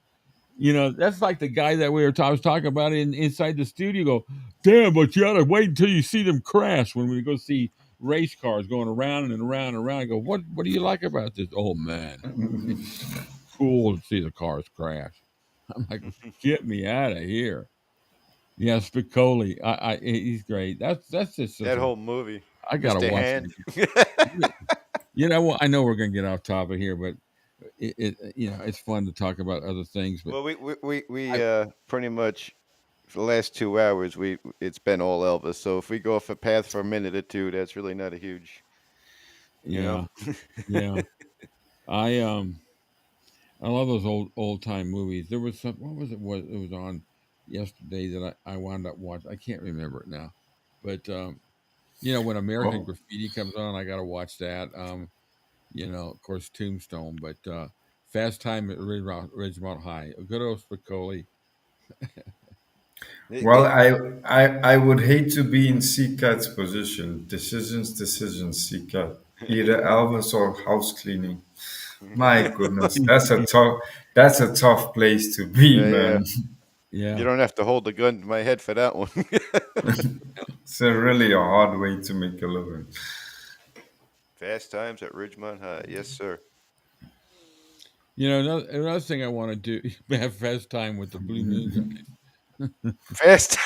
That's like the guy that I was talking about inside the studio. Go, damn, but you ought to wait until you see them crash when we go see race cars going around and around and around. I go, what do you like about this? Oh man, it's cool to see the cars crash. I'm like, get me out of here. Yeah, Spicoli, he's great. That's just that whole movie. I gotta watch it. I know we're gonna get off topic here, but it's fun to talk about other things. But well, we pretty much for the last 2 hours it's been all Elvis. So if we go off a path for a minute or two, that's really not a huge. Yeah. I love those old time movies. There was what was it? It was on yesterday that I wound up watching. I can't remember it now, but when American Graffiti comes on, I got to watch that. Of course, Tombstone, but Fast Time at Ridgemont High. A good old Spicoli. Well, I would hate to be in 𝐂𝐞𝐿's position. Decisions, 𝐂𝐶𝐞𝐿. Either Elvis or house cleaning. My goodness, that's a tough place to be, man. Yeah. You don't have to hold the gun to my head for that one. It's really a hard way to make a living. Fast Times at Ridgemont High. Yes, sir. Another thing I want to do, have Fast Time with the Blue Moon guys. Fast.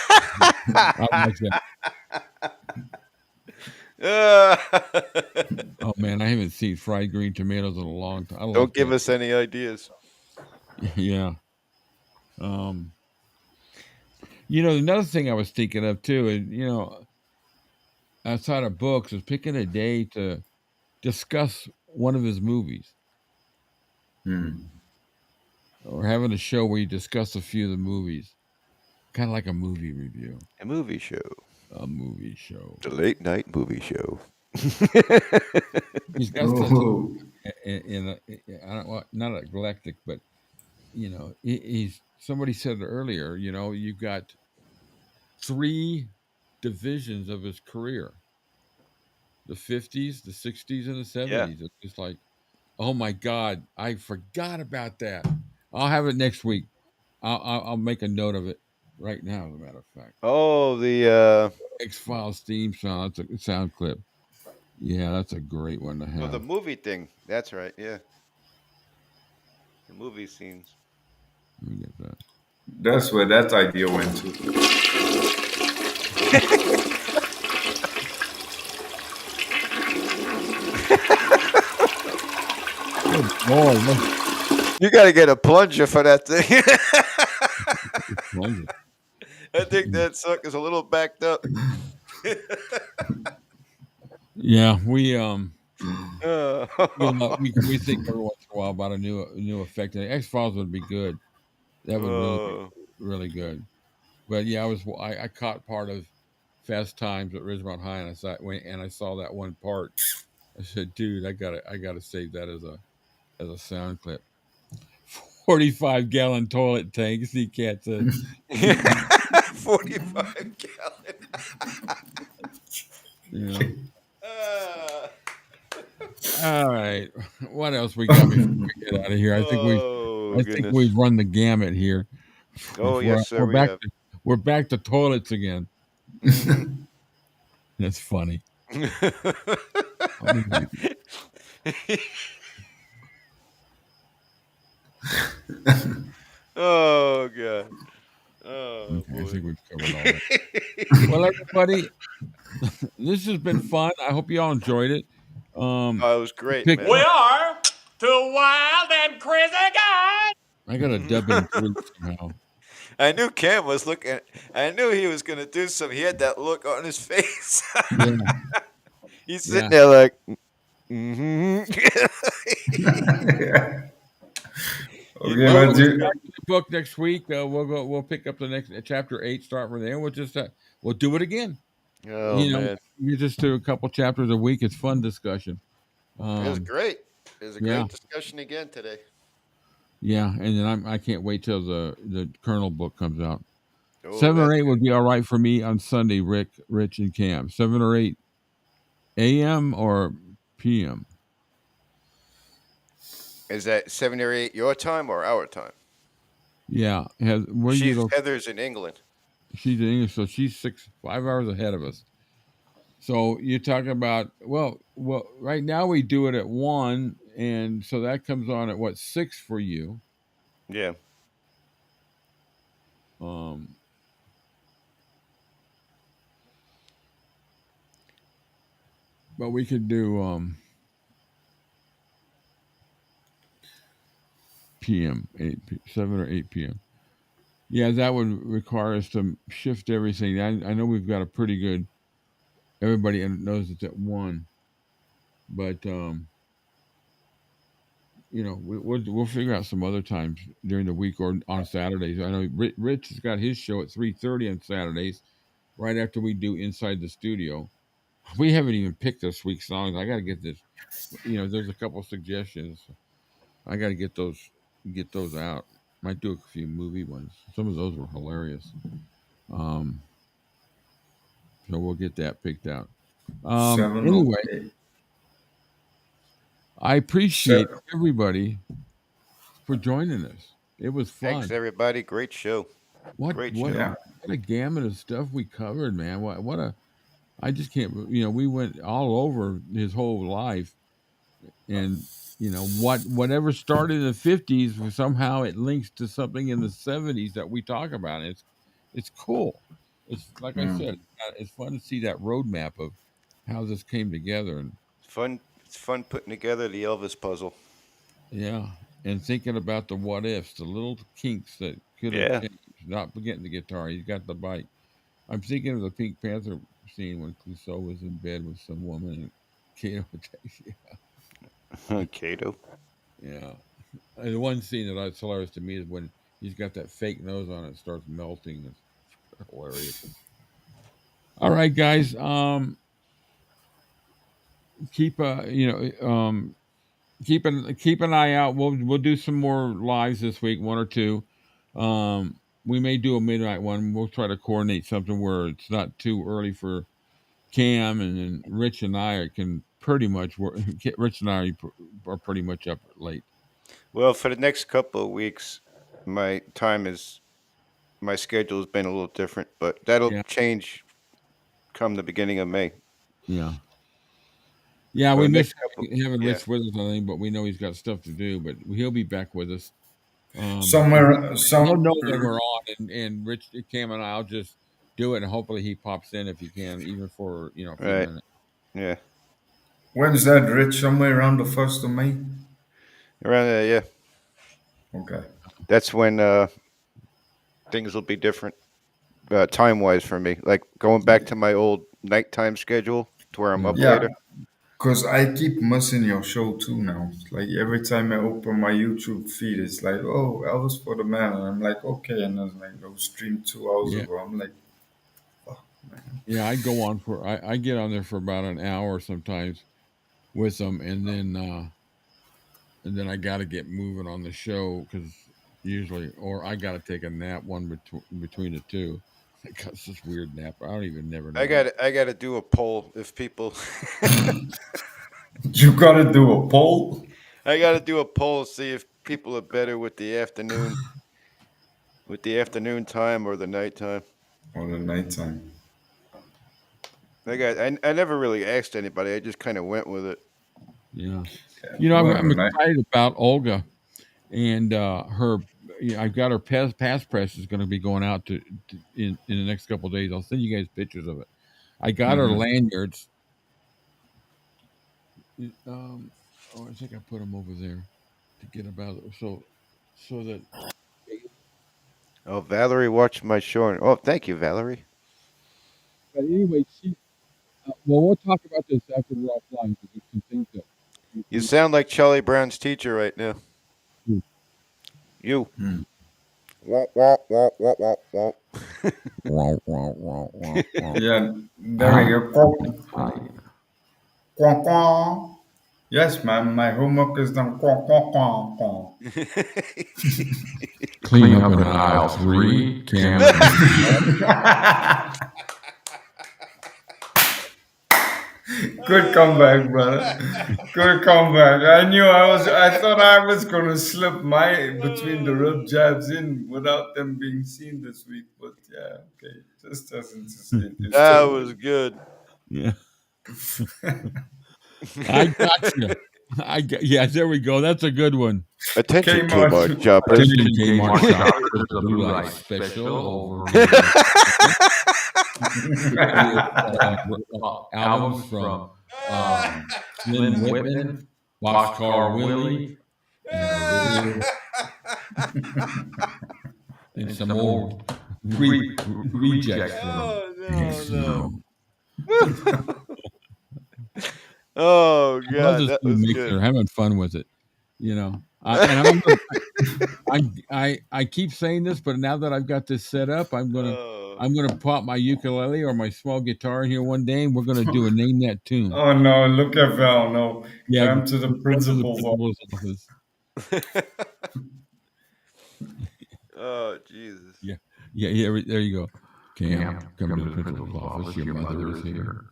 Oh man, I haven't seen fried green tomatoes in a long time. Don't give us any ideas. Yeah. Another thing I was thinking of too, is outside of books, is picking a day to discuss one of his movies. Or having a show where you discuss a few of the movies. Kind of like a movie review. A movie show. A movie show. The late night movie show. He's got such not eclectic, but he's somebody said it earlier, you've got 3 divisions of his career. The 50s, the 60s, and the 70s. Yeah. It's just like, oh my God, I forgot about that. I'll have it next week. I'll make a note of it right now, as a matter of fact. Oh, the X-Files theme song. That's a sound clip. Yeah, that's a great one to have. Oh, the movie thing. That's right, yeah. The movie scenes. Let me get that. That's where that idea went to. Good Lord. You got to get a plunger for that thing. I think that sucker's a little backed up. Yeah, we think every once in a while about a new effect. X-Files would be good. That would really be really good. But yeah, I caught part of Fast Times at Ridgemont High, and I saw that one part. I said, dude, I gotta save that as a sound clip. 45-gallon toilet tank. See, cat said. 45 gallon. All right. What else we got before we get out of here? I think we've run the gamut here. Oh yes, sir. We're back to toilets again. That's funny. Oh God. Oh Okay, boy. I think we've covered all that. Well, everybody, this has been fun. I hope you all enjoyed it. It was great, man. We are two wild and crazy guys. I got to dub in 3 somehow. I knew Cam was looking. I knew he was gonna do something. He had that look on his face. Yeah. He's sitting there like. Mm-hmm. Okay, but the book next week. We'll pick up the next chapter 8. Start from there. We'll just we'll do it again. Oh man, you just do a couple chapters a week. It's fun discussion. it was great. It was a great discussion again today. Yeah, and then I can't wait till the Colonel book comes out. Oh, 7 or 8 would be all right for me on Sunday. Rich, and Cam. 7 or 8 a.m. or p.m. Is that 7 or 8 your time or our time? Yeah, Heather's in England. She's in England, so she's 5 hours ahead of us. So you're talking about well, right now we do it at 1, and so that comes on at 6 for you. Yeah. But we could do p.m. 7 or 8 p.m. Yeah, that would require us to shift everything. I know we've got a pretty good. Everybody knows it's at 1, but we'll figure out some other times during the week or on Saturdays. I know Rich has got his show at 3:30 on Saturdays, right after we do Inside the Studio. We haven't even picked this week's songs. I got to get this. There's a couple suggestions. I got to get those out. Might do a few movie ones. Some of those were hilarious. So we'll get that picked out. Anyway, I appreciate everybody for joining us. It was fun. Thanks, everybody. Great show. What a gamut of stuff we covered, man. I just can't. We went all over his whole life, and whatever started in the 50s, somehow it links to something in the 70s that we talk about. It's cool. It's like I said, it's fun to see that roadmap of how this came together, and it's fun putting together the Elvis puzzle. Yeah, and thinking about the what ifs, the little kinks that could have changed. Not forgetting the guitar, he's got the bike. I'm thinking of the Pink Panther scene when Clouseau was in bed with some woman and Kato takes Kato. Yeah. And the one scene that's hilarious to me is when he's got that fake nose on it, starts melting. It's hilarious. All right, guys. Keep an eye out. We'll do some more lives this week, 1 or 2. We may do a midnight one. We'll try to coordinate something where it's not too early for Cam, and then Rich and I can pretty much work. Rich and I are pretty much up late. Well, for the next couple of weeks, my schedule has been a little different, but that'll change come the beginning of May. Yeah. Yeah, we miss having Rich with us, I think, but we know he's got stuff to do, but he'll be back with us. He'll know that we're on, and Rich, Cam, and I'll just do it, and hopefully he pops in if he can, even for a few minutes. Yeah. When's that, Rich? Somewhere around the 1st of May? Around there, yeah. Okay. That's when things will be different time-wise for me. Like going back to my old nighttime schedule to where I'm up later. Because I keep missing your show too now. Like every time I open my YouTube feed, it's like, oh, Elvis for the Man. And I'm like, okay. And then like, those streamed 2 hours ago. I'm like, oh, man. Yeah, I go on I get on there for about an hour sometimes with them. And then I got to get moving on the show because usually, or I got to take a nap between the two. I got this weird nap. I don't even never know. I got to do a poll if people. You got to do a poll? I got to do a poll, see if people are better with the afternoon time or the nighttime. or the nighttime. I never really asked anybody. I just kind of went with it. Yeah. Well, I'm the night. excited about Olga and her. I've got her pass press is going to be going out in the next couple of days. I'll send you guys pictures of it. I got her lanyards. I think I put them over there to get about it. So that. Oh, Valerie watched my show. Oh, thank you, Valerie. But anyway, well, we'll talk about this after we're offline because there's some things that. You sound like Charlie Brown's teacher right now. You. Wah, wah, wah, wah, wah, wah. Yeah, there we go. Quack, quack. Yes, ma'am, my homework is done. Quack, quack, quack, quack. Clean up in aisle 3. Good comeback, brother. Good comeback. I thought I was gonna slip my between the rib jabs in without them being seen this week, but yeah, okay. Just as interesting. That was good. Yeah. I got you. Yeah, there we go. That's a good one. Attention, Kmart shoppers. Attention, Kmart shoppers. The blue light special over albums from Lynn Whitman, Boxcar Willie, and some old rejects. Oh god, that was good. They're having fun with it, and I keep saying this, but now that I've got this set up, I'm gonna pop my ukulele or my small guitar in here one day, and we're gonna do a name that tune. Oh no! Look at Val. No, yeah, come to the principal's office. Oh Jesus! Yeah. There you go. Cam, come to the principal's office. Your mother is here.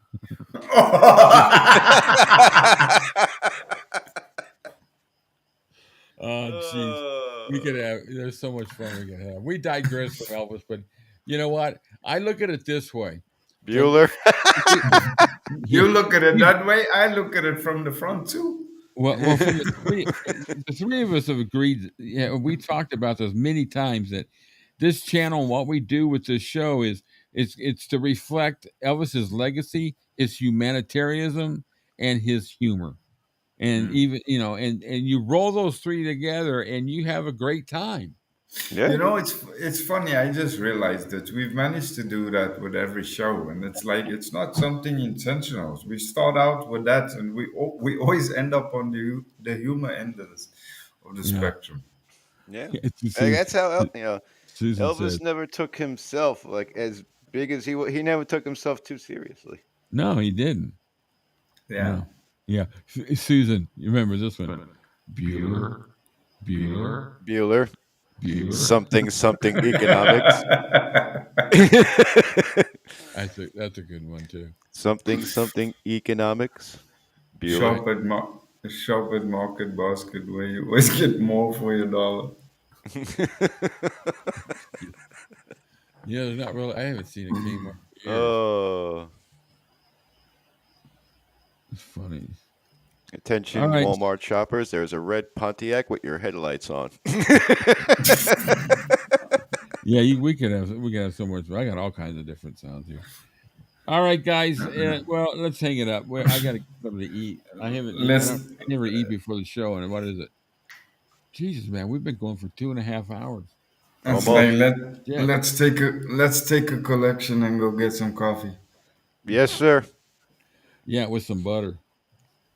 Oh, jeez. We could have. There's so much fun we can have. We digress from Elvis, but you know what? I look at it this way. Bueller. You look at it that way. I look at it from the front too. Well, the three of us have agreed. Yeah, we talked about this many times that this channel, what we do with this show is it's to reflect Elvis's legacy, his humanitarianism, and his humor. And even and you roll those three together and you have a great time. Yeah. It's funny. I just realized that we've managed to do that with every show, and it's like it's not something intentional. We start out with that, and we always end up on the humor end of the spectrum. Yeah, that's how Elvis never took himself like as big as he never took himself too seriously. No, he didn't. Yeah. No. Yeah, Susan, you remember this one? Bueller. Something economics. That's a good one too. Something economics. Bueller. Shop at Market Basket where you always get more for your dollar. Yeah, there's not really. I haven't seen a Kmart. Oh. It's funny. Attention, Walmart shoppers. There's a red Pontiac with your headlights on. Yeah, we could have so much. I got all kinds of different sounds here. All right, guys. Well, let's hang it up. I got to get something to eat. I never eat before the show. And what is it? Jesus, man, we've been going for 2.5 hours. Let's take a collection and go get some coffee. Yes, sir. Yeah, with some butter.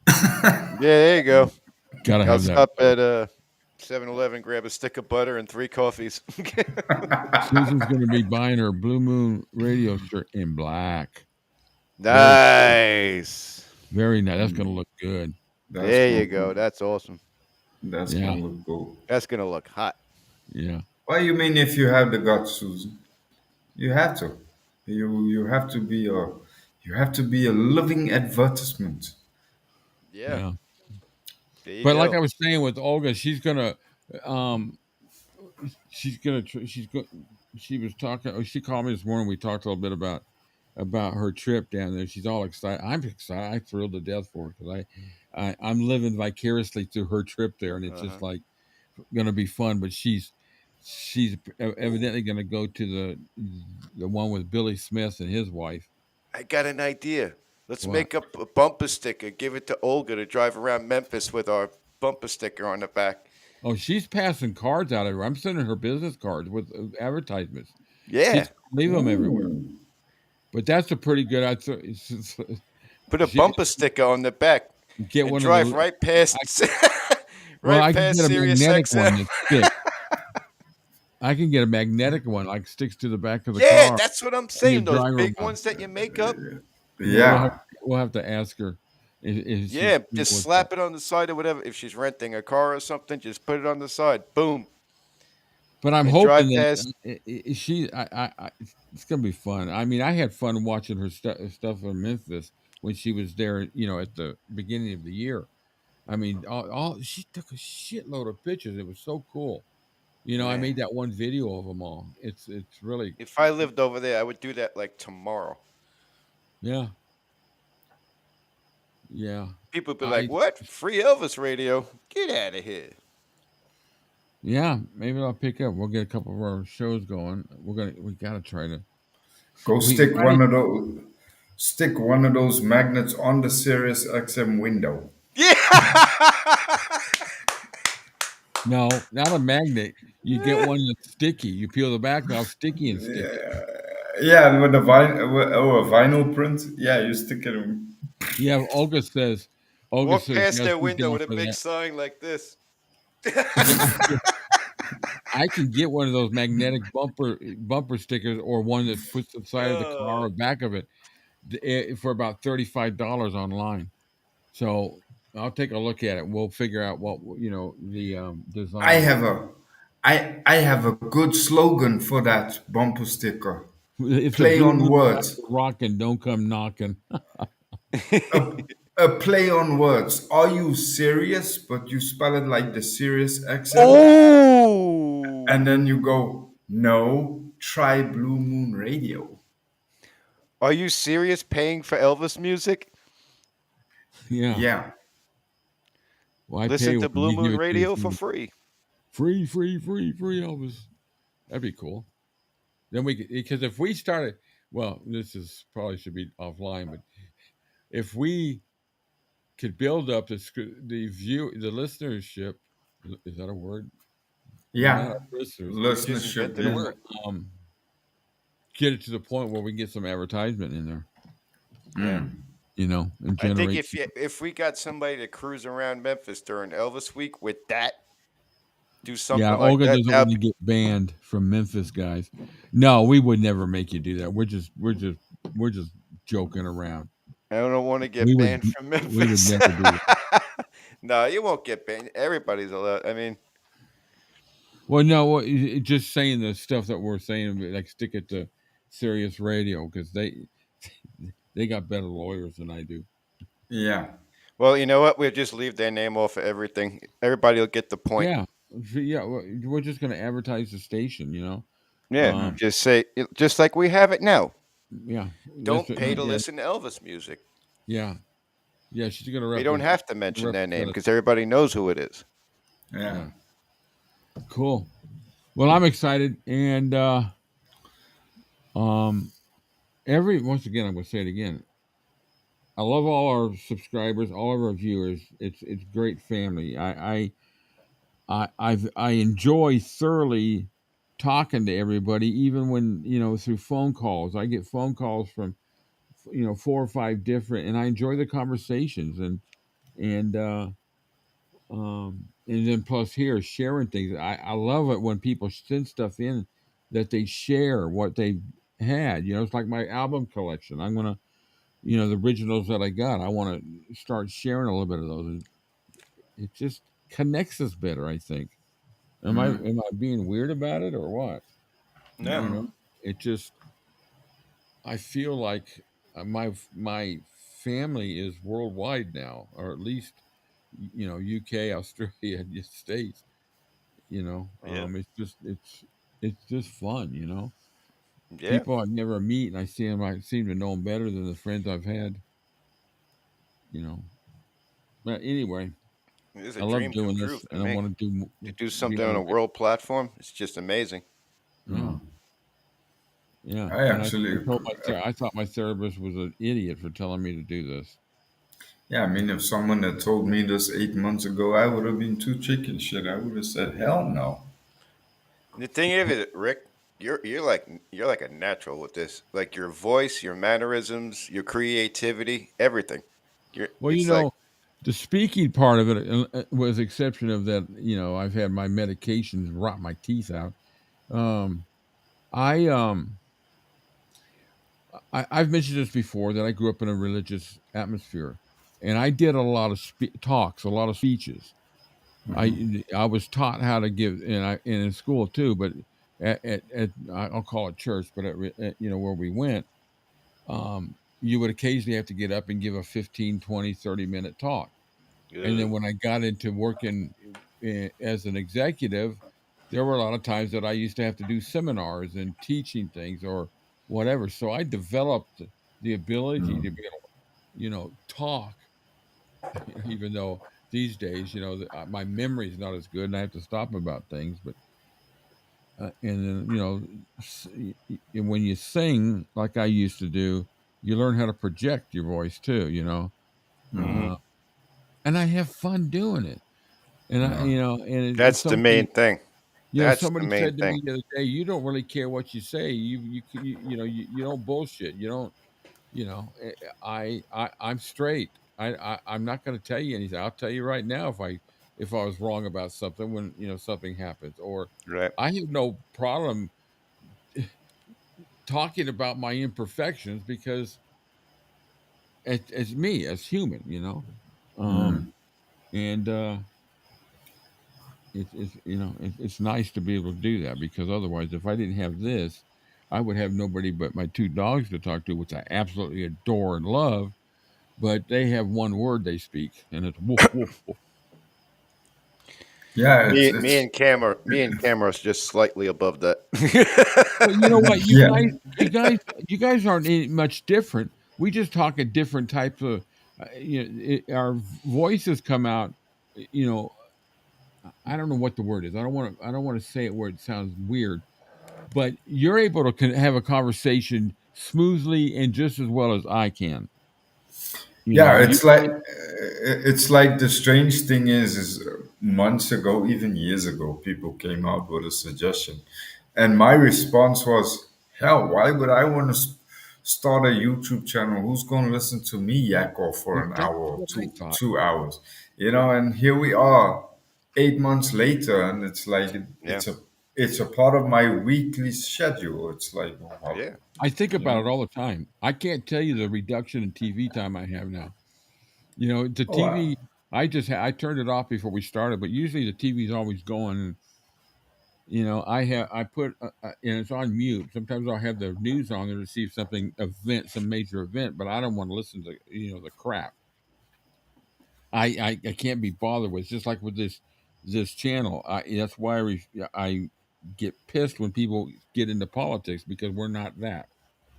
Yeah, there you go. Gotta have that. I'll stop at 7-Eleven, grab a stick of butter and 3 coffees. Susan's going to be buying her Blue Moon radio shirt in black. Nice. Very nice. That's going to look good. There you go. That's awesome. That's going to look cool. That's going to look hot. Yeah. What do you mean if you have the guts, Susan? You have to. You have to be a living advertisement. Yeah. But like I was saying with Olga, she's gonna she was talking. Oh, she called me this morning. We talked a little bit about her trip down there. She's all excited. I'm excited. I'm thrilled to death for her because I'm living vicariously through her trip there, and it's just like going to be fun. But she's evidently going to go to the one with Billy Smith and his wife. I got an idea. Let's What? make up a bumper sticker. Give it to Olga to drive around Memphis with our bumper sticker on the back. Oh, she's passing cards out everywhere. I'm sending her business cards with advertisements. Yeah. She's leave them everywhere. But that's a pretty good. Put a bumper sticker on the back. Get and one drive of the, right past. I can get a Sirius magnetic XM. one that sticks. I can get a magnetic one like sticks to the back of the Yeah, car. that's what I'm saying. Those big around. ones that you make up. Yeah. We'll have to ask her. Yeah, just slap it on the side or whatever. If she's renting a car or something, just put it on the side. Boom. But I'm And hoping drive that past. it's gonna be fun. I mean, I had fun watching her stuff in Memphis when she was there. You know, at the beginning of the year. I mean, she took a shitload of pictures. It was so cool. You know, I made that one video of them all. It's really. If I lived over there, I would do that like tomorrow. Yeah. Yeah. People would be like, "What? Free Elvis radio? Get out of here!" Yeah, maybe I'll pick up. We'll get a couple of our shows going. We gotta try to Go stick one of those magnets on the Sirius XM window. Yeah. No, not a magnet. You get one that's sticky. You peel the back off, sticky and sticky. Yeah, with a vinyl print. Yeah, you stick it in. Yeah, Olga says. Walk says, past yes, their she's window down with a for big that. sign like this. I can get one of those magnetic bumper stickers, or one that puts the side of the car or back of it, for about $35 online. So I'll take a look at it. We'll figure out what the design. I have a good slogan for that bumper sticker. It's play on words. Rockin', don't come knocking. A play on words. Are you serious? But you spell it like the Sirius XM. Oh. And then you go, no, try Blue Moon Radio. Are you serious? Paying for Elvis music? Yeah. Yeah. Well, listen to Blue Moon Radio for free. Free, Elvis. That'd be cool. Then because if we started, well, this is probably should be offline, but if we could build up the listenership, is that a word? Yeah, listenership. Yeah. Get it to the point where we can get some advertisement in there. Yeah. You know, and I think if we got somebody to cruise around Memphis during Elvis week with that, do something like that. Yeah, Olga doesn't want to get banned from Memphis, guys. No, we would never make you do that. We're just joking around. I don't want to get banned from Memphis. We would never do that. No, you won't get banned. Everybody's allowed. I mean, well, no, just saying the stuff that we're saying, like stick it to Sirius Radio, because they got better lawyers than I do. Yeah. Well, you know what? We'll just leave their name off of everything. Everybody will get the point. Yeah. We're just going to advertise the station, you know. Yeah. Just say, just like we have it now. Yeah. Don't pay to listen to Elvis music. Yeah. Yeah. She's going to. We don't have to mention their name because everybody knows who it is. Yeah. Cool. Well, I'm excited, and once again, I'm going to say it again. I love all our subscribers, all of our viewers. It's great family. I enjoy thoroughly talking to everybody, even when through phone calls. I get phone calls from 4 or 5 different, and I enjoy the conversations and then plus here sharing things. I love it when people send stuff in that they share what they had. It's like my album collection. I'm gonna, the originals that I got, I want to start sharing a little bit of those. And it just connects us better, I think. Am I being weird about it or what? No. It just, I feel like my family is worldwide now, or at least UK, Australia, and the States. Yeah. It's just it's just fun, you know. Yeah, People I never meet, and I see them. I seem to know them better than the friends I've had, you know. But anyway, it's a I love dream come doing true this, for and I me. want to do, To do you something on a know, world platform, it's just amazing. yeah, yeah. I And actually, I told I thought my therapist was an idiot for telling me to do this. yeah, I mean, if someone had told me this 8 months ago, I would have been too chicken shit. I would have said, hell no. The thing of it, Rick, you're like a natural with this. Like your voice, your mannerisms, your creativity, everything. You're Well, you it's like know, the speaking part of it was exception of that. You know, I've had my medications rot my teeth out. Um, I I've mentioned this before that I grew up in a religious atmosphere, and I did a lot of talks, a lot of speeches. I was taught how to give, and in school too, but at I'll call it church, but you know where we went, you would occasionally have to get up and give a 15, 20, 30-minute talk. And then ugh, when I got into working as an executive, there were a lot of times that I used to have to do seminars and teaching things or whatever. So I developed the ability to be able to, you know, talk, even though these days, you know, my memory is not as good and I have to stop about things. But, and then, you know, when you sing like I used to do, you learn how to project your voice too, you know, uh, and I have fun doing it. And I, No. you know, and it's that's the main something. thing. You know, That's the somebody main said to thing. me the other day, "You don't really care what you say. You know, you don't bullshit. You don't. You know, I'm straight. I'm not going to tell you anything. I'll tell you right now if I was wrong about something when you know something happens, or Right. I have no problem talking about my imperfections because it's me as human. You know, and it's you know it's nice to be able to do that because otherwise if I didn't have this I would have nobody but my two dogs to talk to, which I absolutely adore and love, but they have one word they speak and it's woof woof woof. Yeah, Me and Cam are just slightly above that. Well, you know what, yeah, you guys aren't any much different. We just talk a different type of you know our voices come out, you know, I don't know what the word is. I don't want to say it where it sounds weird, but you're able to have a conversation smoothly and just as well as I can. You yeah. know, you It's like the strange thing is months ago, even years ago, people came out with a suggestion, and my response was, "Hell, why would I want to start a YouTube channel? Who's going to listen to me yak off for an hour exactly or what I two, thought. 2 hours?" You know, and here we are, 8 months later, and it's like Yeah. it's a part of my weekly schedule. It's like, well, Yeah. I think you about it know, all the time. I can't tell you the reduction in TV time I have now. You know, the oh, TV. I turned it off before we started, but usually the TV's always going. And, you know, I put and it's on mute. Sometimes I'll have the news on there to see if some major event, but I don't want to listen to you know the crap. I can't be bothered with. It's just like with this channel. That's why I get pissed when people get into politics because we're not that.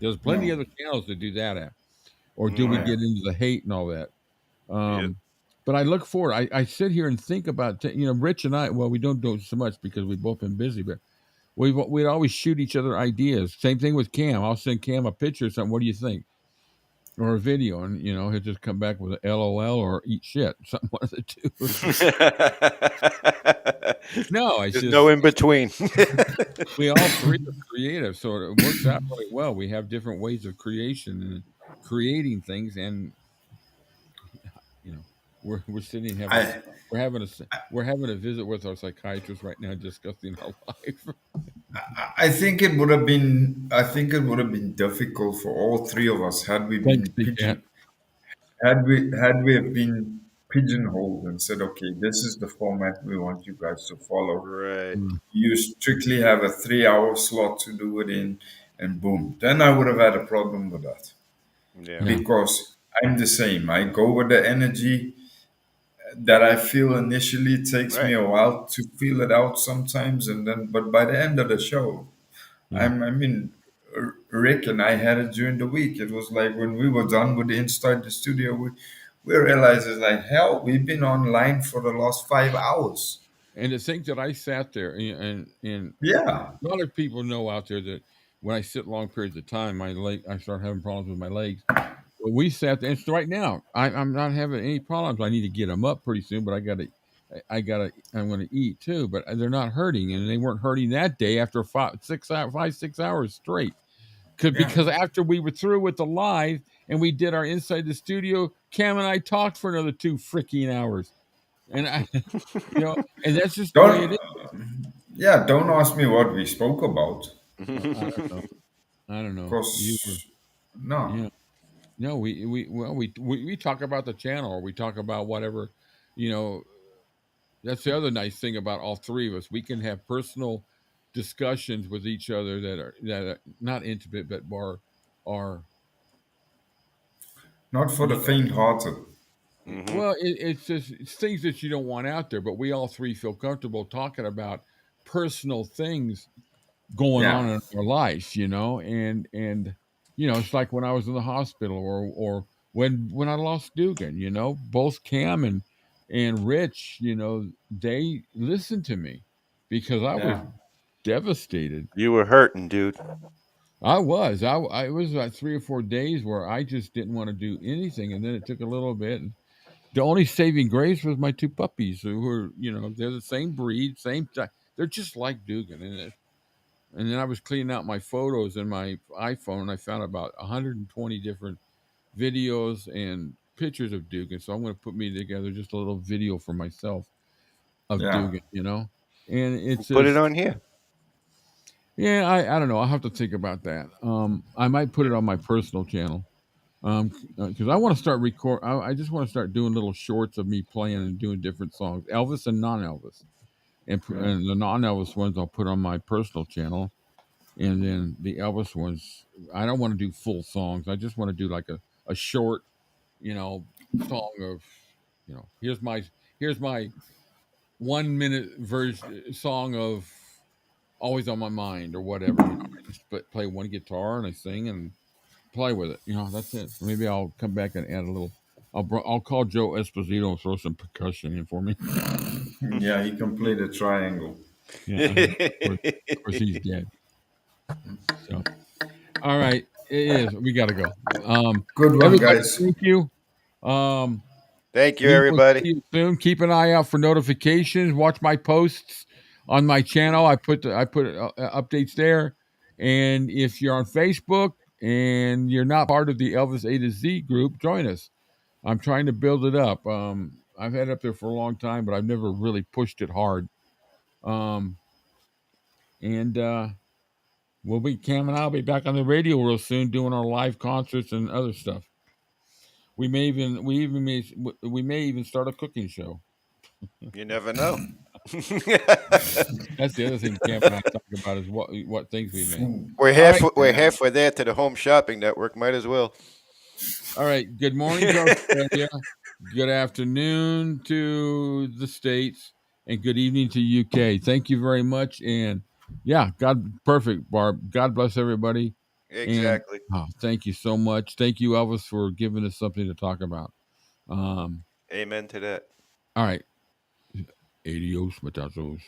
There's plenty no, of other channels to do that at, or do we Mm, get into the hate and all that? yeah. But I look forward. I sit here and think about you know Rich and I. Well, we don't do it so much because we've both been busy, but we'd always shoot each other ideas. Same thing with Cam. I'll send Cam a picture or something. What do you think? Or a video, and you know he'll just come back with a LOL or eat shit, something one of the two. No, it's There's no just in between. we all three are creative, so it works out really well. We have different ways of creation and creating things, and you know, we're sitting and having I we're having a visit with our psychiatrist right now, discussing our life. I think it would have been difficult for all three of us Thanks, Big Cat. had we have been pigeonholed and said, okay, this is the format we want you guys to follow. Right. Mm, You strictly have a 3 hour slot to do it in, and boom. Then I would have had a problem with that Yeah. yeah, because I'm the same. I go with the energy. that I feel initially. It takes me Right. a while to feel it out sometimes, and then but by the end of the show, Yeah. I mean, Rick and I had it during the week. It was like when we were done with the inside the studio, we realized it's like hell. We've been online for the last 5 hours. And the thing that I sat there and Yeah, a lot of people know out there that when I sit long periods of time, I start having problems with my legs. But we sat there, and so right now I'm not having any problems. I need to get them up pretty soon, but I'm going to eat too. But they're not hurting, and they weren't hurting that day after 6 hours straight. yeah. Because after we were through with the live and we did our inside the studio, Cam and I talked for another 2 freaking hours, and and that's just the way Don't it is. don't ask me what we spoke about, I don't know. I don't know. You were, because no, yeah. No, we talk about the channel, or we talk about whatever, you know. That's the other nice thing about all three of us. We can have personal discussions with each other that are not intimate, but are not for the you know. faint-hearted. Well, it's things that you don't want out there, but we all three feel comfortable talking about personal things going Yeah, on in our life, and it's like when I was in the hospital, or when I lost Dugan, both Cam and Rich, they listened to me because I was yeah, devastated. You were hurting, dude. I was. I it was about 3 or 4 days where I just didn't want to do anything, and then it took a little bit. And the only saving grace was my two puppies, who were, they're the same breed, same. They're just like Dugan, and then I was cleaning out my photos in my iPhone, and I found about 120 different videos and pictures of Dugan. So I'm going to put me together just a little video for myself of yeah, Dugan, and it's Put it just, on here. yeah, I don't know. I'll have to think about that. I might put it on my personal channel. Because I want to start I just want to start doing little shorts of me playing and doing different songs, Elvis and non-Elvis, yeah, and the non-Elvis ones I'll put on my personal channel, and then the Elvis ones, I don't want to do full songs. I just want to do like a short, song of, here's my 1 minute version song of Always on My Mind or whatever. I just play one guitar and I sing and play with it. That's it. Maybe I'll come back and add a little. I'll call Joe Esposito and throw some percussion in for me. yeah. He can play the triangle. Yeah, of course he's dead. So, all right, it is. We got to go. Good one, Everybody, guys. thank you. Um, Thank you, we will everybody. see you soon. Keep an eye out for notifications. Watch my posts on my channel. I put updates there. And if you're on Facebook and you're not part of the Elvis-A-Z group, join us. I'm trying to build it up. I've had it up there for a long time, but I've never really pushed it hard. And Cam and I'll be back on the radio real soon, doing our live concerts and other stuff. We may even start a cooking show. You never know. That's the other thing Cam and I talk about is what things we make. We're halfway there to the Home Shopping Network. Might as well. All right. Good morning to Australia. Good afternoon to the States, and good evening to UK. Thank you very much. And yeah, perfect, Barb. God bless everybody. Exactly. And thank you so much. Thank you, Elvis, for giving us something to talk about. Amen to that. All right. Adios, matazos.